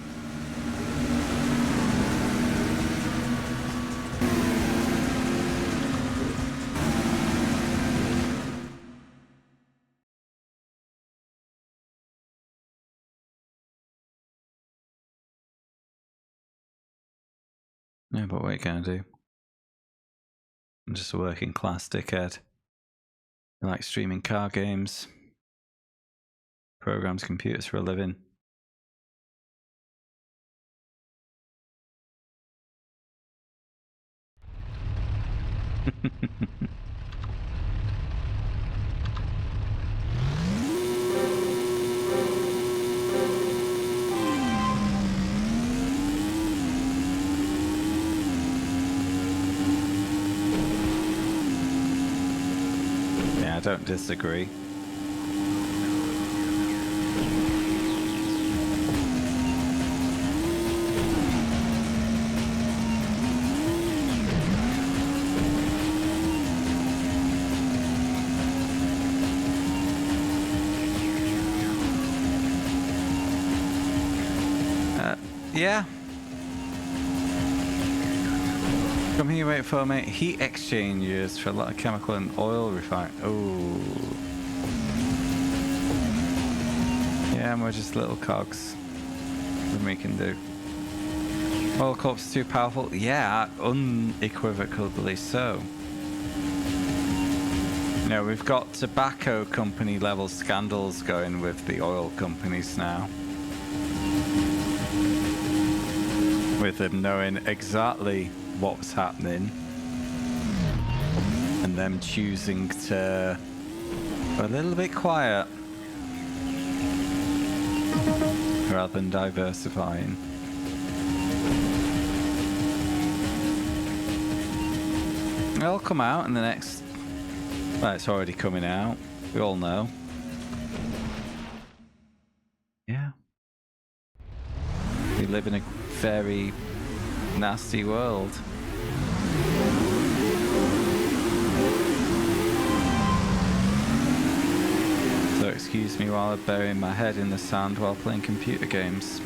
Yeah, but what are you gonna do? I'm just a working class dickhead. I like streaming car games. Programs computers for a living. Yeah, I don't disagree. Yeah. Come here, wait for me. Heat exchangers for a lot of chemical and oil refine. Oh. Yeah, and we're just little cogs. What we can do. Oil corpse is too powerful. Yeah, unequivocally so. You know, we've got tobacco company level scandals going with the oil companies now. With them knowing exactly what was happening and them choosing to go a little bit quiet rather than diversifying. It'll come out in the next... Well, it's already coming out. We all know. Yeah. We live in a very nasty world. So excuse me while I'm burying my head in the sand while playing computer games.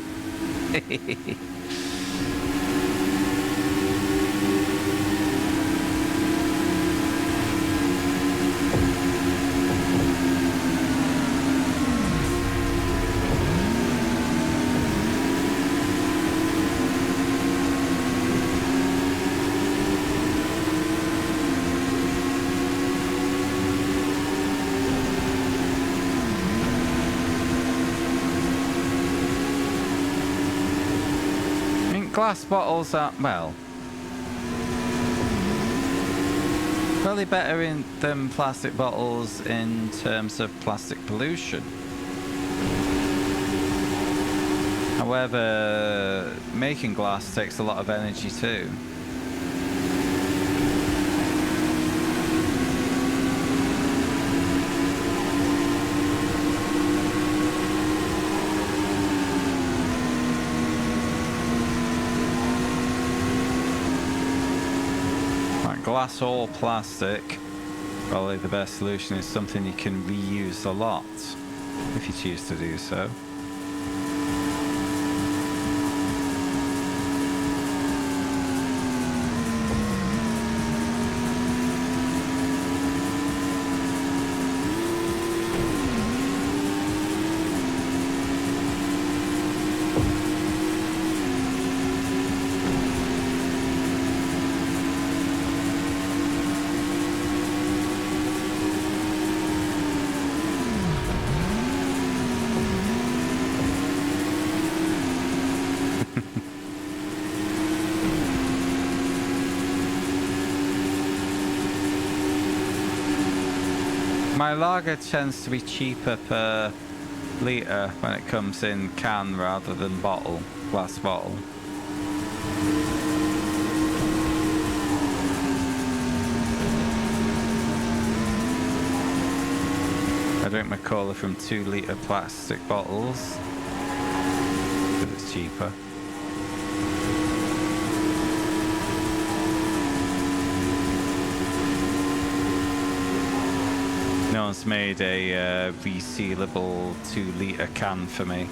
Glass bottles are, well, Probably better than plastic bottles in terms of plastic pollution. However, making glass takes a lot of energy too. Glass or plastic, probably the best solution is something you can reuse a lot, if you choose to do so. My lager tends to be cheaper per litre when it comes in can rather than bottle, glass bottle. I drink my cola from 2 litre plastic bottles because it's cheaper. No one's made a resealable 2 litre can for me.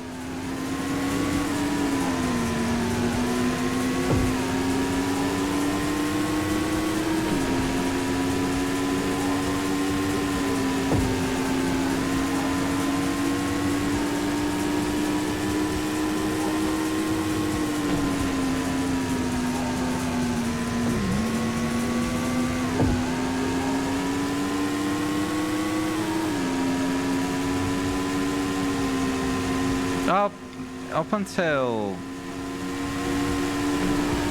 Up until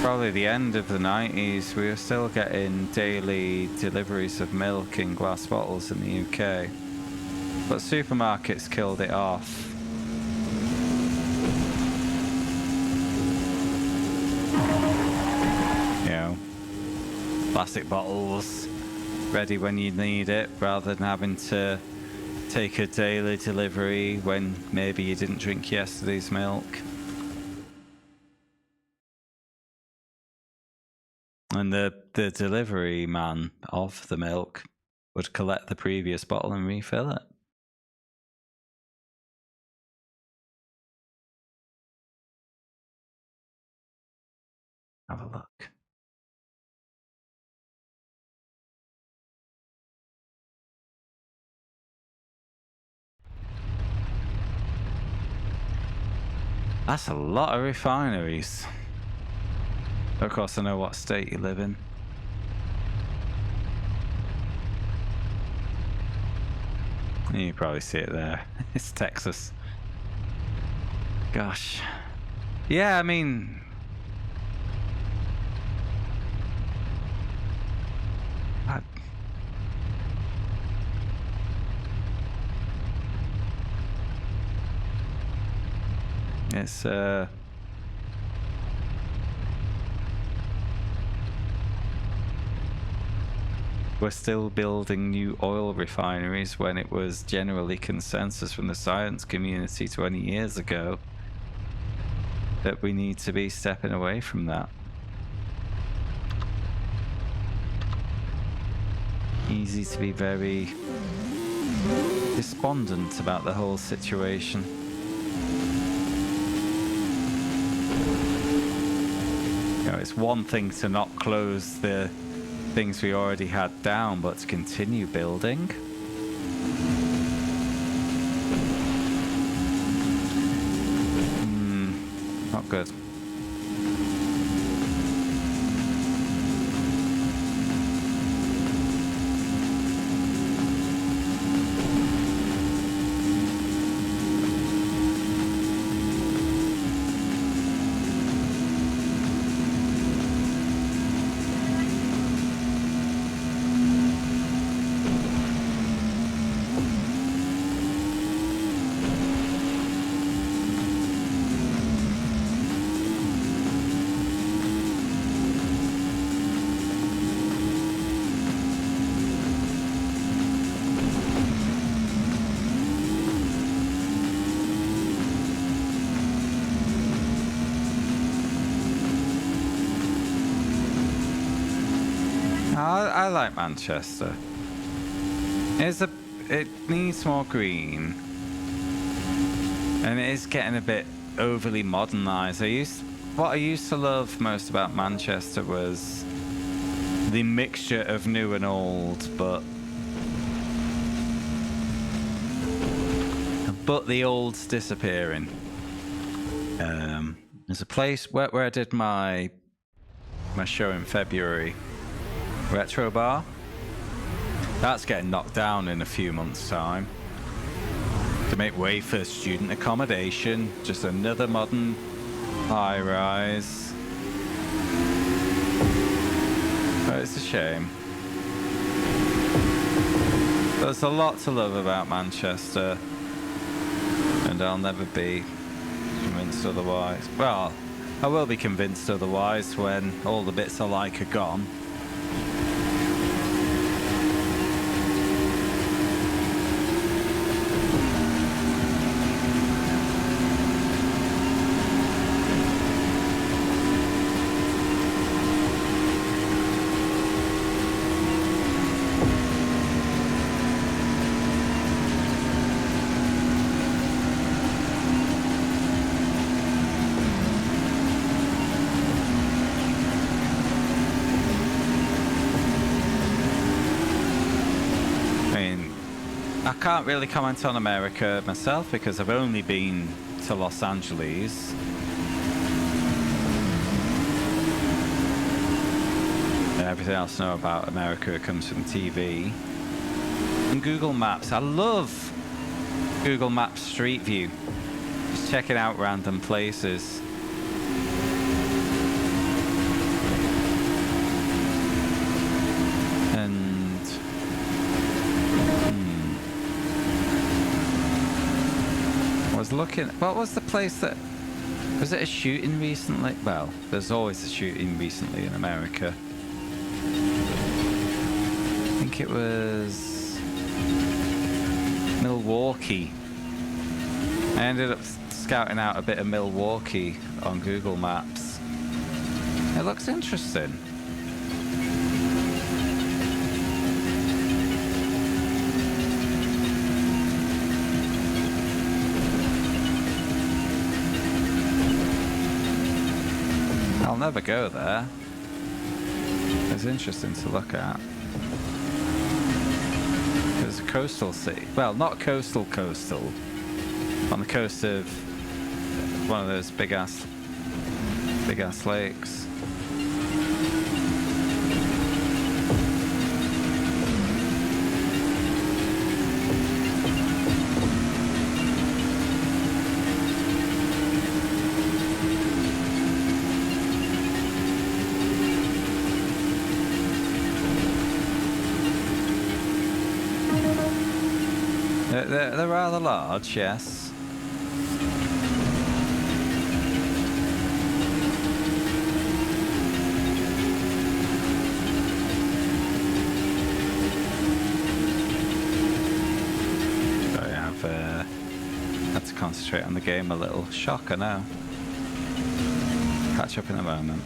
probably the end of the 90s, we were still getting daily deliveries of milk in glass bottles in the UK. But supermarkets killed it off. You know, plastic bottles ready when you need it, rather than having to take a daily delivery when maybe you didn't drink yesterday's milk. And the delivery man of the milk would collect the previous bottle and refill it. Have a look. That's a lot of refineries. Of course, I know what state you live in. You probably see it there. It's Texas. Gosh. Yeah, I mean... It's, we're still building new oil refineries when it was generally consensus from the science community 20 years ago that we need to be stepping away from that. Easy to be very despondent about the whole situation. You know, it's one thing to not close the things we already had down, but to continue building. Not good. I like Manchester. It needs more green, and it is getting a bit overly modernised. What I used to love most about Manchester was the mixture of new and old, but the old's disappearing. There's a place where I did my show in February, Retro Bar. That's getting knocked down in a few months' time to make way for student accommodation. Just another modern high-rise. But it's a shame. There's a lot to love about Manchester, and I'll never be convinced otherwise. Well, I will be convinced otherwise when all the bits I like are gone. I can't really comment on America myself because I've only been to Los Angeles. And everything else I know about America comes from TV. And Google Maps. I love Google Maps Street View. Just checking out random places. Looking, what was the place that was it a shooting recently? Well, there's always a shooting recently in America. I think it was Milwaukee. I ended up scouting out a bit of Milwaukee on Google Maps. It looks interesting. I'll never go there. It's interesting to look at. It's a coastal city. Well, not coastal. On the coast of one of those big ass lakes. They're rather large, yes. Sorry, I've had to concentrate on the game a little. Shocker now. Catch up in a moment.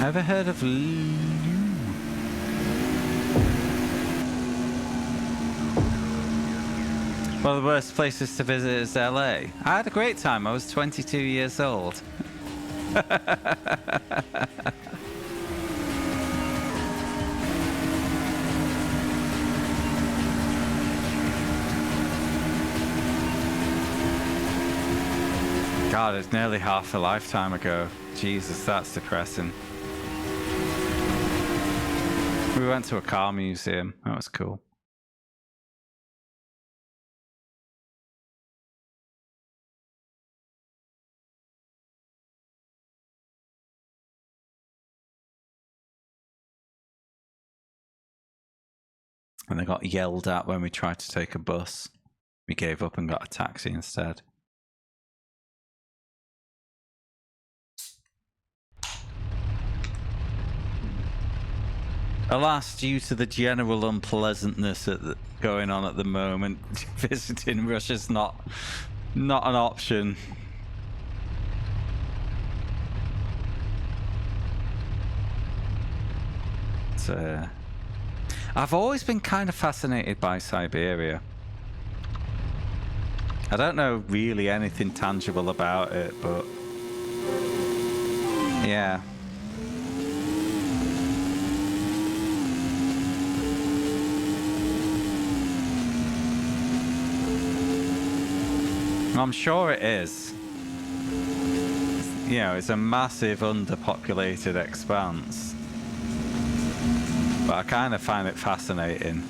Ever heard of One of the worst places to visit is LA. I had a great time. I was 22 years old. God, it's nearly half a lifetime ago. Jesus, that's depressing. We went to a car museum. That was cool. And they got yelled at when we tried to take a bus. We gave up and got a taxi instead. Alas, due to the general unpleasantness going on at the moment, visiting Russia's not an option. So, I've always been kind of fascinated by Siberia. I don't know really anything tangible about it, but yeah. I'm sure it is. You know, it's a massive underpopulated expanse. But I kind of find it fascinating.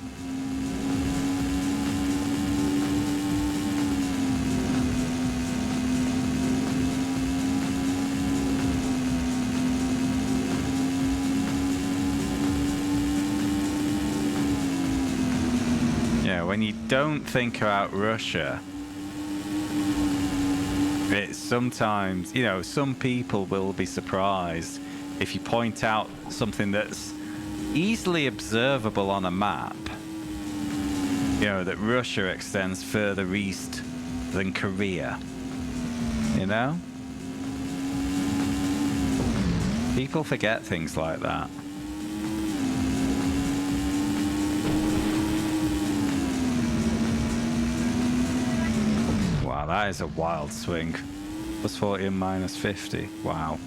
Yeah, when you don't think about Russia, it's sometimes, you know, some people will be surprised if you point out something that's easily observable on a map. You know, that Russia extends further east than Korea. You know? People forget things like that. Wow, that is a wild swing. Plus 40 and minus 50. Wow.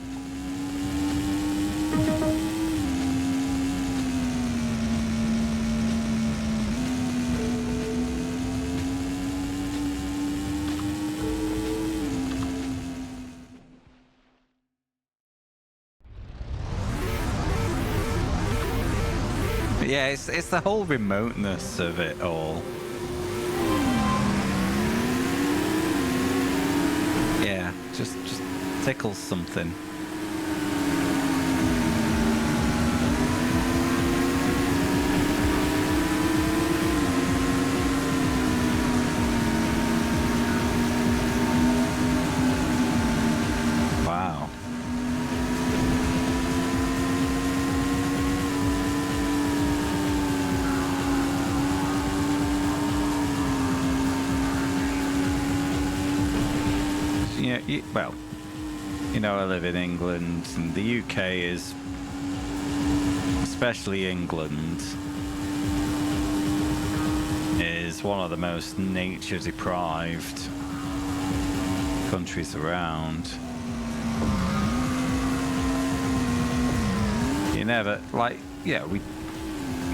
But yeah, it's the whole remoteness of it all. Yeah, just tickles something. Wow. Yeah, well, you know, I live in England, and the UK is, especially England, is one of the most nature-deprived countries around. You never, like, yeah, we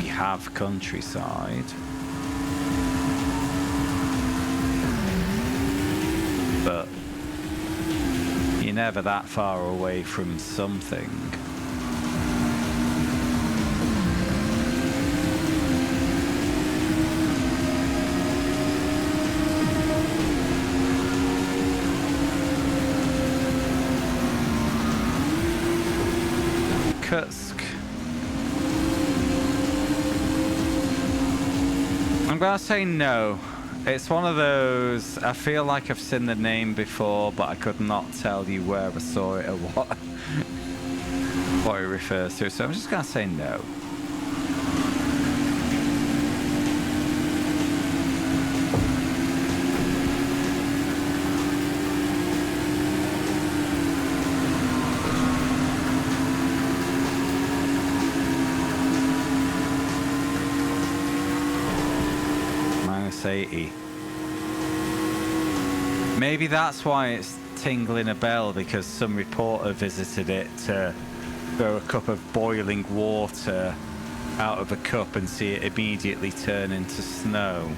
have countryside. But you're never that far away from something. Kursk. I'm gonna say no. It's one of those, I feel like I've seen the name before, but I could not tell you where I saw it or what it refers to, so I'm just gonna say no. Minus 80. Maybe that's why it's tingling a bell, because some reporter visited it to throw a cup of boiling water out of a cup and see it immediately turn into snow.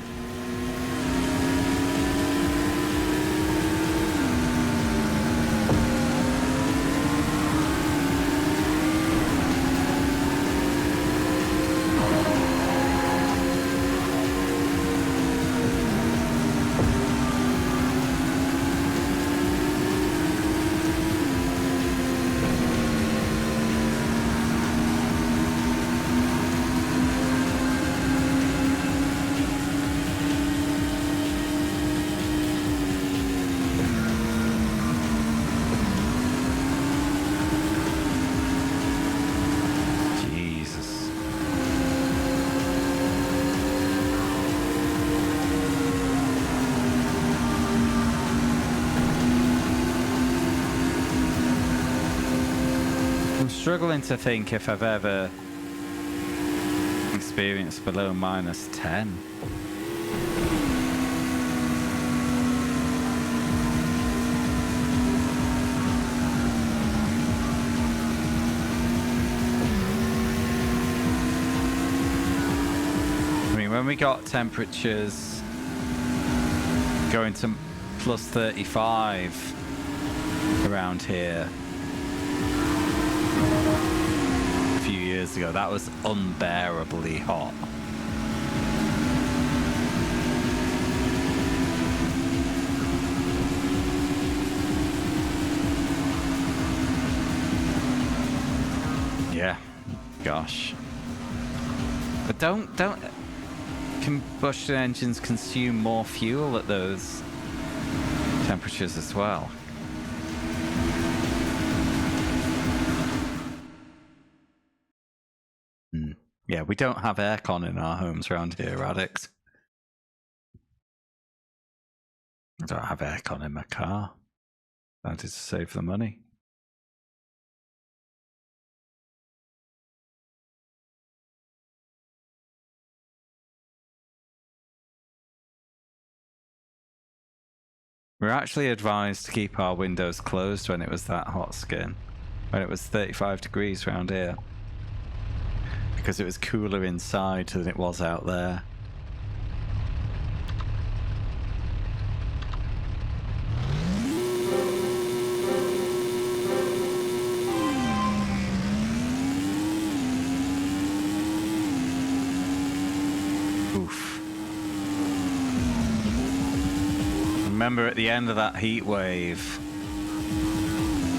struggling to think if I've ever experienced below -10. I mean, when we got temperatures going to +35 around here a few years ago, that was unbearably hot. Yeah, gosh. But don't combustion engines consume more fuel at those temperatures as well? Yeah, we don't have aircon in our homes around here, addicts. I don't have aircon in my car. I wanted to save the money. We're actually advised to keep our windows closed when it was that hot skin. When it was 35 degrees around here. Because it was cooler inside than it was out there. Oof. Remember at the end of that heat wave,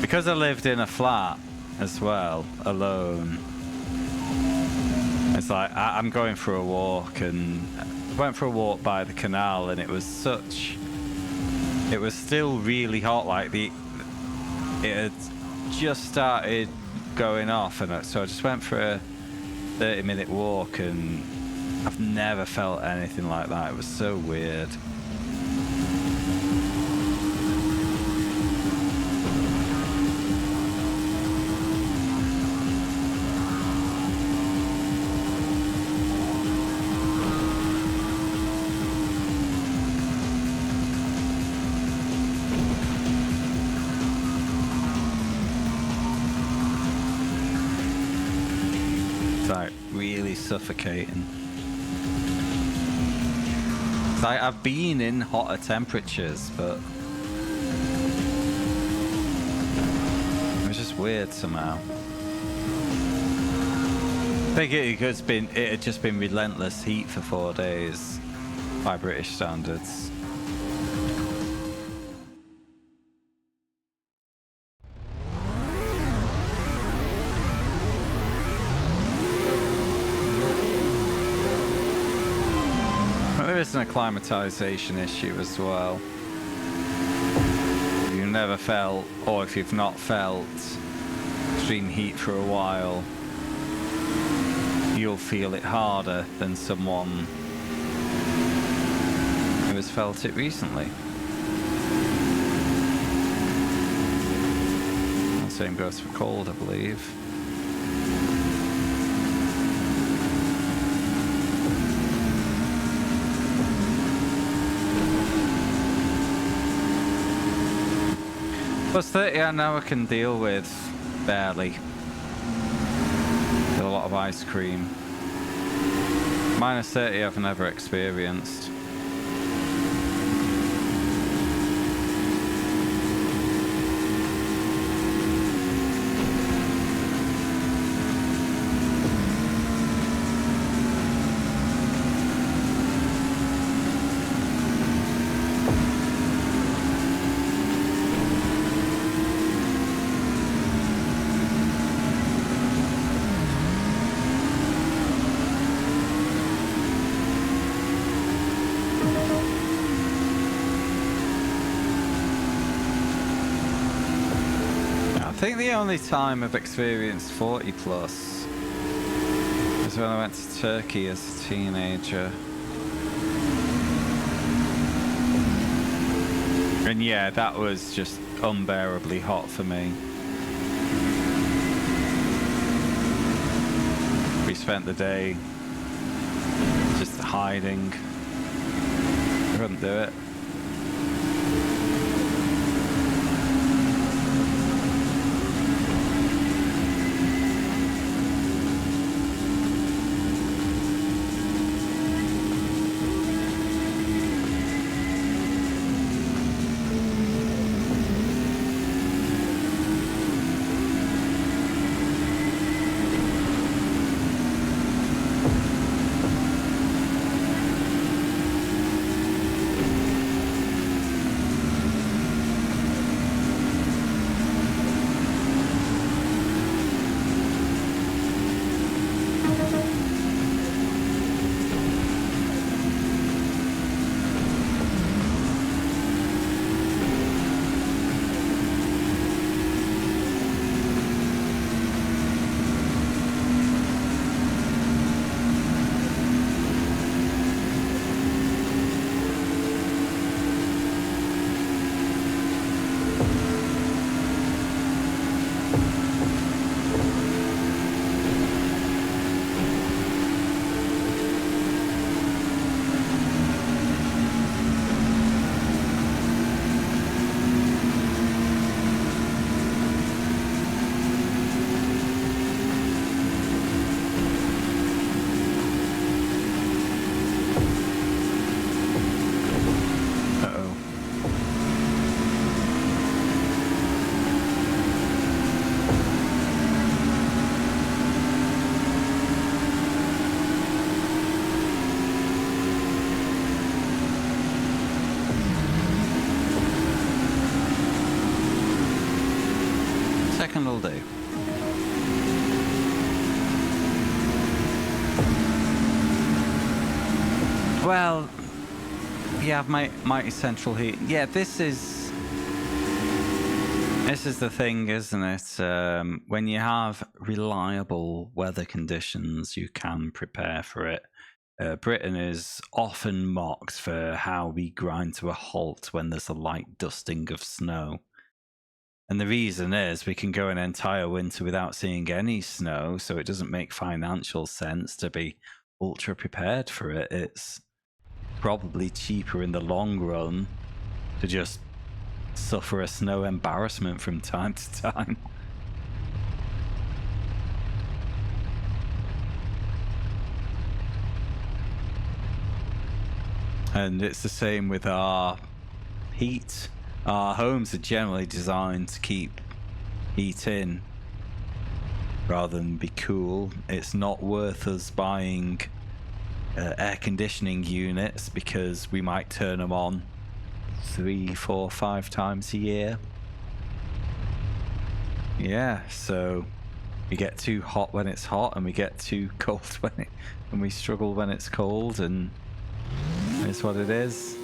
because I lived in a flat as well, alone, it's like I'm going for a walk, and I went for a walk by the canal, and it was still really hot, like it had just started going off, and so I just went for a 30-minute walk, and I've never felt anything like that. It was so weird. Like really suffocating. Like I've been in hotter temperatures, but it was just weird somehow. I think it had just been relentless heat for 4 days by British standards. There is an acclimatization issue as well. If you've never felt, or if you've not felt extreme heat for a while, you'll feel it harder than someone who has felt it recently. The same goes for cold, I believe. Plus 30 I know I can deal with, barely. With a lot of ice cream. -30 I've never experienced. I think the only time I've experienced 40 plus was when I went to Turkey as a teenager. And yeah, that was just unbearably hot for me. spent the day just hiding. Couldn't do it. Second will do. Well, you have mighty central heat. Yeah, this is the thing, isn't it? When you have reliable weather conditions, you can prepare for it. Britain is often mocked for how we grind to a halt when there's a light dusting of snow. And the reason is we can go an entire winter without seeing any snow, so it doesn't make financial sense to be ultra prepared for it. It's probably cheaper in the long run to just suffer a snow embarrassment from time to time. And it's the same with our heat. Our homes are generally designed to keep heat in rather than be cool. It's not worth us buying air conditioning units because we might turn them on 3, 4, 5 times a year. Yeah, so we get too hot when it's hot and we get too cold when we struggle when it's cold, and it's what it is.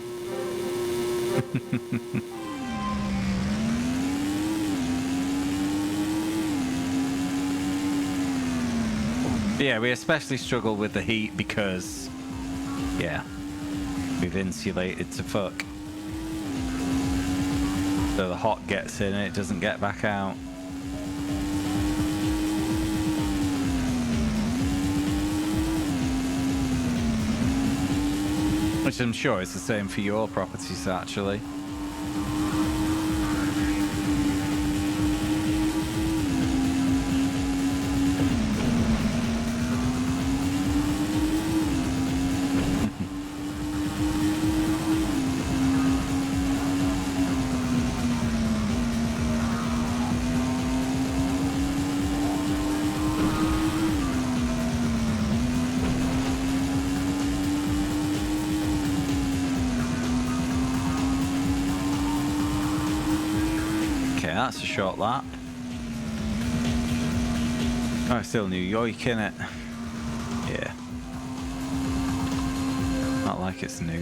Yeah, we especially struggle with the heat because, yeah, we've insulated to fuck. So the hot gets in and it doesn't get back out. Which I'm sure is the same for your properties, actually. That's a short lap. Oh, still New York, innit? Yeah. Not like it's new.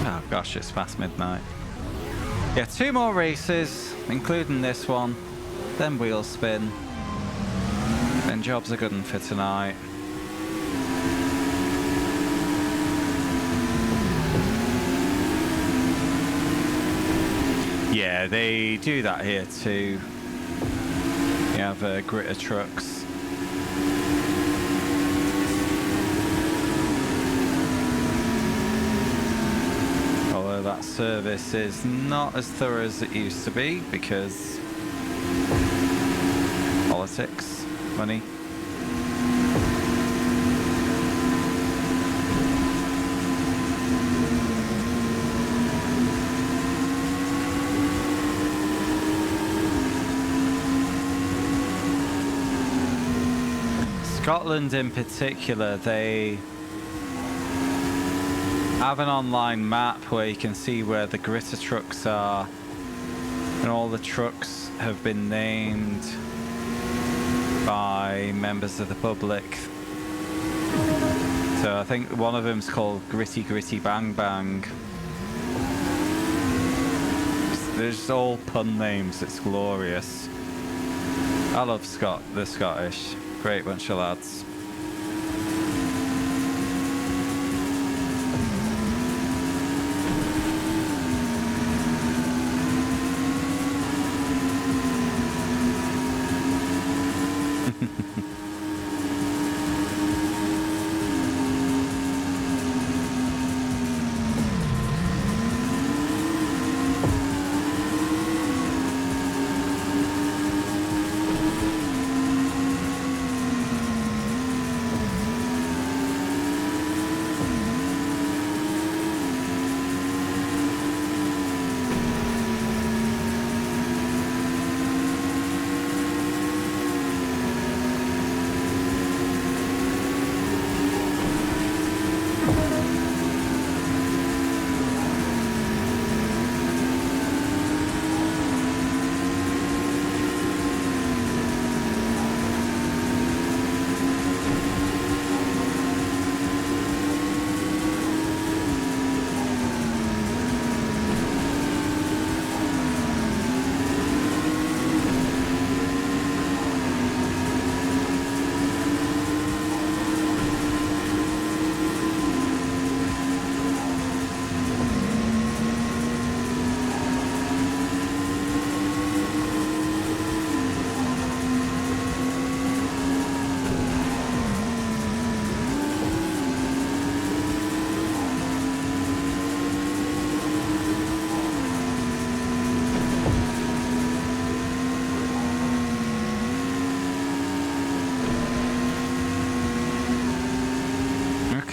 Oh gosh, it's past midnight. Yeah, 2 more races, including this one. Then wheel spin. Then jobs are good for tonight. Yeah, they do that here too. You have gritter trucks. Although that service is not as thorough as it used to be because politics, money. Scotland in particular, they have an online map where you can see where the gritter trucks are, and all the trucks have been named by members of the public. So I think one of them's called Gritty Gritty Bang Bang. There's all pun names, it's glorious. I love the Scottish. Great bunch of lads.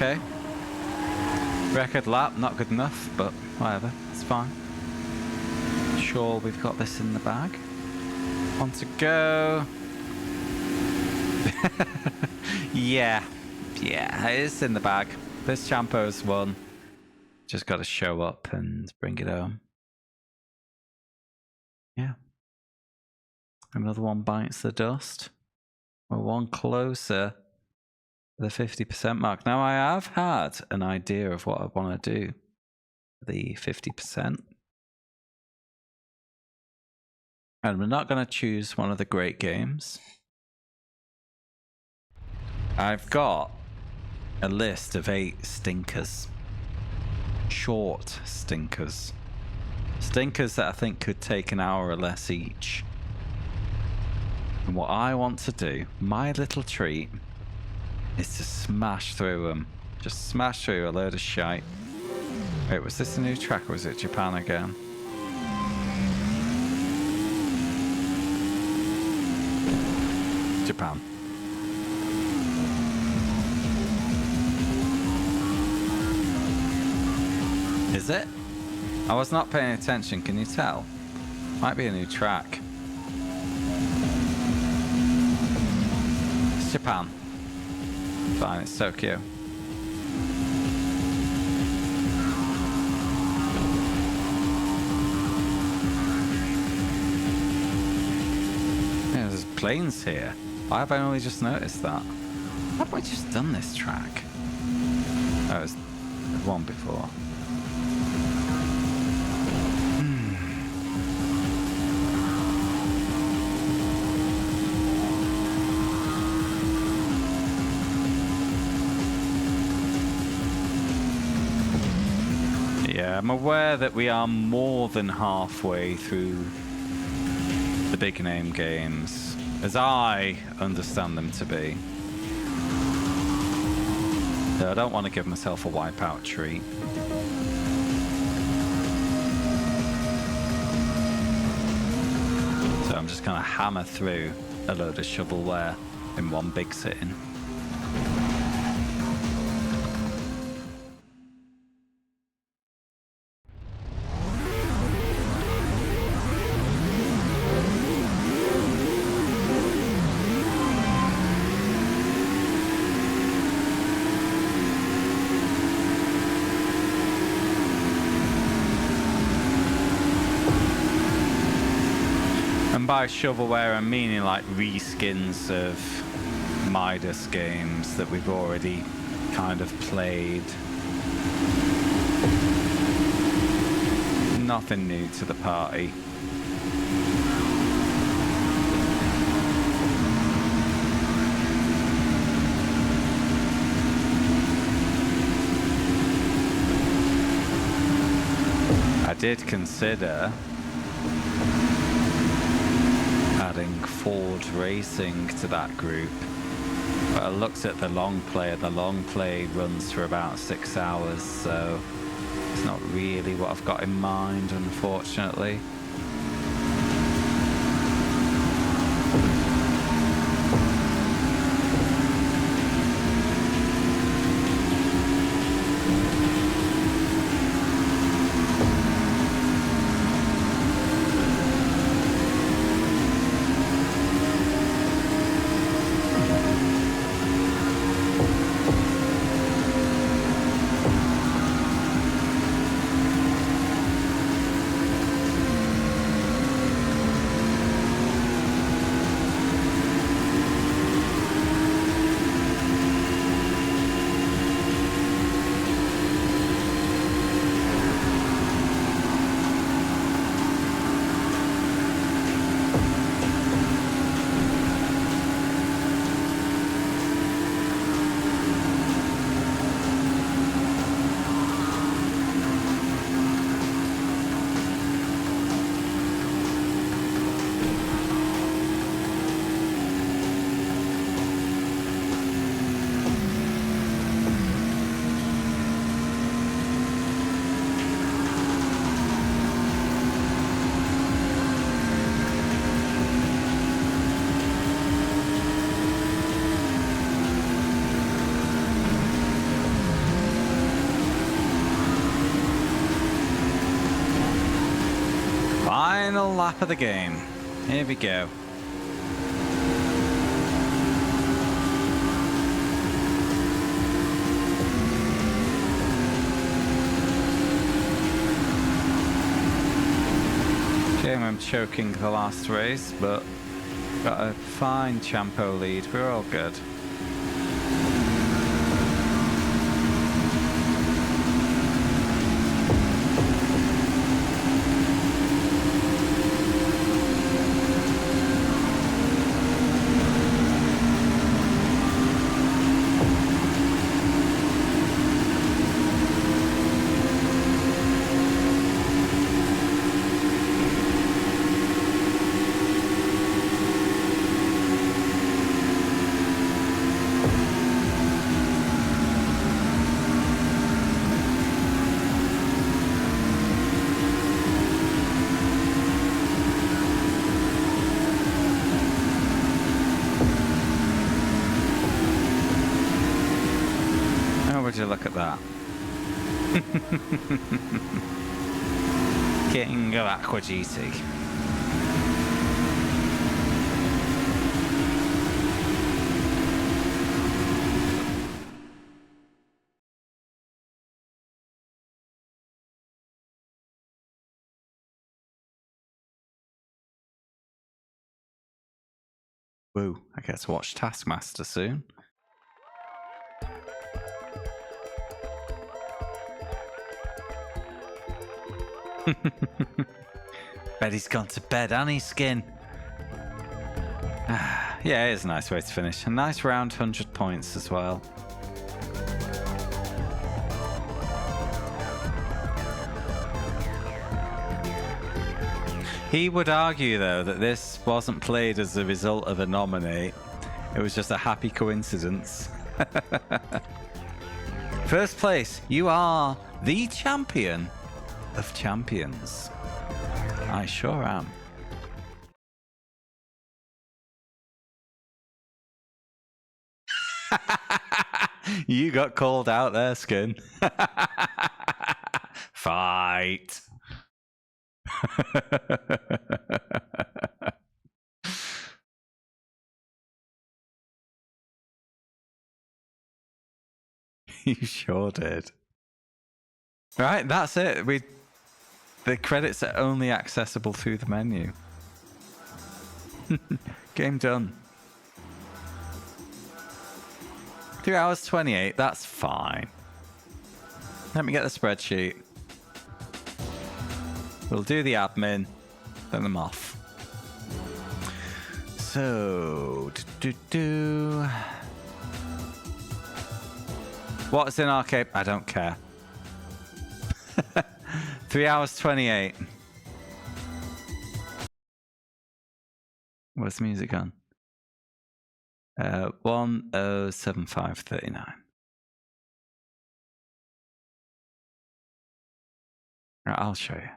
Okay. Record lap, not good enough, but whatever, it's fine. Sure, we've got this in the bag. On to go. Yeah, it's in the bag. This Champo's one. Just got to show up and bring it home. Yeah. Another one bites the dust. We're one closer. The 50% mark. Now I have had an idea of what I want to do. The 50%. And we're not going to choose one of the great games. I've got a list of 8 stinkers. Short stinkers. Stinkers that I think could take an hour or less each. And what I want to do, my little treat, is to smash through them. Just smash through a load of shite. Wait, was this a new track or was it Japan again? Japan. Is it? I was not paying attention, can you tell? Might be a new track. It's Japan. Fine, it's Tokyo. Yeah, there's planes here. Why have I only just noticed that? How have I just done this track? Oh, it was the one before. Yeah, I'm aware that we are more than halfway through the big name games, as I understand them to be. So I don't want to give myself a wipeout treat. So I'm just gonna hammer through a load of shovelware in one big sitting. By shovelware, I'm meaning like reskins of Midas games that we've already kind of played. Nothing new to the party. I did consider adding Ford Racing to that group, but I looked at the long play. The long play runs for about 6 hours, so it's not really what I've got in mind, unfortunately. Final lap of the game. Here we go. Shame I'm choking the last race, but got a fine Champo lead. We're all good. Would you look at that? King of Aqua GT. Woo, I get to watch Taskmaster soon. Bet he's gone to bed, hasn't he, Skin? Yeah, it is a nice way to finish. A nice round 100 points as well. He would argue, though, that this wasn't played as a result of a nominate. It was just a happy coincidence. First place, you are the champion of champions. I sure am. You got called out there, Skin. Fight. You sure did. Right, that's it. The credits are only accessible through the menu. Game done. 3 hours 28, that's fine. Let me get the spreadsheet. We'll do the admin, then I'm off. So, what's in arcade? I don't care. 3 hours 28. Where's the music on? 107539. Right, I'll show you.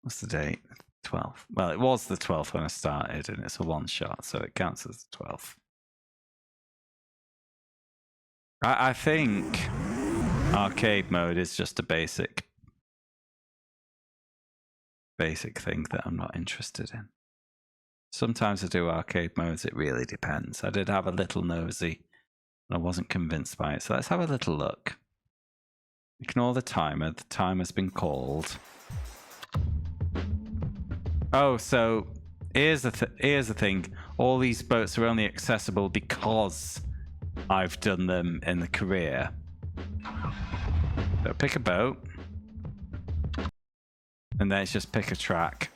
What's the date? 12th. Well, it was the 12th when I started, and it's a one shot, so it counts as the 12th. I think arcade mode is just a basic thing that I'm not interested in. Sometimes I do arcade modes, it really depends. I did have a little nosy, and I wasn't convinced by it, so let's have a little look. Ignore the timer's been called. Oh, so here's the thing. All these boats are only accessible because I've done them in the career. So pick a boat. And then it's just pick a track.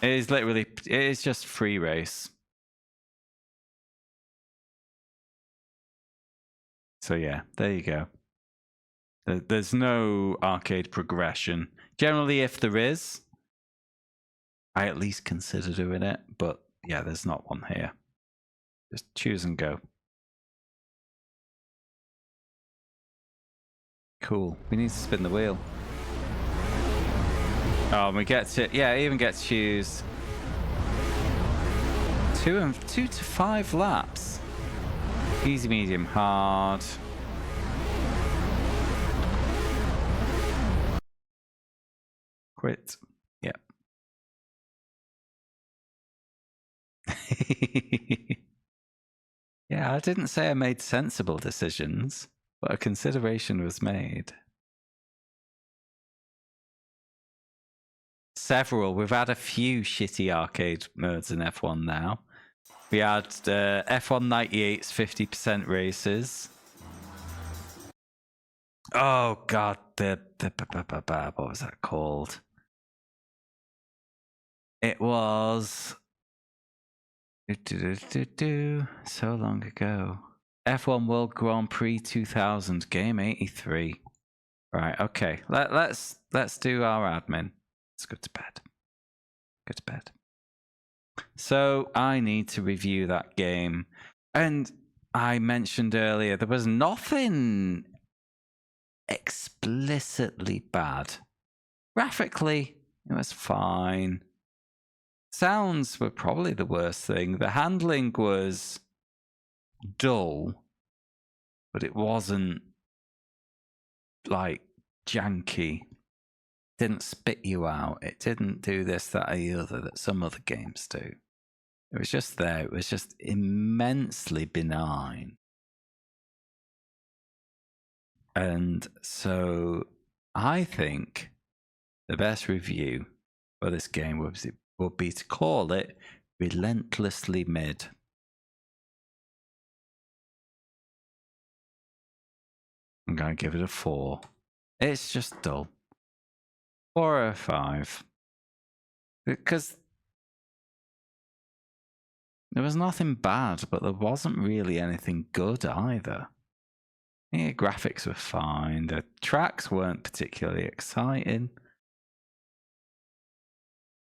It is just free race. So yeah, there you go. There's no arcade progression. Generally, if there is, I at least consider doing it. But yeah, there's not one here. Just choose and go. Cool. We need to spin the wheel. Oh, and we get to, yeah, I even get to choose 2 to 5 laps. Easy, medium, hard. Quit. Yep. Yeah, I didn't say I made sensible decisions, but a consideration was made. Several. We've had a few shitty arcade modes in F1 now. We had F1 98's 50% races. Oh god, what was that called? It was so long ago. F1 World Grand Prix 2000, game 83. Right, okay. Let's do our admin. Let's go to bed. Go to bed. So I need to review that game. And I mentioned earlier, there was nothing explicitly bad. Graphically, it was fine. Sounds were probably the worst thing. The handling was dull, but it wasn't like janky. Didn't spit you out. It didn't do this, that, or the other that some other games do. It was just there. It was just immensely benign. And so I think the best review for this game would be to call it relentlessly mid. I'm going to give it a 4. It's just dull. 4 or 5. Because there was nothing bad, but there wasn't really anything good either. Yeah, graphics were fine. The tracks weren't particularly exciting.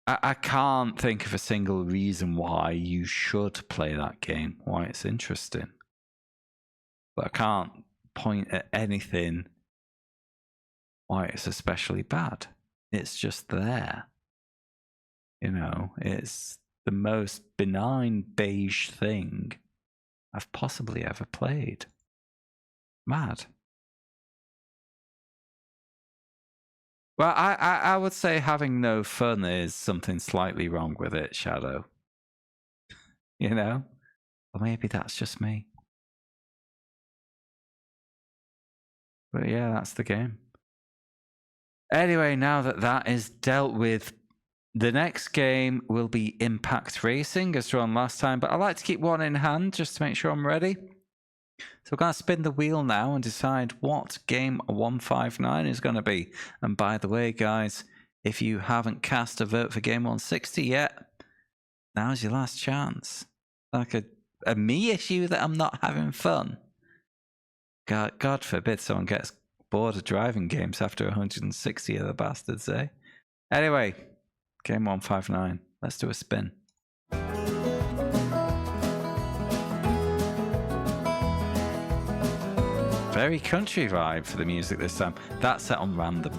I can't think of a single reason why you should play that game, why it's interesting. But I can't point at anything why it's especially bad. It's just there. You know, it's the most benign beige thing I've possibly ever played. Mad. Well, I would say having no fun is something slightly wrong with it, Shadow. You know? Or maybe that's just me. But yeah, that's the game. Anyway, now that that is dealt with, the next game will be Impact Racing, as drawn last time, but I like to keep one in hand just to make sure I'm ready. So we're going to spin the wheel now and decide what game 159 is going to be. And by the way, guys, if you haven't cast a vote for game 160 yet, now's your last chance. Like a me issue that I'm not having fun. God forbid someone gets bored of driving games after 160 of the bastards, eh? Anyway, game 159. Let's do a spin. Very country vibe for the music this time. That's set on random.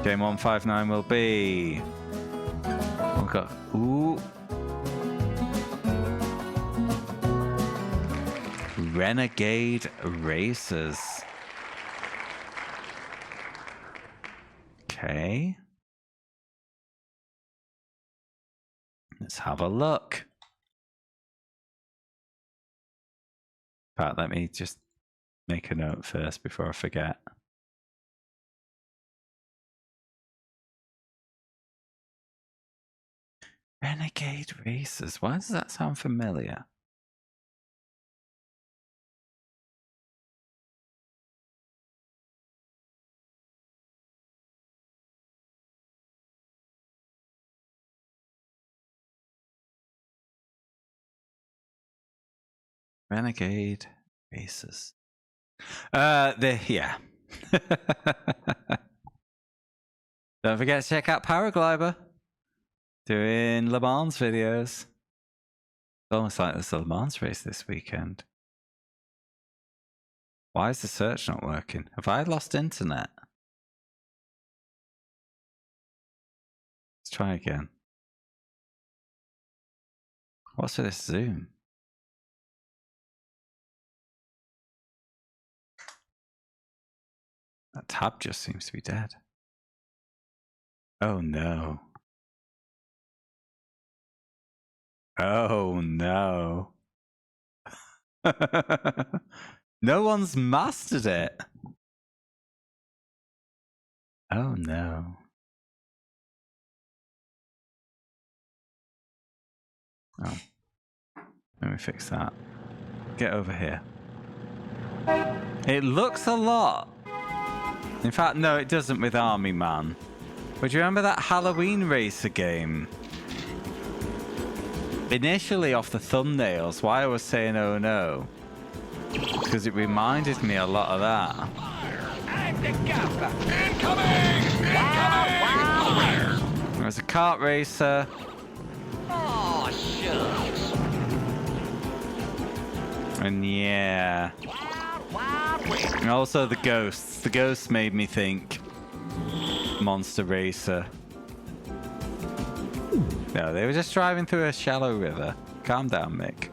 Game 159 will be... We've got... Ooh. Renegade Racers. Okay. Let's have a look. In fact, let me just make a note first before I forget. Renegade Racers. Why does that sound familiar? Renegade Racers. Yeah. Don't forget to check out Paraglider. Doing Le Mans videos. It's almost like there's a Le Mans race this weekend. Why is the search not working? Have I lost internet? Let's try again. What's with this zoom? That tab just seems to be dead. Oh no. Oh no. No one's mastered it. Oh no. Oh. Let me fix that. Get over here. It looks a lot. In fact, no, it doesn't with Army Man. But do you remember that Halloween Racer game? Initially off the thumbnails, why I was saying oh no. Because it reminded me a lot of that. There's a kart racer. Oh, shucks. And yeah. And also the ghosts. The ghosts made me think Monster Racer. No, they were just driving through a shallow river. Calm down, Mick.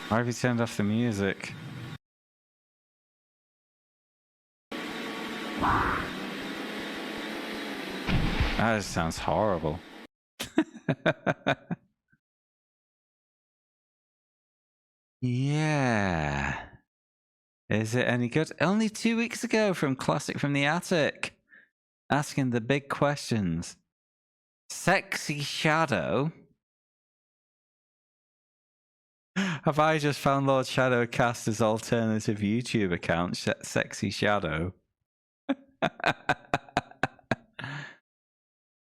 Why have you turned off the music? That just sounds horrible. Yeah. Is it any good? Only 2 weeks ago from Classic from the Attic. Asking the big questions. Sexy Shadow. Have I just found Lord Shadowcaster's alternative YouTube account, Sexy Shadow?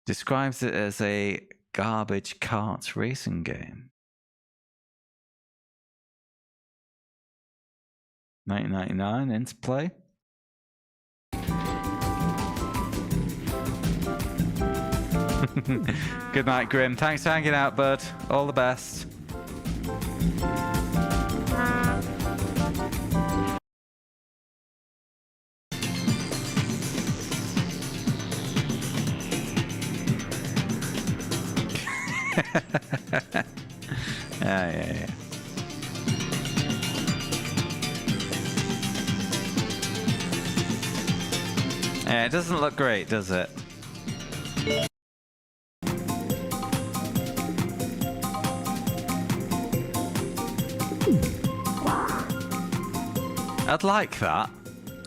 Describes it as a garbage cart racing game. 1999 into play. Good night, Grim. Thanks for hanging out, bud. All the best. Yeah. Yeah, it doesn't look great, does it? I'd like that.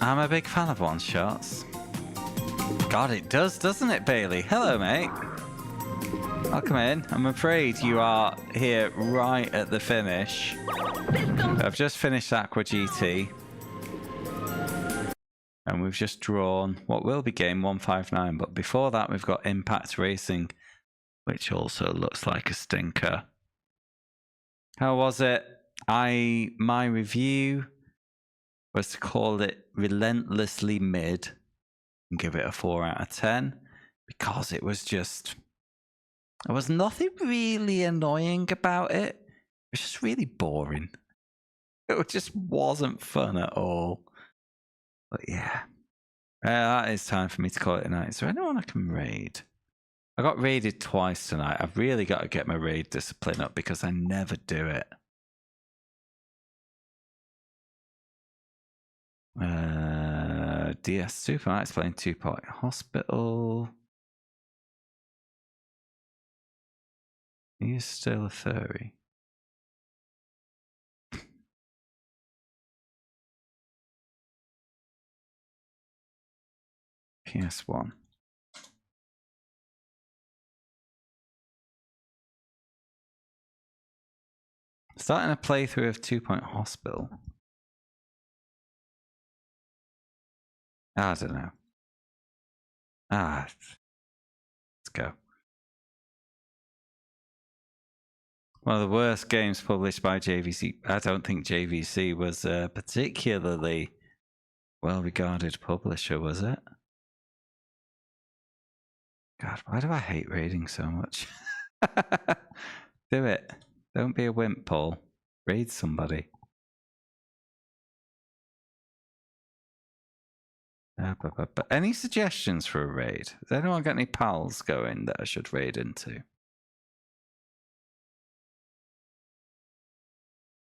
I'm a big fan of one-shots. God, it does, doesn't it, Bailey? Hello, mate. Welcome in. I'm afraid you are here right at the finish. I've just finished Aqua GT. And we've just drawn what will be game 159. But before that, we've got Impact Racing, which also looks like a stinker. How was it? My review was to call it relentlessly mid and give it a 4 out of 10 because it was just... There was nothing really annoying about it. It was just really boring. It just wasn't fun at all. But yeah. That is time for me to call it a night. Is there anyone I can raid? I got raided twice tonight. I've really got to get my raid discipline up because I never do it. DS Super Max playing 2 Point Hospital. He's still a furry. PS1. Starting a playthrough of 2 Point Hospital. I don't know. Let's go. One of the worst games published by JVC. I don't think JVC was a particularly well-regarded publisher, was it? God, why do I hate raiding so much? Do it. Don't be a wimp, Paul. Raid somebody. Any suggestions for a raid? Has anyone got any pals going that I should raid into?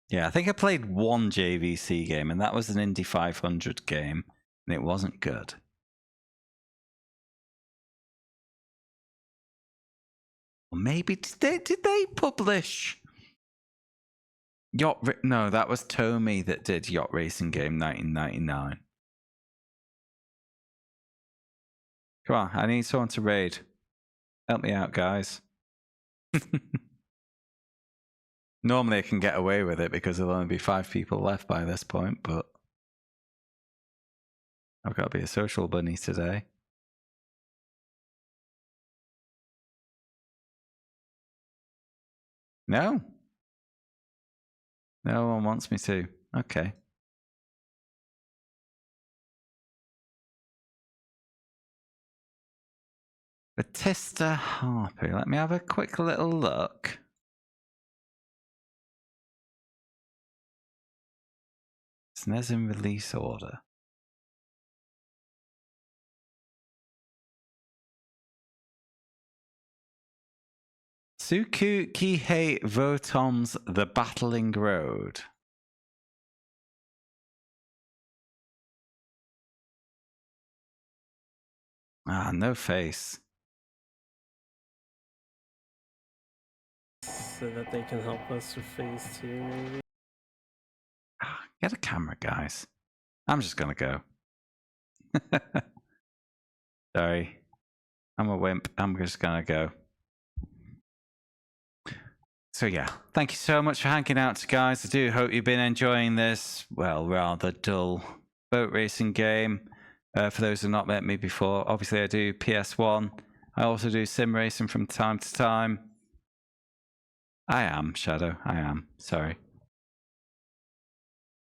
Yeah, I think I played one JVC game, and that was an Indy 500 game, and it wasn't good. Or maybe did they publish Yacht? No, that was Tomy that did Yacht Racing Game 1999. Come on, I need someone to raid. Help me out, guys. Normally I can get away with it because there'll only be 5 people left by this point, but I've got to be a social bunny today. No. No one wants me to. Okay. Batista Harper. Let me have a quick little look. SNES in release order. Suku Kihei Votom's The Battling Road. No face. So that they can help us with phase 2, maybe? Get a camera, guys. I'm just gonna go. Sorry. I'm a wimp. I'm just gonna go. So yeah, thank you so much for hanging out, guys. I do hope you've been enjoying this, well, rather dull boat racing game. For those who have not met me before, obviously I do PS1. I also do sim racing from time to time. I am, Shadow. I am. Sorry.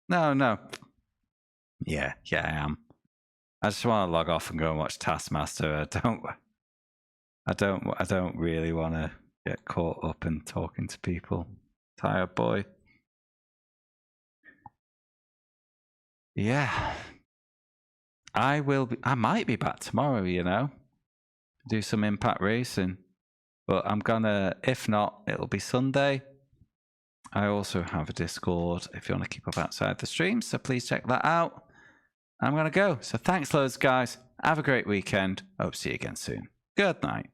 No. Yeah, I am. I just want to log off and go and watch Taskmaster. I don't really want to get caught up in talking to people. Tired boy. Yeah. I might be back tomorrow, you know. Do some impact racing. But I'm gonna, if not, it'll be Sunday. I also have a Discord if you want to keep up outside the stream, so please check that out. I'm gonna go. So thanks loads, guys. Have a great weekend. Hope to see you again soon. Good night.